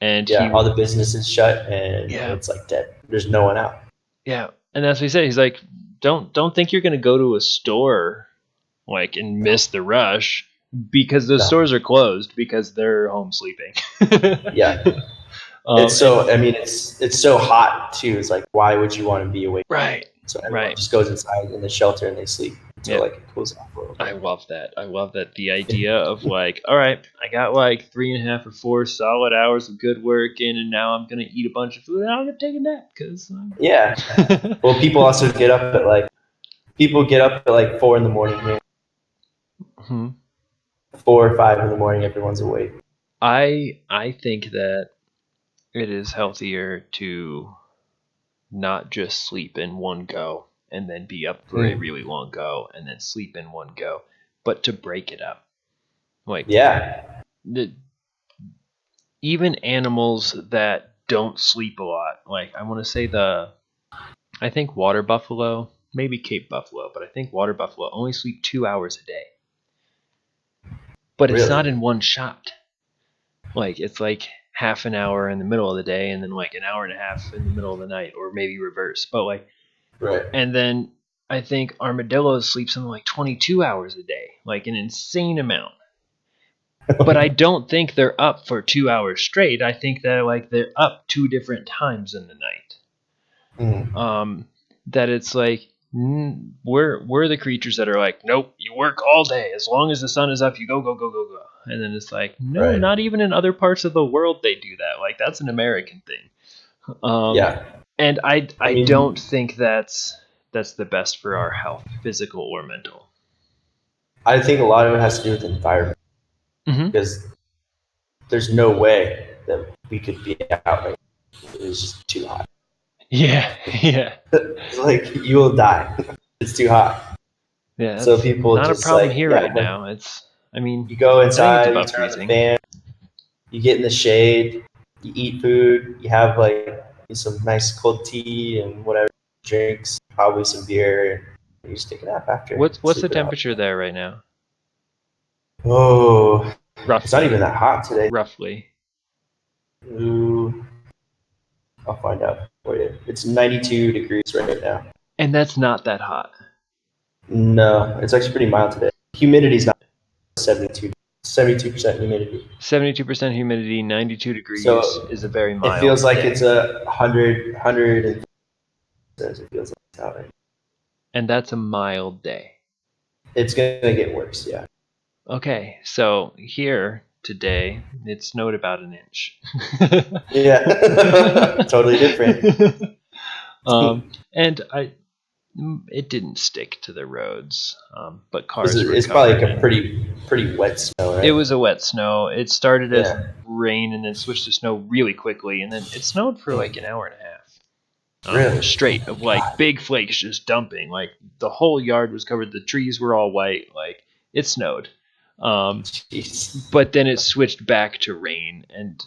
and Yeah, all the businesses shut, and yeah, it's like dead. There's no one out. yeah, and that's what he said. He's like, don't think you're gonna go to a store like and No, miss the rush because those no. stores are closed because they're home sleeping. Yeah, it's And so. I mean, it's so hot too. It's like, why would you want to be awake? right, So everyone right, just goes inside in the shelter and they sleep until yeah. like it cools off a little I bit. love that. I love that the idea of like, all right, I got like 3.5 or 4 solid hours of good work in, and now I'm gonna eat a bunch of food and I'm gonna take a nap because Yeah. Well, people get up at like 4 in the morning here. hmm. 4 or 5 in the morning, everyone's awake. I think that it is healthier to not just sleep in one go and then be up for a Mm. really long go and then sleep in one go, but to break it up. Like Yeah. the even animals that don't sleep a lot, like I want to say I think water buffalo, maybe Cape buffalo, but I think water buffalo only sleep 2 hours a day. But it's Really. not in one shot. Like it's like half an hour in the middle of the day and then like an hour and a half in the middle of the night, or maybe reverse. But like, Right. and then I think armadillos sleep something like 22 hours a day, like an insane amount. But I don't think they're up for 2 hours straight. I think that like they're up 2 different times in the night. That it's like we're the creatures that are like, nope, you work all day. As long as the sun is up, you go, go, go, go, go. And then it's like, no, Right. not even in other parts of the world they do that. Like that's an American thing. Yeah. And I don't mean, think that's the best for our health, physical or mental. I think a lot of it has to do with the environment Mm-hmm. because there's no way that we could be out right now. It's just too hot. Yeah, yeah, It's like you will die. It's too hot. yeah. So That's people not a just problem like, here yeah, right now. I mean, you go I think it's inside, you above turn on the freezing. fan, you get in the shade, you eat food, you have like some nice cold tea and whatever drinks, probably some beer, and you just take a nap after. What's the Sleep it off. temperature there right now? Oh, it's not even Roughly, that hot today. roughly. Ooh, I'll find out for you. It's 92 degrees right now. And that's not that hot. No, it's actually pretty mild today. Humidity's not 72, 72% humidity. 72% humidity, 92 degrees So is a very it feels mild like day. it's a hundred and it feels like it's out right. And that's a mild day. It's gonna get worse, yeah. Okay, so here today it snowed about an inch. Yeah. Totally different. And it didn't stick to the roads, but cars were It's probably covered like a in. pretty wet snow, It right? was a wet snow. It started as Yeah. rain and then switched to snow really quickly, and then it snowed for like an hour and a half. Really? Straight Oh of my like big flakes just dumping. Like the whole yard was covered. The trees were all white. Like it snowed. Um, God. Jeez. but then it switched back to rain, and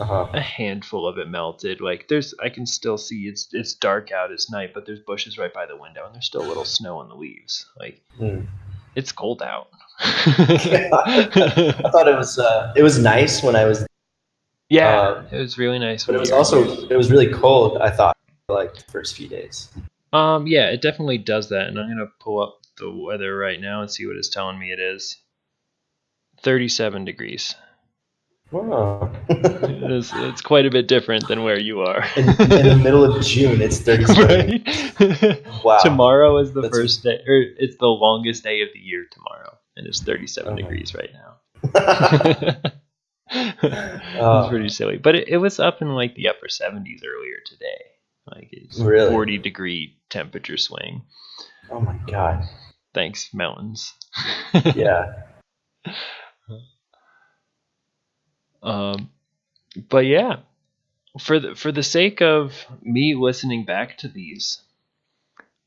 a Uh-huh. handful of it melted. Like I can still see it's dark out. It's night, but there's bushes right by the window, and there's still a little snow on the leaves. Like Hmm. it's cold out. I thought it was nice when I was Yeah, um, it was really nice but when we were here. it was really cold, I thought, for like the first few days. Yeah, it definitely does that, and I'm gonna pull up the weather right now and see what it's telling me it is. 37 degrees. Wow. It's quite a bit different than where you are. In the middle of June, it's 37. Right? Wow. Tomorrow is the That's first day, or it's the longest day of the year tomorrow, and it's 37 oh my. degrees right now. It's pretty silly, but it was up in like the upper 70s earlier today. Like it's Really? 40-degree temperature swing. Oh my god. Thanks, mountains. Yeah. um, but yeah, for the sake of me listening back to these,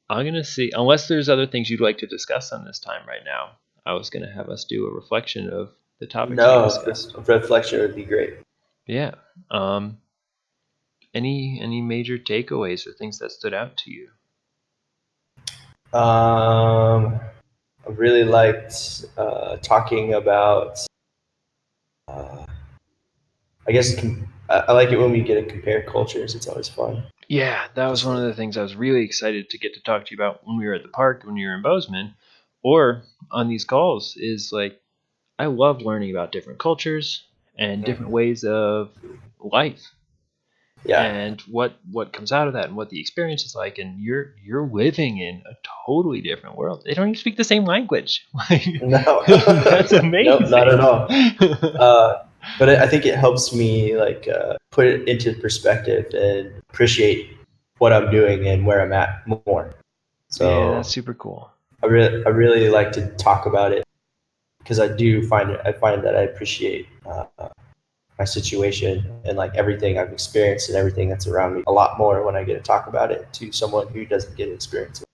I'm gonna see. Unless there's other things you'd like to discuss on this time right now, I was gonna have us do a reflection of the topics we No, discussed. reflection would be great. Yeah. Any major takeaways or things that stood out to you? I really liked talking about. Uh, I guess I like it when we get to compare cultures. It's always fun. Yeah, that was Just one of like, the things I was really excited to get to talk to you about when we were at the park, when you were in Bozeman, or on these calls. Is like I love learning about different cultures and different ways of life yeah. and what comes out of that and what the experience is like, and you're living in a totally different world. They don't even speak the same language. Like No. that's Nope, not at amazing. all. But I think it helps me like put it into perspective and appreciate what I'm doing and where I'm at more. Yeah, that's So super cool. I really like to talk about it because I find that I appreciate my situation and like everything I've experienced and everything that's around me a lot more when I get to talk about it to someone who doesn't get to experience it.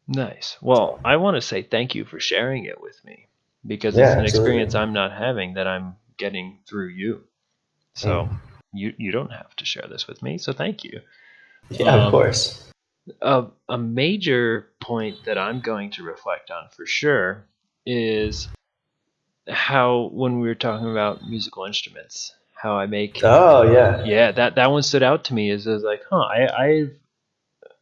Nice. So Well, I want to say thank you for sharing it with me, because yeah, it's an absolutely. experience I'm not having that I'm getting through you. So Mm. you don't have to share this with me. So thank you. Yeah, of Um, course. a major point that I'm going to reflect on for sure is how, when we were talking about musical instruments, how I make, Oh yeah. yeah, that one stood out to me. Is like, huh, I've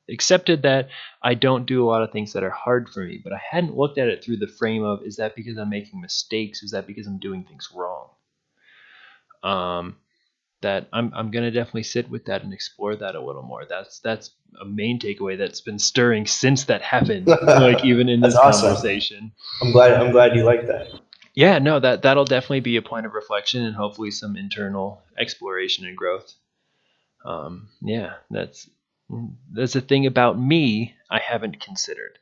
accepted that I don't do a lot of things that are hard for me, but I hadn't looked at it through the frame of, is that because I'm making mistakes? Is that because I'm doing things wrong? that I'm gonna definitely sit with that and explore that a little more. That's a main takeaway that's been stirring since that happened. Like even in That's this awesome. conversation. I'm glad you like that. Yeah, no, that'll definitely be a point of reflection and hopefully some internal exploration and growth. Yeah, that's a thing about me I haven't considered,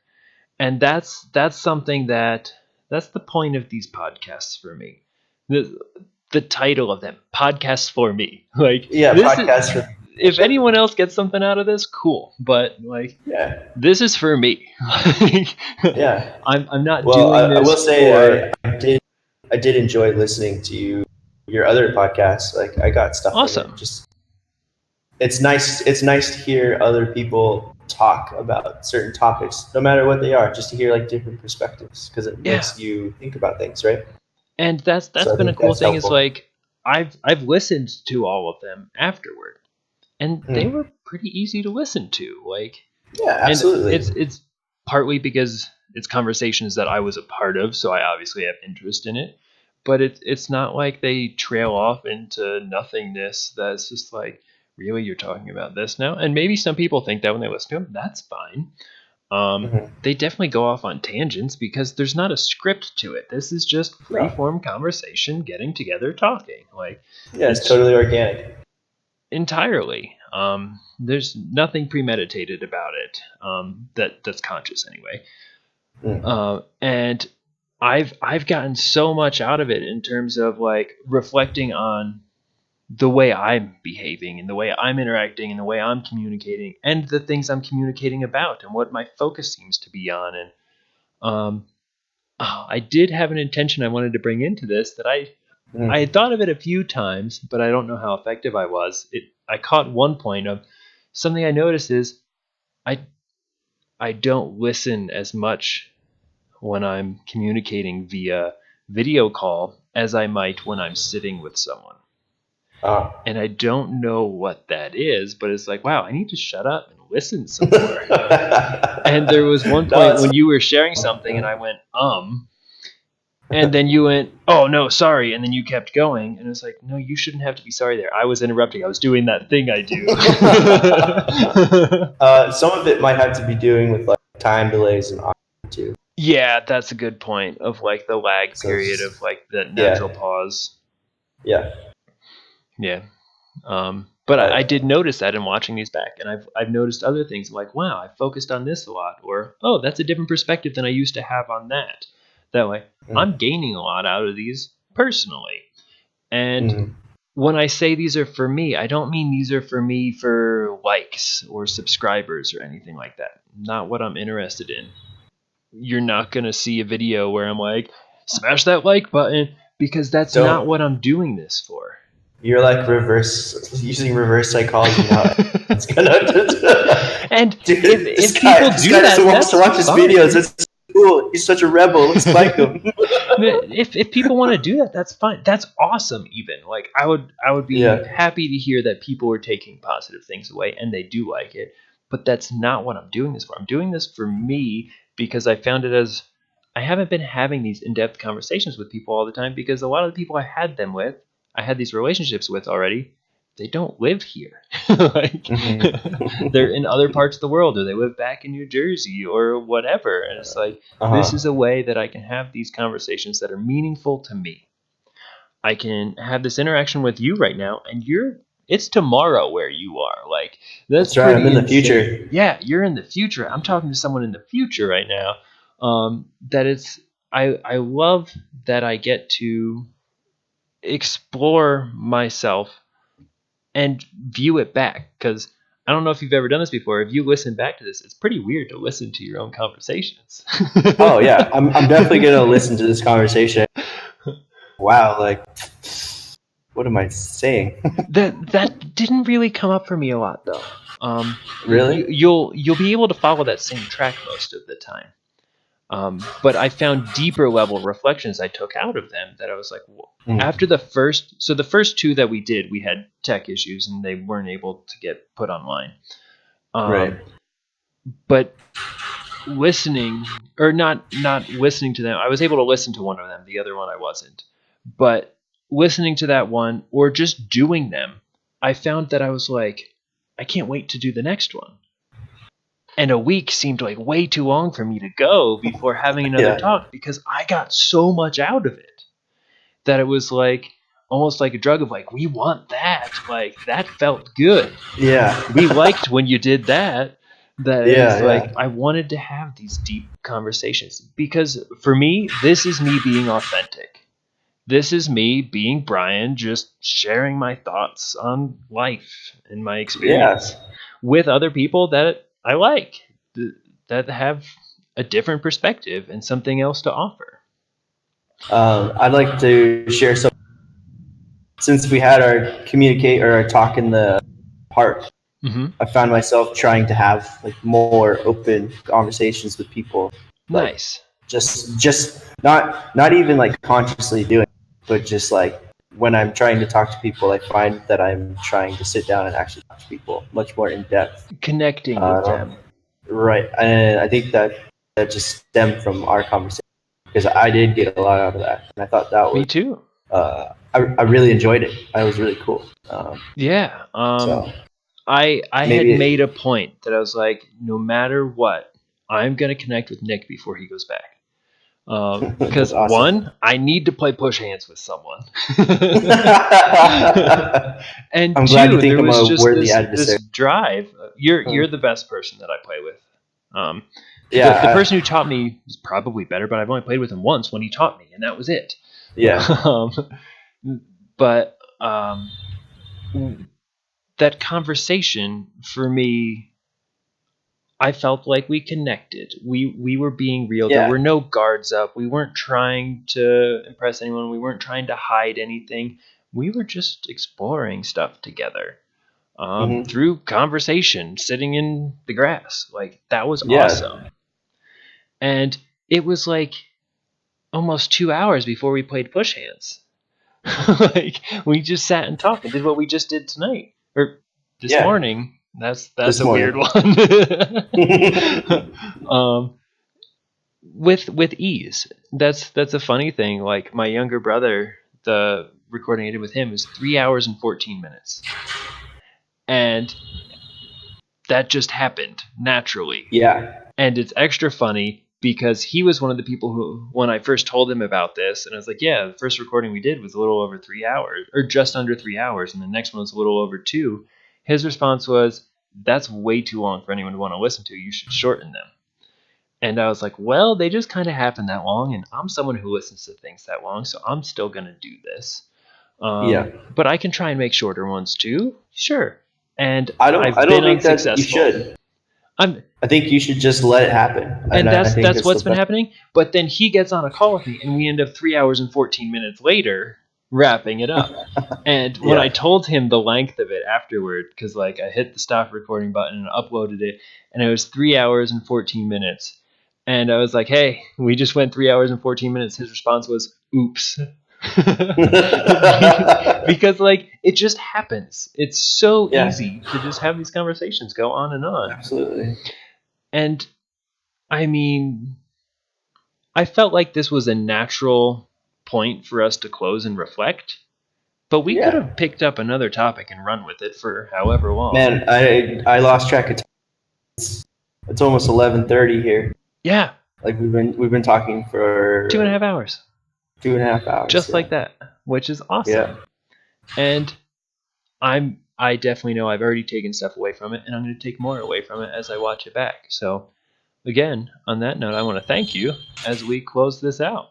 and that's something that's the point of these podcasts for me. The title of them, podcasts for me. Like Yeah, this is, podcast for if anyone else gets something out of this, cool. But like yeah. this is for me. Yeah. I'm not Well, doing I will this for say I did enjoy listening to your other podcasts. Like I got stuff from it. awesome. Just it's nice to hear other people talk about certain topics, no matter what they are, just to hear like different perspectives because it Yeah, makes you think about things, right? and that's So I been a think cool that's thing. Is helpful. like I've listened to all of them afterward, and they Mm. were pretty easy to listen to. Like, Yeah, and absolutely. it's partly because it's conversations that I was a part of, so I obviously have interest in it. But it's not like they trail off into nothingness. That's just like, really, you're talking about this now, and maybe some people think that when they listen to them, that's fine. Hmm. They definitely go off on tangents because there's not a script to it. This is just free No. form conversation, getting together, talking. Like Yeah, it's it's totally organic. entirely. There's nothing premeditated about it. That's conscious anyway. Mm. And I've gotten so much out of it in terms of like reflecting on the way I'm behaving and the way I'm interacting and the way I'm communicating and the things I'm communicating about and what my focus seems to be on. And um, I did have an intention I wanted to bring into this that I Mm. had thought of it a few times, but I don't know how effective I was. I caught one point of something I noticed is I I don't listen as much when I'm communicating via video call as I might when I'm sitting with someone. Ah. And I don't know what that is, but it's like, wow, I need to shut up and listen some more. And there was one No, point it's when you were sharing something and I went, and then you went, oh no, sorry, and then you kept going, and it's like, no, you shouldn't have to be sorry there. I was interrupting. I was doing that thing I do. some of it might have to be doing with like time delays and audio too. Yeah, that's a good point of like the lag So it's period just of like the natural yeah, pause. yeah. Yeah. But I Uh, did notice that in watching these back, and I've noticed other things like, wow, I focused on this a lot, or oh, that's a different perspective than I used to have on that. That way, I'm mm, gaining a lot out of these personally. And mm. when I say these are for me, I don't mean these are for me for likes or subscribers or anything like that. Not what I'm interested in. You're not going to see a video where I'm like, smash that like button, because that's not Don't what I'm doing this for. you're like using reverse psychology now. It's gonna, And dude. This if people guy, this do guy doesn't that, want us to that's watch his videos. fine. It's cool. He's such a rebel. Let's spike him. If people want to do that, that's fine. That's awesome. Even like I would be Yeah. happy to hear that people are taking positive things away and they do like it. But that's not what I'm doing this for. I'm doing this for me because I found it as I haven't been having these in-depth conversations with people all the time because a lot of the people I had these relationships with already, they don't live here. Like they're Hmm. in other parts of the world or they live back in New Jersey or whatever. And it's like this is Uh-huh. a way that I can have these conversations that are meaningful to me. I can have this interaction with you right now and it's tomorrow where you are. Like that's That's right. I'm pretty in the insane. future. Yeah, you're in the future. I'm talking to someone in the future right now. That it's I love that I get to explore myself and view it back because I don't know if you've ever done this before. If you listen back to this, it's pretty weird to listen to your own conversations. Oh yeah, I'm definitely gonna listen to this conversation. Wow, like what am I saying? That didn't really come up for me a lot though. Really? You'll be able to follow that same track most of the time. But I found deeper level reflections I took out of them that I was like, whoa. Mm. After the first two that we did, we had tech issues and they weren't able to get put online. Right. But listening or not listening to them, I was able to listen to one of them. The other one I wasn't. But listening to that one or just doing them, I found that I was like, I can't wait to do the next one. And a week seemed like way too long for me to go before having another talk because I got so much out of it that it was like almost like a drug of like, we want that. Like, that felt good. Yeah. We liked when you did that. That Yeah, is like, I wanted to have these deep conversations because for me, this is me being authentic. This is me being Brian, just sharing my thoughts on life and my experience with other people that I like, that have a different perspective and something else to offer. I'd like to share some. Since we had our communicate or our talk in the park, I found myself trying to have like more open conversations with people. Like Nice. just not even like consciously doing it, but just like when I'm trying to talk to people, I find that I'm trying to sit down and actually talk to people much more in depth. Connecting with them. Right. And I think that just stemmed from our conversation because I did get a lot out of that. And I thought that was. Me too. I really enjoyed it. It was really cool. Yeah. So I had maybe made a point that I was like, no matter what, I'm going to connect with Nick before he goes back. Because that's awesome. one, I need to play push hands with someone. And I'm two, glad you think there I'm was a just worthy this adversary. drive. You're the best person that I play with. Yeah, The person who taught me was probably better, but I've only played with him once when he taught me, and that was it. Yeah. But that conversation for me, I felt like we connected. We were being real. Yeah. There were no guards up. We weren't trying to impress anyone. We weren't trying to hide anything. We were just exploring stuff together through conversation, sitting in the grass. Like, that was awesome. And it was like almost 2 hours before we played push hands. Like, we just sat and talked and did what we just did tonight or this morning. That's a weird one. With ease. That's a funny thing. Like, my younger brother, the recording I did with him is 3 hours and 14 minutes. And that just happened naturally. Yeah. And it's extra funny because he was one of the people who, when I first told him about this, and I was like, yeah, the first recording we did was a little over 3 hours, or just under 3 hours, and the next one was a little over 2. His response was, that's way too long for anyone to want to listen to. You should shorten them. And I was like, well, they just kind of happen that long, and I'm someone who listens to things that long, so I'm still going to do this. But I can try and make shorter ones too. Sure. And I've been unsuccessful. That you should. I think you should just let it happen. And that's what's been happening. But then he gets on a call with me, and we end up 3 hours and 14 minutes later wrapping it up. And when I told him the length of it afterward, because like I hit the stop recording button and uploaded it, and it was 3 hours and 14 minutes. And I was like, hey, we just went 3 hours and 14 minutes. His response was, oops. Because like it just happens. It's so easy to just have these conversations go on and on. Absolutely. And I mean, I felt like this was a natural point for us to close and reflect, but we could have picked up another topic and run with it for however long. Man, I lost track of time. It's almost 11:30 here. Yeah. Like we've been talking for 2.5 hours. 2.5 hours. Just like that, which is awesome. Yeah. And I definitely know I've already taken stuff away from it, and I'm going to take more away from it as I watch it back. So again, on that note, I want to thank you as we close this out.